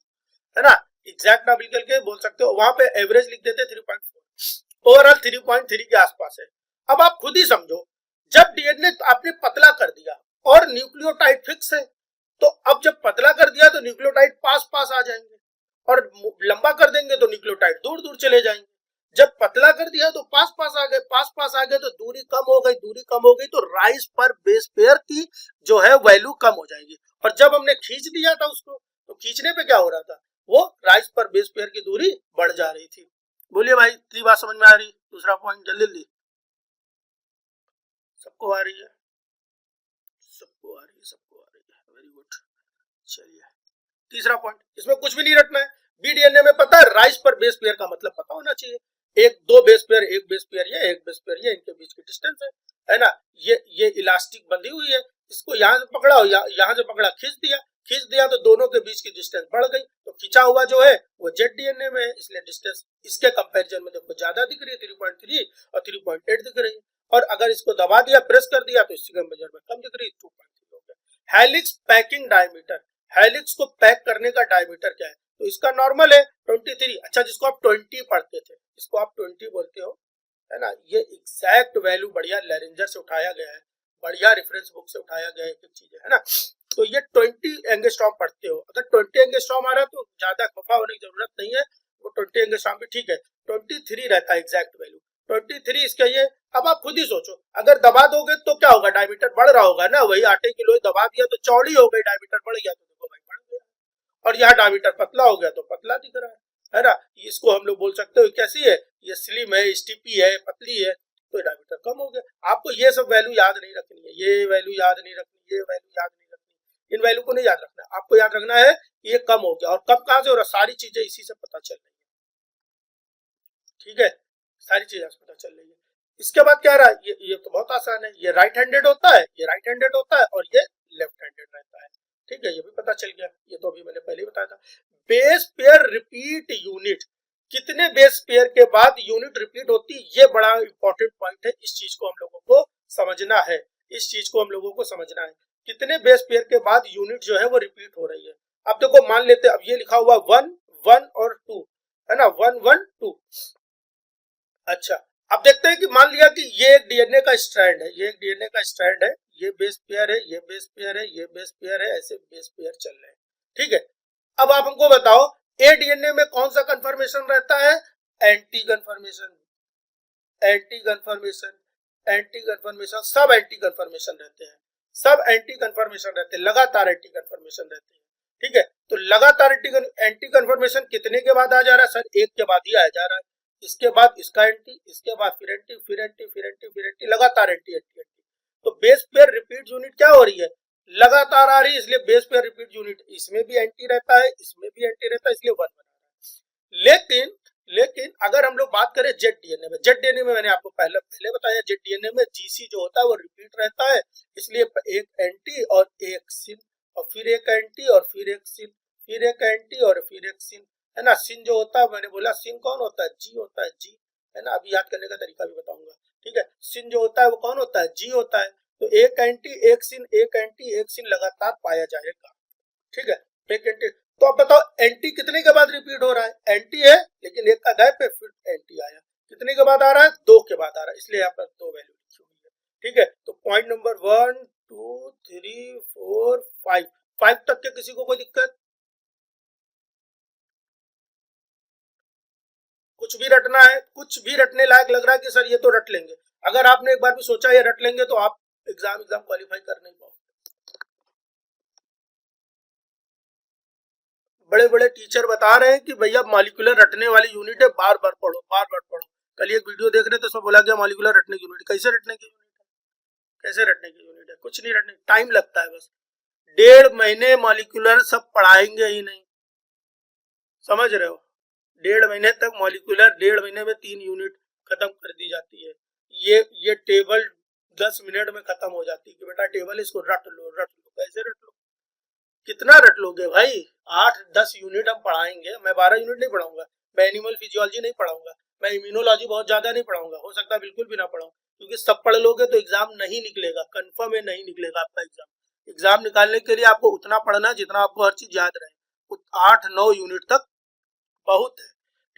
है ना। एग्जैक्ट आप निकल के बोल सकते हो, वहां पे एवरेज लिख देते 3.4, ओवरऑल 3.3 के आसपास है। अब आप खुद ही समझो, जब डीएनए आपने पतला कर दिया और न्यूक्लियोटाइड फिक्स है, तो अब जब पतला कर दिया तो न्यूक्लियोटाइड पास पास आ जाएंगे, और लंबा कर देंगे तो न्यूक्लियोटाइड दूर दूर चले जाएंगे। जब पतला कर दिया तो पास पास आ गए, पास पास आ गए तो दूरी कम हो गई, दूरी कम हो गई तो राइज पर बेस पेयर की जो है वैल्यू कम हो जाएगी। और जब हमने खींच दिया था उसको, तो खींचने पे क्या हो रहा था, वो राइज पर बेस पेयर की दूरी बढ़ जा रही थी। बोलिए भाई, इतनी बात समझ में आ रही? दूसरा पॉइंट जल्दी जल्दी, सबको आ रही है? सबको आ रही है, सबको आ रही है, वेरी गुड। चलिए तीसरा पॉइंट, इसमें कुछ भी नहीं रखना है। बीडीएनए में पता है राइज पर बेस पेयर का मतलब पता होना चाहिए। एक दो बेस पेयर, एक बेस पेयर ये, एक बेस पेयर ये, इनके बीच की डिस्टेंस है ना। ये इलास्टिक बंधी हुई है, इसको यहाँ से पकड़ा और यहाँ से पकड़ा, खींच दिया तो दोनों के बीच की डिस्टेंस बढ़ गई। तो खींचा हुआ जो है वो जेड डीएनए में है, इसलिए डिस्टेंस इसके कंपैरिजन में देखो ज्यादा दिख रही है, 3.3 और 3.8 दिख रही है। और अगर इसको दबा दिया, प्रेस कर दिया, तो इसके कंपैरिजन में कम दिख रही है, 2.3 हो गया। हेलिक्स पैकिंग डायमीटर, हेलिक्स को पैक करने का डायमीटर क्या है, तो इसका नॉर्मल है 23। अच्छा, जिसको आप 20 पढ़ते थे, इसको आप 20 बोलते हो, है ना। ये एग्जैक्ट वैल्यू बढ़िया लैरेंजर से उठाया गया है, बढ़िया रेफरेंस बुक से उठाया गया है, एक चीज है ना। तो ये 20 एंगस्ट्रॉम पढ़ते हो, अगर 20 एंगस्ट्रॉम आ रहा है तो ज्यादा खफा होने की जरूरत नहीं है, वो 20 एंगस्ट्रॉम भी ठीक है। 23 रहता है एग्जैक्ट वैल्यू, 23 इसका ये। अब आप खुद ही सोचो, अगर दबा दोगे तो क्या होगा, डायमीटर बढ़ रहा होगा ना, वही आटे की लोई दबा दिया तो चौड़ी हो गई, डायमीटर बढ़ गया तो देखो भाई बढ़ गया। और यहाँ डायमीटर पतला हो गया तो पतला दिख रहा है ना। इसको हम लोग बोल सकते हो कैसी है, ये स्लिम है, स्टिपी है, पतली है, तो डायमीटर कम हो गया। आपको ये सब वैल्यू याद नहीं रखनी है, ये वैल्यू याद नहीं रखनी, ये वैल्यू याद नहीं रखनी, इन वैल्यू को नहीं याद रखना, आपको याद रखना है कि ये कम हो गया। और कब कहां से हो रहा, सारी चीजें इसी से पता चल रही है, ठीक है, सारी चीजें पता चल रही है। इसके बाद क्या रहा, ये तो बहुत आसान है, ये राइट हैंडेड होता है, ये राइट हैंडेड होता है, और ये लेफ्ट हैंडेड रहता है, ठीक है, ये भी पता चल गया, ये तो अभी मैंने पहले ही बताया था। बेस पेयर रिपीट यूनिट, कितने बेस पेयर के बाद यूनिट रिपीट होती, ये बड़ा इंपॉर्टेंट पॉइंट है, इस चीज को हम लोगों को समझना है, इस चीज को हम लोगों को समझना है, कितने बेस पेयर के बाद यूनिट जो है वो रिपीट हो रही है। अब देखो मान लेते, अब ये लिखा हुआ 1 1 और 2 है ना, 1 1 2। अच्छा, अब देखते हैं कि मान लिया कि ये एक डीएनए का स्ट्रैंड है, ये एक डीएनए का स्ट्रैंड है, ये बेस पेयर है, ये बेस पेयर है, ये बेस पेयर है, ऐसे बेस पेयर चल रहे हैं, ठीक है। अब आप हमको बताओ, ए डीएनए में कौन सा कंफर्मेशन रहता है, anti confirmation, anti confirmation, anti confirmation, सब एंटी कंफर्मेशन रहते हैं, सब एंटी कंफर्मेशन रहते हैं, लगातार एंटी कंफर्मेशन रहते हैं, ठीक है। तो लगातार एंटी कंफर्मेशन कितने के बाद आ जा रहा है सर, एक के बाद ही आ जा रहा है, इसके बाद इसका एंटी, इसके बाद फिर एंटी, फिर एंटी, फिर एंटी, फिर एंटी, लगातार एंटी एंटी एंटी। तो बेस पेयर रिपीट यूनिट क्या हो रही है, लगातार आ रही है, इसलिए बेस पेयर रिपीट यूनिट, इसमें भी एंटी रहता है, इसमें भी एंटी रहता है, इसलिए 1 बना रहा है। लेकिन लेकिन अगर हम लोग बात करें जेड डीएनए में, जेड डीएनए में मैंने आपको पहले बताया, जेड डीएनए में जीसी जो होता है वो रिपीट रहता है, इसलिए एक एंटी और एक सिन, और फिर एक एंटी और फिर एक सिन, फिर एक एंटी और फिर एक सिन, है ना। सिन जो होता है, मैंने बोला सिन कौन होता है, जी होता है, जी, है ना, अभी याद करने का तरीका भी बताऊंगा, ठीक है। सिन जो होता है वो कौन होता है, जी होता है। तो एक एंटी एक सिन, एक एंटी एक सिन लगातार पाया जाएगा, ठीक है, एक एंटी। तो अब बताओ एंटी कितने के बाद रिपीट हो रहा है, एंटी है लेकिन एक का गैप है, फिर एंटी आया, कितने के बाद आ रहा है, 2 के बाद आ रहा है, इसलिए यहाँ पर 2 वैल्यू लिखी हुई है, ठीक है। तो पॉइंट नंबर 1 2 3 4 5, 5 तक के किसी को कोई दिक्कत, कुछ भी रटना है, कुछ भी रटने लायक लग रहा है कि सर ये तो रट लेंगे, अगर आपने एक बार भी सोचा ये रट लेंगे तो आप एग्जाम क्वालिफाई कर नहीं पाओगे। बड़े बड़े टीचर बता रहे हैं कि भैया मॉलिक्यूलर रटने वाली यूनिट है, बार बार पढ़ो, बार बार पढ़ो। कल एक वीडियो देख रहे थे, उसमें बोला गया मॉलिक्यूलर रटने की यूनिट, कैसे रटने की यूनिट है, कैसे रटने की यूनिट है, कुछ नहीं रटने, टाइम लगता है बस, 1.5 महीने मॉलिक्यूलर सब पढ़ाएंगे ही नहीं, समझ रहे हो, 1.5 महीने तक मॉलिक्यूलर, 1.5 महीने में 3 यूनिट खत्म कर दी जाती है। ये टेबल 10 मिनट में खत्म हो जाती है कि बेटा टेबल इसको रट लो, रट लो, कैसे रट लो, कितना रट लोगे भाई, 8-10 यूनिट हम पढ़ाएंगे, मैं 12 यूनिट नहीं पढ़ाऊंगा, मैं एनिमल फिजियोलॉजी नहीं पढ़ाऊंगा, मैं इम्यूनोलॉजी बहुत ज्यादा नहीं पढ़ाऊंगा, हो सकता है बिल्कुल भी ना पढ़ाऊं, क्योंकि सब पढ़ लोगे तो एग्जाम नहीं निकलेगा, कंफर्म है नहीं निकलेगा आपका एग्जाम। एग्जाम निकालने के लिए आपको उतना पढ़ना जितना आपको हर चीज याद रहे, 8-9 यूनिट तक बहुत है,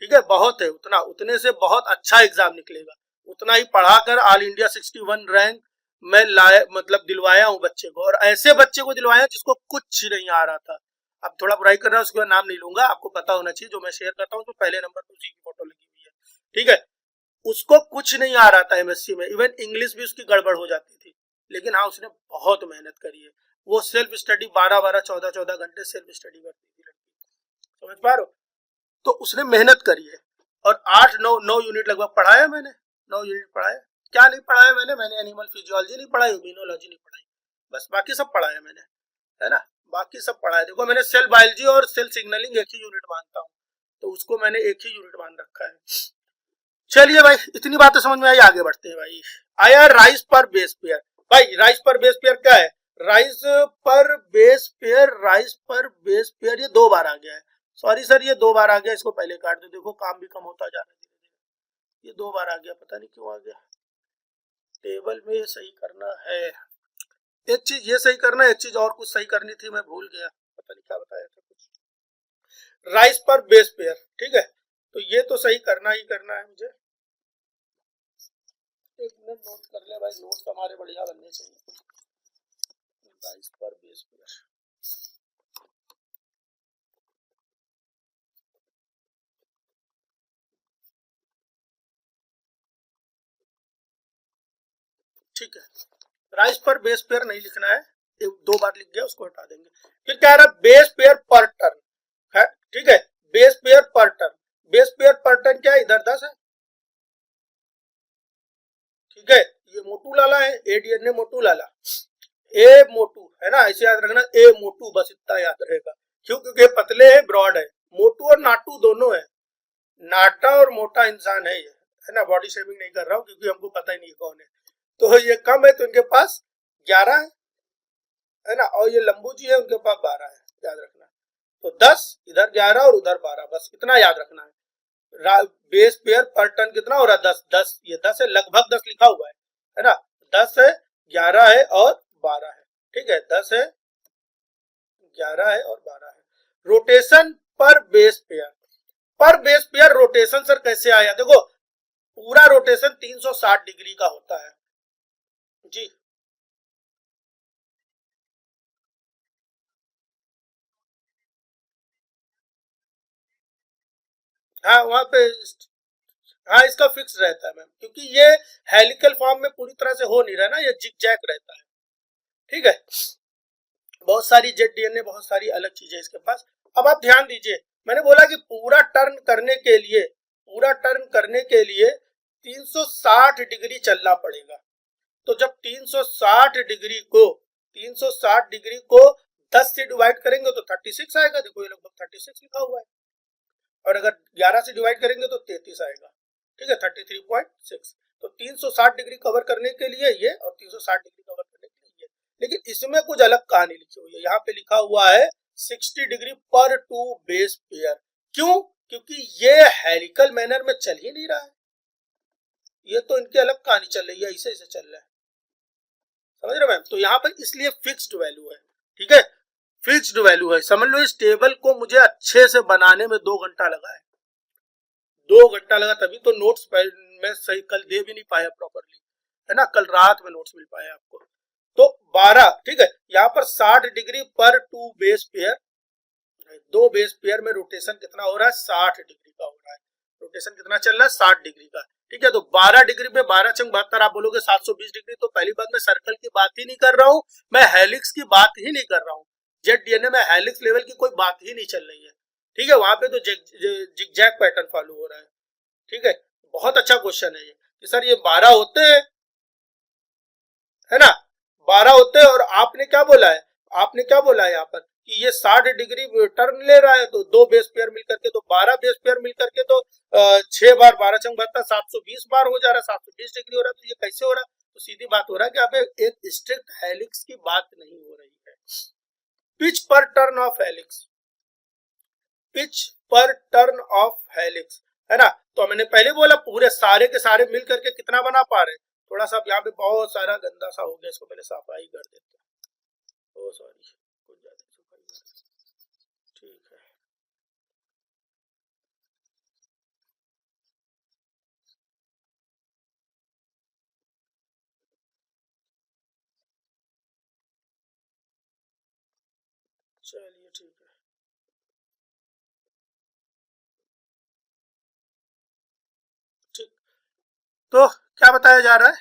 ठीक है, बहुत है, उतना, उतने से बहुत अच्छा एग्जाम निकलेगा, उतना ही पढ़ाकर ऑल इंडिया 61 रैंक मैं लाया, मतलब दिलवाया हूँ बच्चे को, और ऐसे बच्चे को दिलवाया जिसको कुछ नहीं आ रहा था। अब थोड़ा बुराई कर रहा है उसके बाद नाम नहीं लूंगा, आपको पता होना चाहिए, जो मैं शेयर करता हूँ तो पहले नंबर पर उसी की फोटो लगी हुई है, ठीक है, उसको कुछ नहीं आ रहा था एमएससी में, इवन इंग्लिश भी उसकी गड़बड़ हो जाती थी, लेकिन हाँ उसने बहुत मेहनत करी है। वो सेल्फ स्टडी 12-12 14-14 घंटे सेल्फ स्टडी करती थी लड़की, समझ पा रहे हो? तो उसने मेहनत करी है, और 8-9 यूनिट लगभग पढ़ाया मैंने, 9 यूनिट पढ़ाया। क्या नहीं पढ़ाया मैंने एनिमल फिजियोलॉजी नहीं पढ़ाई, इम्यूनोलॉजी नहीं पढ़ाई, बस बाकी सब पढ़ाया मैंने, है ना, बाकी सब पढ़ाया। देखो मैंने सेल बायोलॉजी और सेल सिग्नलिंग एक ही यूनिट मानता हूँ, तो उसको मैंने एक ही यूनिट मान रखा है। चलिए भाई, इतनी बातें समझ में आई, आगे बढ़ते हैं भाई। आया राइस पर बेस पेयर। भाई राइस पर बेस पेयर क्या है? राइस पर बेस पेयर, राइस पर बेस पेयर, ये 2 बार आ गया है। सॉरी सर, ये 2 बार आ गया, इसको पहले काट दो, देखो काम भी कम होता जा रहा है धीरे धीरे। ये 2 बार आ गया, पता नहीं क्यों आ गया। टेबल में ये सही करना है, एक चीज ये सही करना है, एक चीज और कुछ सही करनी थी, मैं भूल गया, पता नहीं क्या बताया था कुछ। राइस पर बेस पेयर, ठीक है, तो ये तो सही करना ही करना है मुझे। एक मिनट नोट कर ले भाई, नोट हमारे बढ़िया बनने चाहिए। राइस पर बेस पेयर, ठीक है, राइस पर बेस पेयर नहीं लिखना है, 2 बार लिख गया, उसको हटा देंगे। फिर क्या रहा, बेस पेयर पर टर्न है, ठीक है, बेस पेयर पर टर्न। बेस पेयर पर टर्न क्या है, इधर 10 है, ठीक है, ये मोटू लाला है, एडीएनए मोटू लाला, ए मोटू है ना, ऐसे याद रखना, ए मोटू, बस इतना याद रहेगा। क्यों? क्योंकि पतले है, ब्रॉड है। मोटू और नाटू दोनों है, नाटा और मोटा इंसान है ये, है ना, बॉडी शेमिंग नहीं कर रहा हूँ क्योंकि हमको पता ही नहीं कौन है। तो ये कम है, तो इनके पास 11 है ना, और ये लंबू जी है, उनके पास 12 है, याद रखना। तो 10, इधर 11 और उधर 12, बस इतना याद रखना है। बेस पेयर पर टर्न कितना हो रहा है, 10 10, ये 10 है, लगभग 10 लिखा हुआ है ना, 10 है, 11 है और 12 है, ठीक है, 10 है, 11 है और 12 है। रोटेशन पर बेस पेयर, पर बेस पेयर रोटेशन सर कैसे आया? देखो पूरा रोटेशन 360 डिग्री का होता है जी। हाँ वहां पे, हाँ इसका फिक्स रहता है मैम, क्योंकि ये हेलिकल फॉर्म में पूरी तरह से हो नहीं रहा ना, ये जिग जैग रहता है, ठीक है। बहुत सारी जेड डीएनए, बहुत सारी अलग चीजें इसके पास। अब आप ध्यान दीजिए, मैंने बोला कि पूरा टर्न करने के लिए, पूरा टर्न करने के लिए 360 डिग्री चलना पड़ेगा। तो जब 360 डिग्री को, 360 डिग्री को 10 से डिवाइड करेंगे तो 36 आएगा, देखो ये लगभग 36 लिखा हुआ है, और अगर 11 से डिवाइड करेंगे तो 33 आएगा, ठीक है, 33.6। तो 360 डिग्री कवर करने के लिए ये, और 360 डिग्री कवर करने के लिए ये, लेकिन इसमें कुछ अलग कहानी लिखी हुई है, यहाँ पे लिखा हुआ है 60 डिग्री पर टू बेस पेयर। क्यों? क्योंकि ये हेलिकल मैनर में चल ही नहीं रहा है, ये तो इनकी अलग कहानी चल रही है, ऐसे ऐसे चल रहा है, समझ रहे हो मैम? तो यहाँ पर इसलिए फिक्स्ड वैल्यू है, ठीक है, फिक्स्ड वैल्यू है। समझ लो इस टेबल को मुझे अच्छे से बनाने में 2 घंटा लगा है, 2 घंटा लगा, तभी तो नोट्स मैं सही कल दे भी नहीं पाया प्रॉपरली, है ना, कल रात में नोट्स मिल पाया आपको। तो 12, ठीक है, यहाँ पर 60 डिग्री पर टू बेस पेयर, दो बेस पेयर में रोटेशन कितना हो रहा है, 60 डिग्री का हो रहा है, रोटेशन कितना चल रहा है, 60 डिग्री का, ठीक है। तो 12 डिग्री पे 12 चंग 72, आप बोलोगे 720 डिग्री, तो पहली बात मैं सर्कल की बात ही नहीं कर रहा हूँ, मैं हेलिक्स की बात ही नहीं कर रहा हूँ, जेड डीएनए में हेलिक्स लेवल की कोई बात ही नहीं चल रही है, ठीक है, वहां पे तो जिगजैग पैटर्न फॉलो हो रहा है, ठीक है। बहुत अच्छा क्वेश्चन है ये कि सर ये 12 होते हैं, है ना, 12 होते हैं, और आपने क्या बोला है, आपने क्या बोला है यहाँ पर कि ये 60 डिग्री टर्न ले रहा है, तो दो बेस पेयर मिल करके तो 12 बेस पेयर मिल करके तो 6 बार 12 चंग बहत्तर, 720 बार हो जा रहा है, 720 डिग्री हो रहा है, तो ये कैसे हो रहा है? तो सीधी बात हो रहा है कि यहाँ पे एक स्ट्रिक्ट हेलिक्स की बात नहीं हो रही है। पिच पर टर्न ऑफ हेलिक्स, पिच पर टर्न ऑफ हेलिक्स, है ना, तो मैंने पहले बोला पूरे सारे के सारे मिल करके कितना बना पा रहे हैं। थोड़ा सा यहाँ पे बहुत सारा गंदा सा हो गया, इसको पहले सफाई कर देते हैं, ओ सॉरी, कुछ ज्यादा सफाई कर देते हैं। ठीक है, चलिए ठीक है। तो क्या बताया जा रहा है,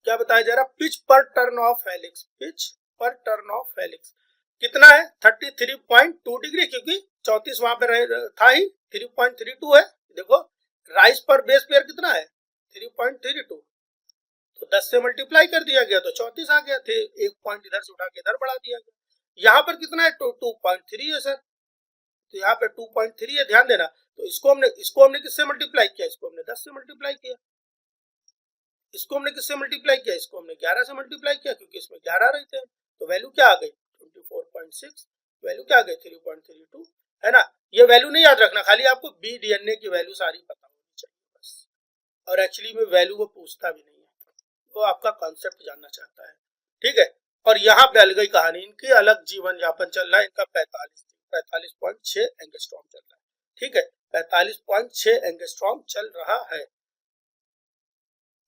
क्या बताया जा रहा है, पिच पर टर्न ऑफ हेलिक्स, पिच पर टर्न ऑफ हेलिक्स कितना है 33.2 डिग्री, क्योंकि 34 वहां पे था ही, 3.32 है। देखो राइज पर बेस पेयर कितना है 3.32, तो 10 से मल्टीप्लाई कर दिया गया तो 34 आ गया थे, एक पॉइंट इधर से उठा के इधर बढ़ा दिया गया। यहाँ पर कितना है 2.3 है सर, तो यहाँ पे 2.3 है, ध्यान देना। तो इसको हमने किससे मल्टीप्लाई किया, इसको हमने 10 से मल्टीप्लाई किया, इसको हमने किससे मल्टीप्लाई किया, इसको हमने 11 से मल्टीप्लाई किया, क्योंकि इसमें 11 रहते हैं। तो वैल्यू क्या आ गई 24.6, वैल्यू क्या आ गई 3.32, है ना। ये वैल्यू नहीं याद रखना, खाली आपको बी डीएनए की वैल्यू सारी पता होनी चाहिए बस। और एक्चुअली में वैल्यू वो पूछता भी नहीं है, वो आपका कॉन्सेप्ट जानना चाहता है, ठीक है। और यहाँ पे अलग ही कहानी, इनकी अलग जीवन यापन चल रहा है, इनका 45.6 एंगस्ट्रॉम चल रहा है, ठीक है, 45.6 एंगस्ट्रॉम चल रहा है।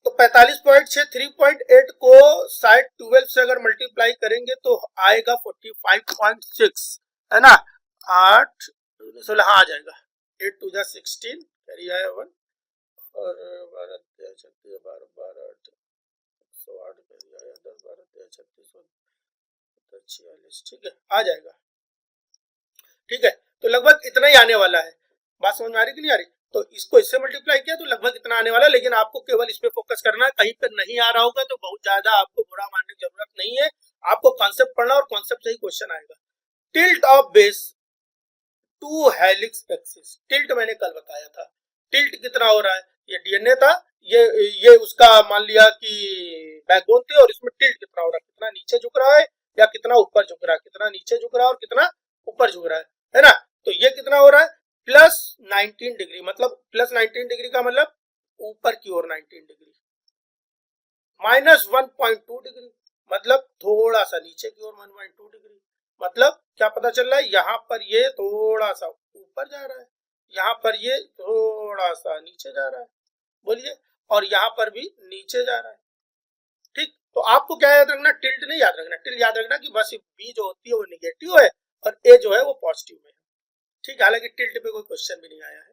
तो 45.6 3.8 को साइड 12 से अगर मल्टीप्लाई करेंगे तो आएगा 45.6, है ना, 8 16 हाँ आ जाएगा, 8 2 जा 16 कैरी आया 1 और 12 13 36 12 12 8 108 कैरी आया 10 12 13 36 46, ठीक है आ जाएगा, ठीक है। तो लगभग इतना ही आने वाला है, बात समझ में आ रही कि नहीं आ रही। तो इसको इससे मल्टीप्लाई किया तो लगभग इतना आने वाला है, लेकिन आपको केवल इस पे फोकस करना है, कहीं पर नहीं आ रहा होगा तो बहुत ज्यादा आपको बुरा मानने की जरूरत नहीं है, आपको कॉन्सेप्ट पढ़ना और कॉन्सेप्ट से ही क्वेश्चन आएगा। Tilt of base to helix axis, tilt मैंने कल बताया था, टिल्ट कितना हो रहा है, ये डीएनए था, ये उसका मान लिया कि बैकबोन थे, और इसमें टिल्ट कितना हो रहा है, कितना नीचे झुक रहा है या कितना ऊपर झुक रहा है, कितना नीचे झुक रहा है और कितना ऊपर झुक रहा है ना। तो ये कितना हो रहा है प्लस 19 डिग्री, मतलब प्लस 19 डिग्री का मतलब ऊपर की ओर 19 डिग्री, माइनस 1.2 डिग्री मतलब थोड़ा सा नीचे की ओर 1.2 डिग्री, मतलब क्या पता चल रहा है, यहाँ पर ये थोड़ा सा ऊपर जा रहा है, यहाँ पर ये थोड़ा सा नीचे जा रहा है, बोलिए, और यहाँ पर भी नीचे जा रहा है, ठीक। तो आपको क्या याद रखना, टिल्ट नहीं याद रखना, टिल्ट याद रखना कि बस बी जो होती है वो निगेटिव है और ए जो है वो पॉजिटिव में है, ठीक। हालांकि टिल्ट पे कोई क्वेश्चन भी नहीं आया है।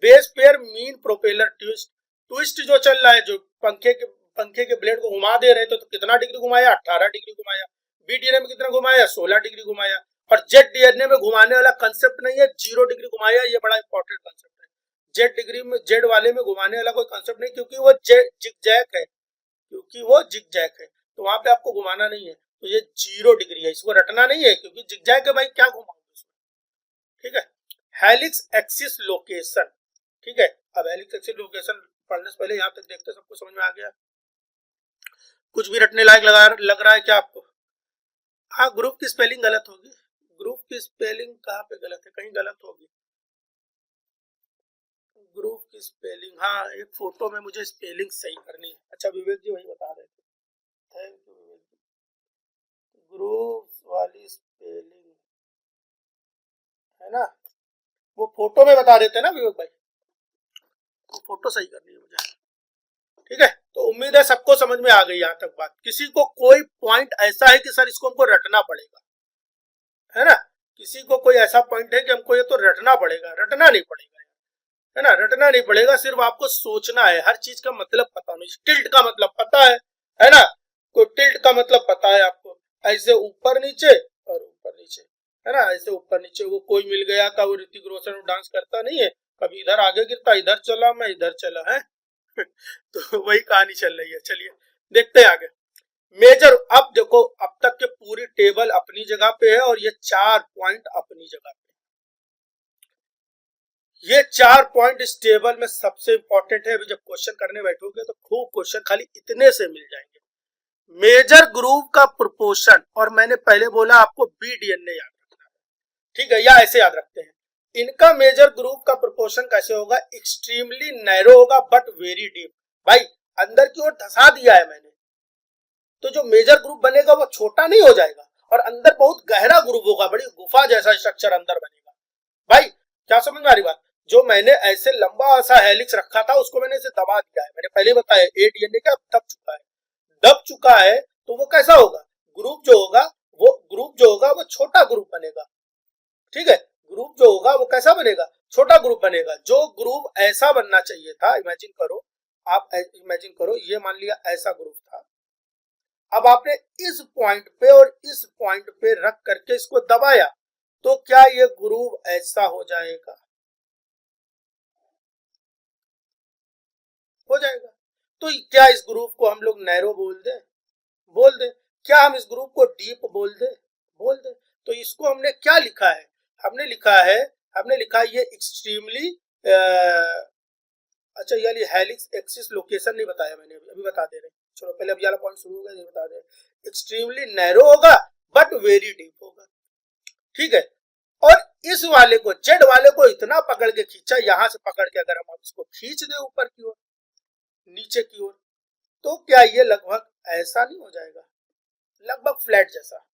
Base pair mean propeller twist, twist जो चल रहा है, जो पंखे के ब्लेड को घुमा दे रहे थे, तो कितना डिग्री घुमाया 18 डिग्री घुमाया, बी डीएनए में कितना घुमाया 16 डिग्री घुमाया, और जेड डीएनए में घुमाने वाला कंसेप्ट नहीं है, 0 डिग्री घुमाया, ये बड़ा इंपॉर्टेंट कंसेप्ट है। जेड डिग्री में, जेड वाले में घुमाने वाला कोई कंसेप्ट नहीं, क्योंकि वो जिगजैग है, क्योंकि वो जिगजैग है, तो वहां पे आपको घुमाना नहीं है, तो ये 0 डिग्री है, इसको रटना नहीं है, क्योंकि जिगजैग है भाई, क्या घुमाओगे इसमें, ठीक है। हेलिक्स एक्सिस लोकेशन, ठीक है। अब हेलिक्स एक्सिस लोकेशन पढ़ने से पहले यहाँ तक देखते, सबको समझ में आ गया, कुछ भी रटने लायक लग रहा है क्या आपको। हाँ ग्रुप की स्पेलिंग गलत होगी, ग्रुप की स्पेलिंग कहाँ पे गलत है, कहीं गलत होगी ग्रुप की स्पेलिंग, हाँ एक फोटो में मुझे स्पेलिंग सही करनी है। अच्छा विवेक जी वही बता रहे थे, thank you Vivek ji. Group वाली स्पेलिंग है ना, वो फोटो में बता देते ना विवेक भाई, वो फोटो सही करनी है मुझे, ठीक है। तो उम्मीद है सबको समझ में आ गई यहाँ तक बात, किसी को कोई पॉइंट ऐसा है कि सर इसको हमको रटना पड़ेगा, है ना, किसी को कोई ऐसा पॉइंट है कि हमको ये तो रटना पड़ेगा, रटना नहीं पड़ेगा, है ना, रटना नहीं पड़ेगा, सिर्फ आपको सोचना है, हर चीज का मतलब पता होना चाहिए। टिल्ट का मतलब पता है ना, कोई टिल्ट का मतलब पता है आपको, ऐसे ऊपर नीचे और ऊपर नीचे, है ना, ऐसे ऊपर नीचे। वो कोई मिल गया था, वो ऋतिक रोशन डांस करता नहीं है, कभी इधर आगे गिरता, इधर चला मैं इधर चला है तो वही कहानी चल रही है। चलिए देखते हैं आगे। मेजर, अब देखो अब तक के पूरी टेबल अपनी जगह पे है और ये 4 पॉइंट अपनी जगह पे, ये 4 पॉइंट इस टेबल में सबसे इंपॉर्टेंट है। अभी जब क्वेश्चन करने बैठोगे तो खूब क्वेश्चन खाली इतने से मिल जाएंगे। मेजर ग्रुप का प्रोपोर्शन, और मैंने पहले बोला आपको बी डीएनए याद रखना है, ठीक है, या ऐसे याद रखते हैं, इनका मेजर ग्रुप का प्रोपोर्शन कैसे होगा, एक्सट्रीमली नैरो होगा बट वेरी डीप। भाई अंदर की ओर धसा दिया है मैंने, तो जो मेजर ग्रुप बनेगा वो छोटा नहीं हो जाएगा, और अंदर बहुत गहरा ग्रुप होगा, बड़ी गुफा जैसा स्ट्रक्चर अंदर बनेगा। भाई क्या समझ में आ रही बात, जो मैंने ऐसे लंबा सा हेलिक्स रखा था उसको मैंने इसे दबा दिया है, मैंने पहले बताया ए डीएनए का दब चुका है, तो वो कैसा होगा, ग्रुप जो होगा वो छोटा ग्रुप बनेगा, ठीक है, ग्रुप जो होगा वो कैसा बनेगा, छोटा ग्रुप बनेगा। जो ग्रुप ऐसा बनना चाहिए था, इमेजिन करो, आप इमेजिन करो ये मान लिया ऐसा ग्रुप था, अब आपने इस पॉइंट पे और इस पॉइंट पे रख करके इसको दबाया, तो क्या ये ग्रुप ऐसा हो जाएगा? हो जाएगा। तो क्या इस ग्रुप को हम लोग नैरो बोल दें? बोल दें। क्या हम इस ग्रुप को डीप बोल दें? बोल दें। तो इसको हमने क्या लिखा है? हमने लिखा है, ये एक्सट्रीमली, अच्छा यानी हेलिक्स एक्सिस लोकेशन नहीं बताया मैंने, अभी बता दे रहे हैं। चलो पहले अब वाला पॉइंट शुरू होगा, ये बता दे। एक्सट्रीमली नैरो होगा बट वेरी डीप होगा, ठीक है। और इस वाले को, जेड वाले को इतना पकड़ के खींचा, यहां से पकड़ के अगर हम इसको खींच दे ऊपर की ओर, नीचे की ओर, तो क्या ये लगभग ऐसा नहीं हो जाएगा? लगभग फ्लैट जैसा।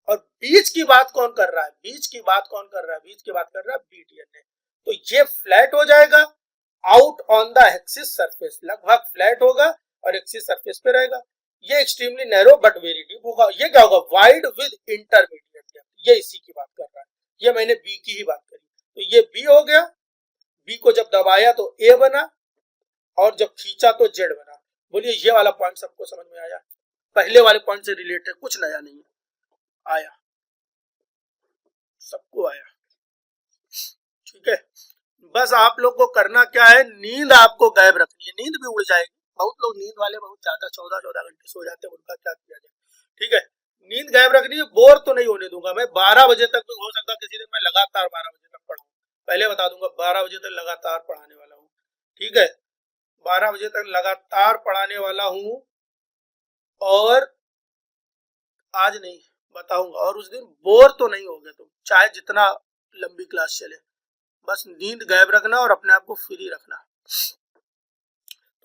और बीच की बात कौन कर रहा है? बीच की बात कौन कर रहा है? बीच की बात कर रहा है BDNA। तो ये फ्लैट हो जाएगा out on the axis surface, लगभग फ्लैट होगा और एक्सिस सरफेस पे रहेगा। ये extremely narrow but very deep होगा। ये क्या होगा? Wide with intermediate depth. ये इसी की बात कर रहा है, ये मैंने बी की ही बात करी। तो ये बी हो गया, बी को जब दबाया तो ए बना और जब खींचा तो जेड बना। बोलिए ये वाला पॉइंट सबको समझ में आया? पहले वाले पॉइंट से रिलेटेड कुछ नया नहीं है, आया, सबको आया, ठीक है। बस आप लोग को करना क्या है, नींद आपको गायब रखनी है, नींद भी उड़ जाएगी। बहुत लोग नींद वाले बहुत ज्यादा 14-14 घंटे सो जाते हैं, उनका क्या किया जाए, ठीक है। नींद गायब रखनी है, बोर तो नहीं होने दूंगा मैं। 12 बजे तक भी हो सकता है किसी दिन मैं लगातार 12 बजे तक पढ़ाऊं, पहले बता दूंगा 12 बजे तक लगातार पढ़ाने वाला हूँ, ठीक है। 12 बजे तक लगातार पढ़ाने वाला हूँ और आज नहीं बताऊंगा, और उस दिन बोर तो नहीं होगे तुम, चाहे जितना लंबी क्लास चले। बस नींद गायब रखना और अपने आप को फ्री रखना।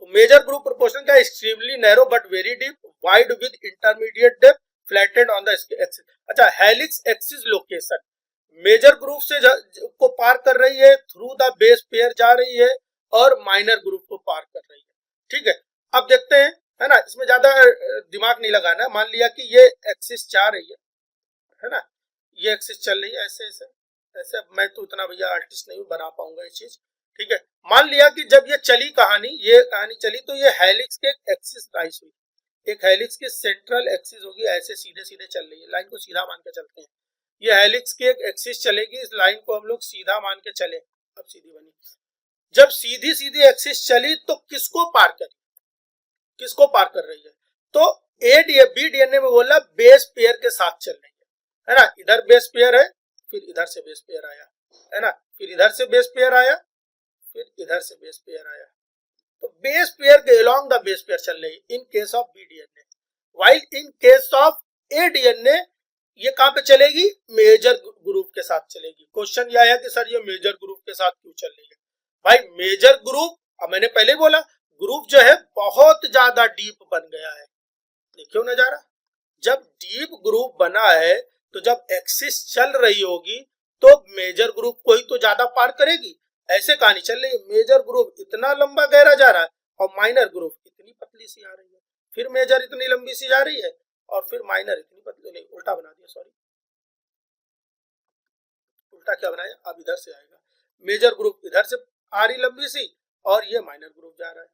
तो मेजर ग्रुप प्रोपोर्शन का extremely narrow but very deep, wide with intermediate depth, flattened on the axis. अच्छा, helix axis location major group से को पार कर रही है, थ्रू द बेस पेयर जा रही है और माइनर ग्रुप को पार कर रही है, ठीक है। अब देखते हैं, है ना, इसमें ज्यादा दिमाग नहीं लगाना। मान लिया कि ये एक्सिस जा रही है ना, ये एक्सिस चल रही है ऐसे ऐसे ऐसे। अब मैं तो इतना भैया आर्टिस्ट नहीं बना पाऊंगा ये चीज, ठीक है। मान लिया कि जब ये चली कहानी, ये कहानी चली, तो ये हेलिक्स के एक्सिस राइस हुई, एक हेलिक्स की सेंट्रल एक्सिस होगी, ऐसे सीधे सीधे चल रही है, लाइन को सीधा मान के चलते हैं। ये हेलिक्स की एक एक्सिस चलेगी, इस लाइन को हम लोग सीधा मान के चले, अब सीधी बनी। जब सीधी सीधी एक्सिस चली तो किसको पार करी? किसको पार कर रही है? तो बी डीएनए में बोला बेस पेयर के साथ चल रही है ना। इधर बेस पेयर है, फिर इधर से बेस पेयर आया, है ना, फिर इधर से बेस पेयर आया, फिर इधर से बेस पेयर आया। तो बेस पेयर के अलोंग द बेस पेयर चल रही in case of B DNA. While in case of A DNA ये कहां पे चलेगी? मेजर ग्रुप के साथ चलेगी। क्वेश्चन यह है कि सर ये मेजर ग्रुप के साथ क्यों चल रही है? भाई मेजर ग्रुप, अब मैंने पहले बोला, ग्रुप जो है बहुत ज्यादा डीप बन गया है। देखियो नजारा, जब डीप ग्रुप बना है तो जब एक्सिस चल रही होगी तो मेजर ग्रुप को ही तो ज्यादा पार करेगी। ऐसे कहानी चल रही है, मेजर ग्रुप इतना लंबा गहरा जा रहा है और माइनर ग्रुप इतनी पतली सी आ रही है, फिर मेजर इतनी लंबी सी जा रही है और फिर माइनर इतनी पतली, नहीं उल्टा बना दिया, सॉरी उल्टा क्या बनाया, अब इधर से आएगा। मेजर ग्रुप इधर से आ रही लंबी सी और ये माइनर ग्रुप जा रहा है,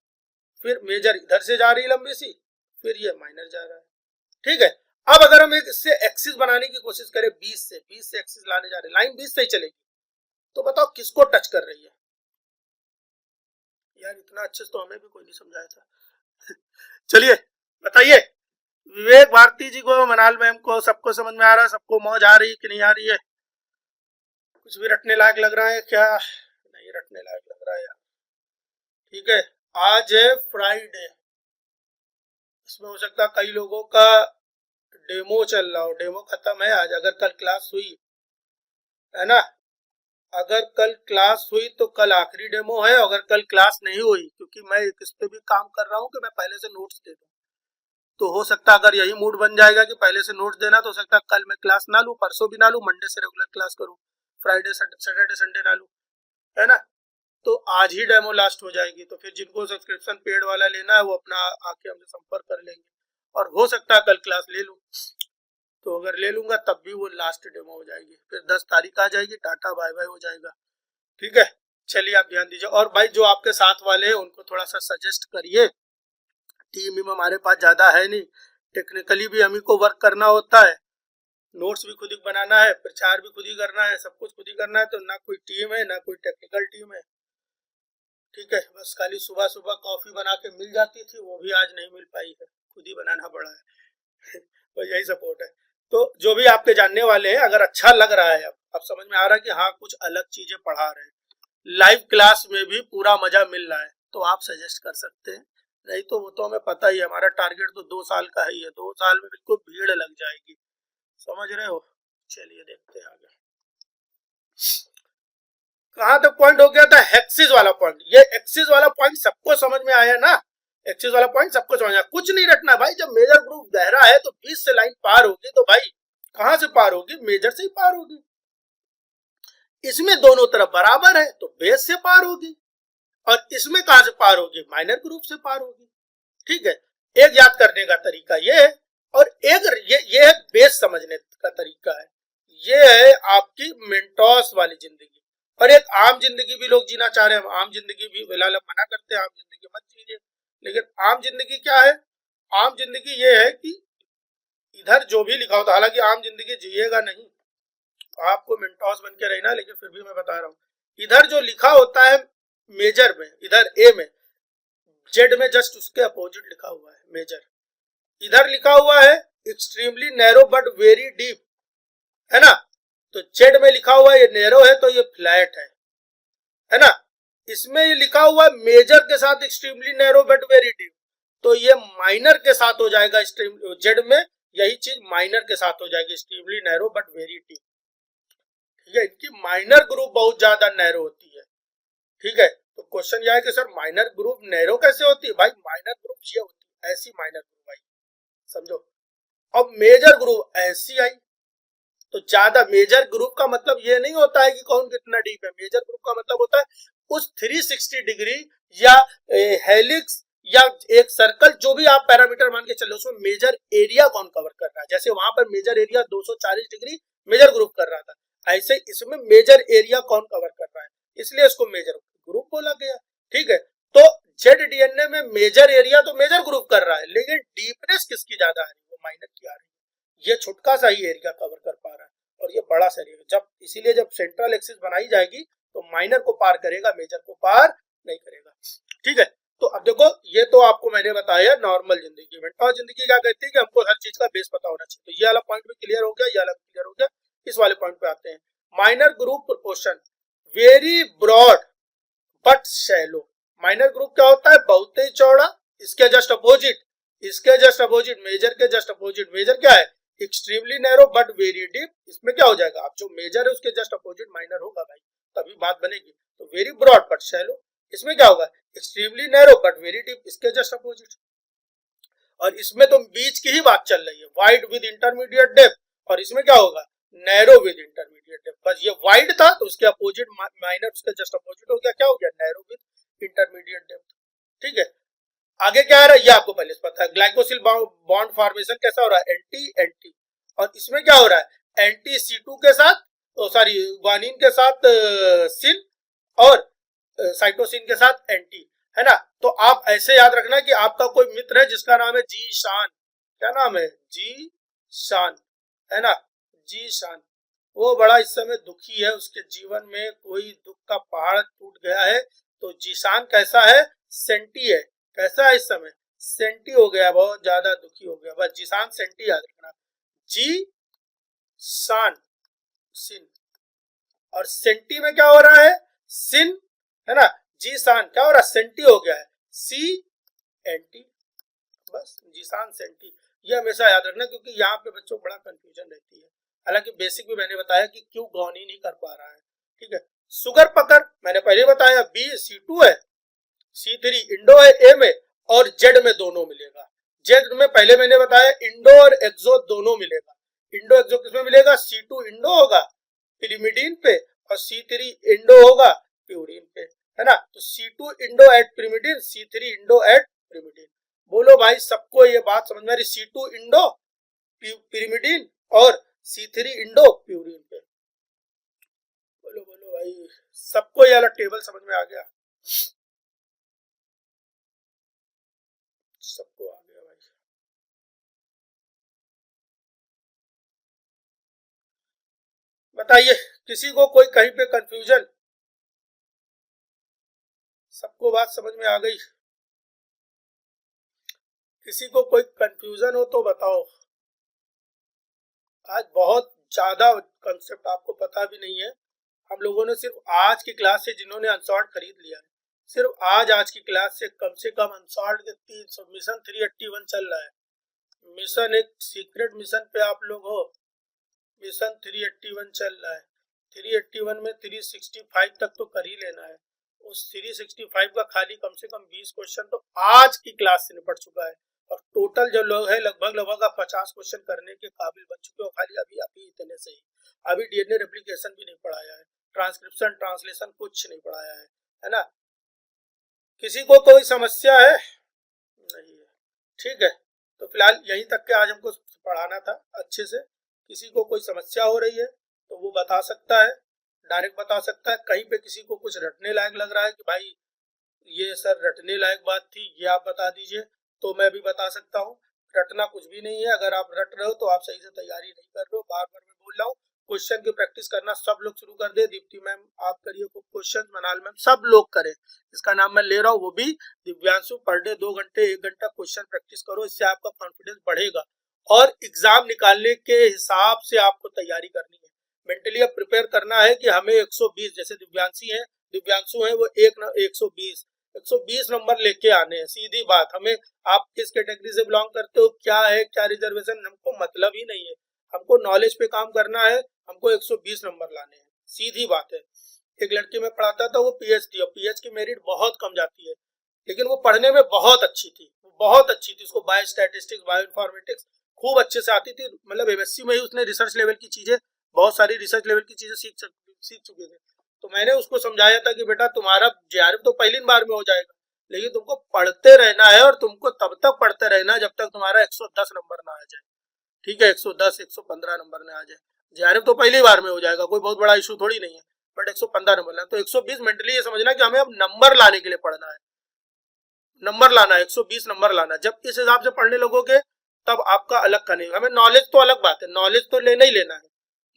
फिर मेजर इधर से जा रही लंबी सी, फिर ये माइनर जा रहा है, ठीक है। अब अगर हम एक इससे एक्सिस बनाने की कोशिश करें, 20 से एक्सिस लाने जा रहे, लाइन 20 से ही चलेगी, तो बताओ किसको टच कर रही है? यार इतना अच्छे से तो हमें भी कोई नहीं समझाया था। चलिए बताइए, विवेक भारती जी को, मनाल मैम को, सबको समझ में आ रहा है? सबको मौज आ रही है कि नहीं आ रही है? कुछ भी रटने लायक लग रहा है क्या? नहीं रटने लायक लग रहा है यार, ठीक है। आज है फ्राइडे, इसमें हो सकता है कई लोगों का डेमो चल रहा हो, डेमो खत्म है आज। अगर कल क्लास हुई, है ना, अगर कल क्लास हुई तो कल आखिरी डेमो है। अगर कल क्लास नहीं हुई, क्योंकि मैं इस पे भी काम कर रहा हूँ कि मैं पहले से नोट्स दे दूं, तो हो सकता है अगर यही मूड बन जाएगा कि पहले से नोट्स देना, तो हो सकता है कल मैं क्लास ना लूं, परसों भी ना लूं, मंडे से रेगुलर क्लास करूं, फ्राइडे सैटरडे संडे ना लूं, है ना। तो आज ही डेमो लास्ट हो जाएगी, तो फिर जिनको सब्सक्रिप्शन पेड वाला लेना है वो अपना आके हमसे संपर्क कर लेंगे, और हो सकता है कल क्लास ले लूं। तो अगर ले लूंगा तब भी वो लास्ट डेमो हो जाएगी, फिर 10 तारीख आ जाएगी, टाटा बाय बाय हो जाएगा, ठीक है, चलिए आप ध्यान दीजिए। और भाई जो आपके साथ वाले हैं उनको थोड़ा सा सजेस्ट करिए, टीम में हमारे पास ज्यादा है नहीं, टेक्निकली भी हम ही को वर्क करना होता है, नोट्स भी खुद ही बनाना है, प्रचार भी खुद ही करना है, सब कुछ खुद ही करना है, तो ना कोई टीम है ना कोई टेक्निकल टीम है। ठीक है, बस खाली सुबह सुबह कॉफी बना के मिल जाती थी, वो भी आज नहीं मिल पाई है, खुद ही बनाना पड़ा है। तो यही सपोर्ट है। तो जो भी आपके जानने वाले हैं, अगर अच्छा लग रहा है, अब समझ में आ रहा है कि हाँ कुछ अलग चीजें पढ़ा रहे हैं, लाइव क्लास में भी पूरा मजा मिल रहा है, तो आप सजेस्ट कर सकते हैं। नहीं तो वो तो हमें पता ही है, हमारा टारगेट तो 2 साल का ही है, 2 साल में बिल्कुल भीड़ लग जाएगी, समझ रहे हो। चलिए देखते हैं आगे कहां तक पॉइंट हो गया था, एक्सिस वाला पॉइंट। ये एक्सिस वाला पॉइंट सबको समझ में आया ना, एक्सिस वाला पॉइंट सबको समझ आया, कुछ नहीं रटना भाई। जब मेजर ग्रुप गहरा है तो 20 से लाइन पार होगी, तो भाई कहां से पार होगी, मेजर से ही पार होगी। इसमें दोनों तरफ बराबर है तो बेस से पार होगी, और इसमें कहां से पार होगी, माइनर ग्रुप से पार होगी। ठीक है, एक याद करने का तरीका ये है, और एक ये है बेस समझने का तरीका है। ये है आपकी मेंटोस वाली जिंदगी, और एक आम जिंदगी भी लोग जीना चाह रहे हैं। आम जिंदगी भी फिलहाल हम मना करते हैं, आम जिंदगी मत जीजिए। लेकिन आम जिंदगी क्या है, आम जिंदगी ये है कि इधर जो भी लिखा होता, हालांकि आम जिंदगी जिएगा नहीं, आपको मेंटोस बन के रहना, लेकिन फिर भी मैं बता रहा हूँ, इधर जो लिखा होता है मेजर में, इधर ए में, जेड में जस्ट उसके अपोजिट लिखा हुआ है मेजर। इधर लिखा हुआ है extremely narrow but very deep, है ना। तो जेड में लिखा हुआ है ये नैरो है तो ये फ्लैट है ना। इसमें ये लिखा हुआ है मेजर के साथ extremely narrow but very deep, तो ये माइनर के साथ हो जाएगा। जेड में यही चीज माइनर के साथ हो जाएगी, extremely narrow but very deep. ठीक है, इनकी माइनर ग्रुप बहुत ज्यादा नैरो होती है। ठीक है, तो क्वेश्चन यह है कि सर माइनर ग्रुप नैरो कैसे होती है, भाई माइनर ग्रुप ये होती है, ऐसी माइनर ग्रुप आई, समझो। अब मेजर ग्रुप ऐसी आई, तो ज्यादा मेजर ग्रुप का मतलब ये नहीं होता है कि कौन कितना डीप है, मेजर ग्रुप का मतलब होता है उस 360 डिग्री या हेलिक्स या एक सर्कल, जो भी आप पैरामीटर मान के चलो, उसमें मेजर एरिया कौन कवर कर रहा है। जैसे वहां पर major area 240 degree major group कर रहा था, ऐसे इसमें मेजर एरिया कौन कवर कर रहा है, इसलिए इसको मेजर ग्रुप बोला गया। ठीक है, तो जेड डीएनए में मेजर एरिया तो मेजर ग्रुप कर रहा है, लेकिन डीपनेस किसकी ज्यादा आ रही है, वो माइनर की आ रही है। ये छोटका सा ही एरिया कवर कर पा रहा है, और ये बड़ा सा एरिया, जब इसीलिए जब सेंट्रल एक्सिस बनाई जाएगी तो माइनर को पार करेगा, मेजर को पार नहीं करेगा। ठीक है, तो अब देखो, ये तो आपको मैंने बताया नॉर्मल जिंदगी में। और जिंदगी क्या कहती है कि हमको हर चीज का बेस पता होना चाहिए। तो ये वाला पॉइंट भी क्लियर हो गया, ये वाला क्लियर हो गया। इस वाले पॉइंट पे आते हैं, minor group proportion very broad but shallow. Minor group क्या होता है, बहुत ही चौड़ा, इसके जस्ट अपोजिट, इसके जस्ट अपोजिट मेजर के जस्ट अपोजिट, मेजर क्या है, extremely narrow but very deep. इसमें क्या हो जाएगा, आप जो मेजर है उसके जस्ट अपोजिट माइनर होगा भाई, तभी बात बनेगी। तो वेरी ब्रॉड बट शैलो, इसमें क्या होगा, extremely narrow but very deep, इसके जस्ट अपोजिट। और इसमें तो बीच की ही बात चल रही है, वाइड विद इंटरमीडिएट डेप्थ, और इसमें क्या होगा, नैरो विद इंटरमीडिएट डेप्थ। बस ये वाइड था तो उसके अपोजिट माइनर उसके जस्ट अपोजिट हो गया, क्या हो गया, नैरो विद इंटरमीडिएट डेप्थ। ठीक है, आगे क्या आ रहा है ये आपको पहले से पता है। ग्लाइकोसिल बॉन्ड फॉर्मेशन कैसा हो रहा है, एंटी एंटी, और इसमें क्या हो रहा है, एंटी C2 के साथ, सॉरी ग्वानिन के साथ सिन, और साइटोसिन के साथ एंटी, है ना। तो आप ऐसे याद रखना कि आपका कोई मित्र है जिसका नाम है जी शान, क्या नाम है, जी शान, है ना, जी शान। वो बड़ा इस समय दुखी है, उसके जीवन में कोई दुख का पहाड़ टूट गया है। तो जीशान कैसा है, सेंटी है, कैसा है इस समय, सेंटी हो गया, बहुत ज्यादा दुखी हो गया। बस जीशान सेंटी याद रखना, जी शान सिन, और सेंटी में क्या हो रहा है, सिन, है ना, जी शान क्या हो रहा है, सेंटी हो गया है, सी एंटी, बस जीशान सेंटी। ये हमेशा याद रखना, क्योंकि यहाँ पे बच्चों को बड़ा कंफ्यूजन रहती है। हालांकि बेसिक भी मैंने बताया कि क्यों गॉनी नहीं कर पा रहा है। ठीक है, शुगर पकड़ मैंने पहले बताया, B C2 है, C3 इंडो है ए में, और जेड में दोनों मिलेगा। जेड में पहले मैंने बताया इंडो और एक्सो दोनों मिलेगा। इंडो एक्सो किसमें मिलेगा, C2 इंडो होगा पिरिमिडीन पे, और C3 इंडो होगा प्यूरिन पे, है ना। तो C2 endo at pyrimidine, C3 endo at pyrimidine. बोलो भाई सबको ये बात समझ में आ रही, C2 इंडो पिरिमिडीन और C3 इंडो प्यूरिन पे, बोलो बोलो। भाई सबको ये वाला टेबल समझ में आ गया, सबको आ गया भाई। बताइए, किसी को कोई कहीं पे कंफ्यूजन? सबको बात समझ में आ गई? किसी को कोई कंफ्यूजन हो तो बताओ। आज बहुत ज्यादा कंसेप्ट आपको पता भी नहीं है। हम लोगों ने सिर्फ आज की क्लास से, जिन्होंने अनसॉर्ट खरीद लिया है, सिर्फ आज की क्लास से कम अनसॉर्ट के 300 मिशन 381 चल रहा है। मिशन एक सीक्रेट मिशन पे आप लोग हो, मिशन 381 चल रहा है। 381 में 365 तक तो कर ही लेना है। उस 365 का खाली कम से कम 20 क्वेश्चन तो आज की क्लास से निपट चुका है। और टोटल जो लोग है लगभग आप 50 क्वेश्चन करने के काबिल बन चुके हो, खाली अभी अभी इतने से ही। अभी डीएनए रेप्लिकेशन भी नहीं पढ़ाया है, ट्रांसक्रिप्शन ट्रांसलेशन कुछ नहीं पढ़ाया है ना? किसी को कोई समस्या है? नहीं है, ठीक है। तो फिलहाल यहीं तक के आज हमको पढ़ाना था अच्छे से। किसी को कोई समस्या हो रही है तो वो बता सकता है, डायरेक्ट बता सकता है। कहीं पे किसी को कुछ रटने लायक लग रहा है कि भाई ये सर रटने लायक बात थी, ये आप बता दीजिए, तो मैं भी बता सकता हूँ। रटना कुछ भी नहीं है। अगर आप रट रहे हो तो आप सही से तैयारी नहीं कर रहे हो। बार बार मैं बोल रहा हूँ, क्वेश्चन की प्रैक्टिस करना सब लोग शुरू कर दे। दीप्ति मैम आप करिए क्वेश्चन, मनाल मैम सब लोग करें। इसका नाम मैं ले रहा हूँ, वो भी दिव्यांशु। पर डे 2 घंटे 1 घंटा क्वेश्चन प्रैक्टिस करो, इससे आपका कॉन्फिडेंस बढ़ेगा। और एग्जाम निकालने के हिसाब से आपको तैयारी करनी है। मेंटली अब प्रिपेयर करना है कि हमें 120, जैसे दिव्यांशु है वो 120 नंबर लेके आने हैं। सीधी बात। हमें आप किस कैटेगरी से बिलोंग करते हो, क्या है, क्या रिजर्वेशन, हमको मतलब ही नहीं है। हमको नॉलेज पे काम करना है, हमको 120 नंबर लाने हैं, सीधी बात है। एक लड़की में पढ़ाता था, वो पीएच थी, और पीएच की मेरिट बहुत कम जाती है, लेकिन वो पढ़ने में बहुत अच्छी थी, बहुत अच्छी थी। उसको बायो स्टैटिस्टिक्स, बायो इन्फॉर्मेटिक्स खूब अच्छे से आती थी। मतलब एमएससी में ही उसने रिसर्च लेवल की चीजें, बहुत सारी रिसर्च लेवल की चीजें सीख चुके थे। तो मैंने उसको समझाया था कि बेटा तुम्हारा जेआरएफ तो पहली बार में हो जाएगा, लेकिन तुमको पढ़ते रहना है, और तुमको तब तक पढ़ते रहना है जब तक तुम्हारा 110 नंबर ना आ जाए। ठीक है, 110 115 नंबर ना आ जाए। जेआरएफ तो पहली बार में हो जाएगा, कोई बहुत बड़ा इशू थोड़ी नहीं है। बट 115 नंबर लाना, तो 120 मेंटली ये समझना कि हमें अब नंबर लाने के लिए पढ़ना है, नंबर लाना है, 120 नंबर लाना। जब इस हिसाब से पढ़ने लगोगे तब आपका अलग का नहीं। हमें नॉलेज तो अलग बात है, नॉलेज तो लेना ही लेना है,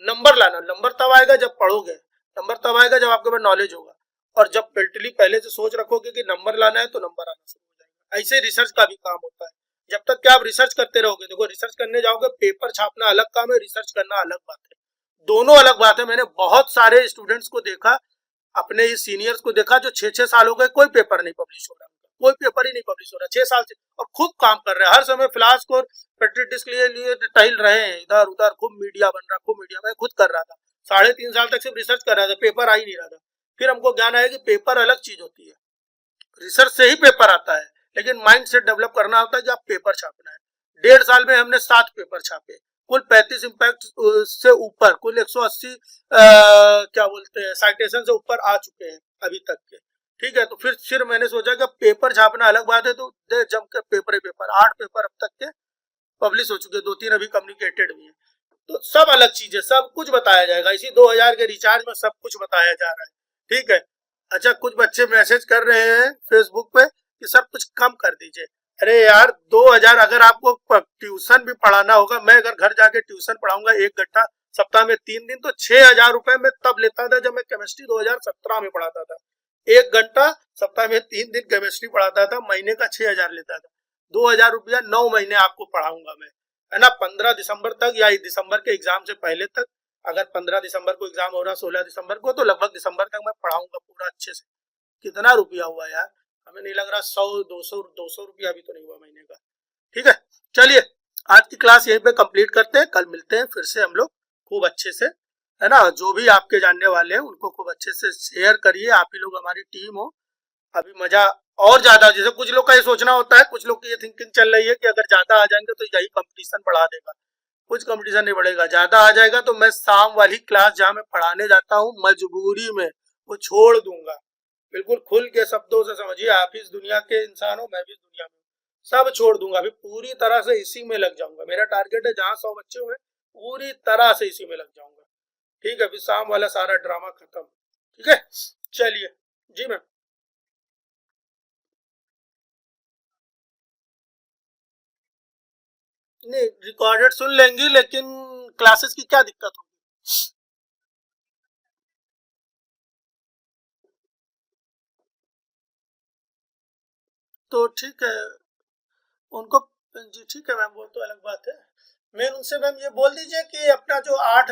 नंबर लाना, नंबर तब आएगा जब पढ़ोगे, नंबर तब आएगा जब आपके पास नॉलेज होगा। और जब मेंटली पहले से सोच रखोगे कि नंबर लाना है तो नंबर आना शुरू हो जाएगा। ऐसे रिसर्च का भी काम होता है। जब तक कि आप रिसर्च करते रहोगे, देखो रिसर्च करने जाओगे, पेपर छापना अलग काम है, रिसर्च करना अलग बात है, दोनों अलग बात है। मैंने बहुत सारे स्टूडेंट्स को देखा, अपने ही सीनियर्स को देखा, जो 6-6 साल हो गए कोई पेपर नहीं पब्लिश हो रहा, कोई पेपर ही नहीं पब्लिश हो रहा 6 साल से, और खूब काम कर रहे हैं। हर समय फ्लास्क और पेट्री डिस्क लिए टहल रहे हैं इधर उधर, खूब मीडिया बन रहा, खूब मीडिया। मैं खुद कर रहा था 3.5 साल तक, सिर्फ रिसर्च कर रहा था, पेपर आ ही नहीं रहा था। फिर हमको ज्ञान आया कि पेपर अलग चीज होती है, रिसर्च से ही पेपर आता है, लेकिन माइंड सेट डेवलप करना होता है कि आप पेपर छापना है। 1.5 साल में हमने 7 पेपर छापे, कुल 35 इम्पैक्ट से ऊपर, कुल 180 क्या बोलते हैं साइटेशन से ऊपर आ चुके हैं अभी तक के। ठीक है, तो फिर मैंने सोचा कि पेपर छापना अलग बात है, तो जम के पेपर 8 पेपर अब तक के पब्लिश हो चुके हैं, 2-3 अभी कम्युनिकेटेड भी है। तो सब अलग चीज है, सब कुछ बताया जाएगा। इसी 2000 के रिचार्ज में सब कुछ बताया जा रहा है। ठीक है। अच्छा, कुछ बच्चे मैसेज कर रहे हैं फेसबुक पे कि सर कुछ कम कर दीजिए। अरे यार 2000, अगर आपको ट्यूशन भी पढ़ाना होगा, मैं अगर घर जाके ट्यूशन पढ़ाऊंगा 1 घंटा सप्ताह में 3 दिन, तो 6000 रुपए में तब लेता था जब मैं केमिस्ट्री 2017 में पढ़ाता था। 1 घंटा सप्ताह में 3 दिन केमिस्ट्री पढ़ाता था, महीने का 6000 लेता था। 2000 रुपया 9 महीने आपको पढ़ाऊंगा मैं, है ना? 15 दिसंबर तक, या दिसंबर के एग्जाम से पहले तक। अगर 15 दिसंबर को एग्जाम हो रहा, 16 दिसंबर को, तो लगभग दिसंबर तक मैं पढ़ाऊंगा पूरा अच्छे से। कितना रुपया हुआ यार? हमें नहीं लग रहा 100-200 रुपया भी तो नहीं हुआ महीने का। ठीक है, चलिए आज की क्लास यहीं पे कंप्लीट करते हैं। कल मिलते हैं फिर से हम लोग खूब अच्छे से, है ना? जो भी आपके जानने वाले हैं उनको खूब अच्छे से शेयर करिए। आप ही लोग हमारी टीम हो, अभी मजा और ज्यादा। जैसे कुछ लोग का ये सोचना होता है, कुछ लोग की ये थिंकिंग चल रही है कि अगर ज्यादा आ जाएंगे तो यही कंपटीशन बढ़ा देगा। कुछ कंपटीशन नहीं बढ़ेगा। ज्यादा आ जाएगा तो मैं शाम वाली क्लास जहाँ मैं पढ़ाने जाता हूँ मजबूरी में वो छोड़ दूंगा। बिल्कुल खुल के शब्दों से समझिए, आप इस दुनिया के इंसान हो, मैं भी इस दुनिया में, सब छोड़ दूंगा। अभी पूरी तरह से इसी में लग जाऊंगा। मेरा टारगेट है जहाँ 100 बच्चे हुए पूरी तरह से इसी में लग जाऊंगा। ठीक है, अभी शाम वाला सारा ड्रामा खत्म। ठीक है, चलिए जी मैम। नहीं, रिकॉर्डेड सुन लेंगी, लेकिन क्लासेस की क्या दिक्कत होगी? तो ठीक है उनको, जी ठीक है मैम, वो तो अलग बात है। मैं उनसे मैम ये बोल दीजिए कि अपना जो आठ,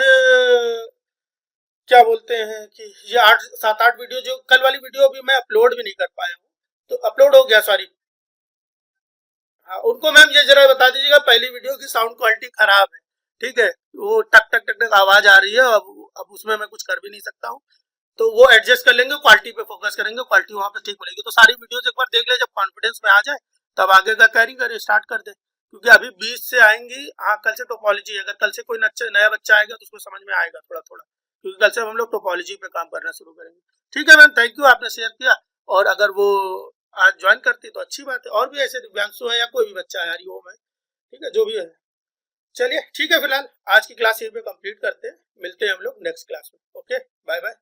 क्या बोलते हैं कि ये 8 7 8 वीडियो, जो कल वाली वीडियो अभी मैं अपलोड भी नहीं कर पाया हूँ, तो अपलोड हो गया, सॉरी। हाँ, उनको मैम ये जरा बता दीजिएगा, पहली वीडियो की साउंड क्वालिटी खराब है, ठीक है, वो टक टक टक टक आवाज आ रही है, अब उसमें मैं कुछ कर भी नहीं सकता हूँ, तो वो एडजस्ट कर लेंगे, क्वालिटी पे फोकस करेंगे, क्वालिटी वहां पे ठीक मिलेगी। तो सारी वीडियोस एक बार देख ले, जब कॉन्फिडेंस में आ जाए तब आगे का कैरिंग करे, स्टार्ट कर दे, क्योंकि अभी 20 से आएंगी। हाँ, कल से टोपोलॉजी, अगर कल से कोई नया बच्चा आएगा तो उसको समझ में आएगा थोड़ा थोड़ा, क्योंकि कल से हम लोग टोपोलॉजी पे काम करना शुरू करेंगे। ठीक है मैम, थैंक यू, आपने शेयर किया। और अगर वो आज ज्वाइन करती तो अच्छी बात है, और भी ऐसे दिव्यांशु है या कोई भी बच्चा है, हरिओम है, ठीक है, जो भी है। चलिए ठीक है, फिलहाल आज की क्लास यहीं पे कंप्लीट करते हैं, मिलते हैं हम लोग नेक्स्ट क्लास में। Okay, bye bye.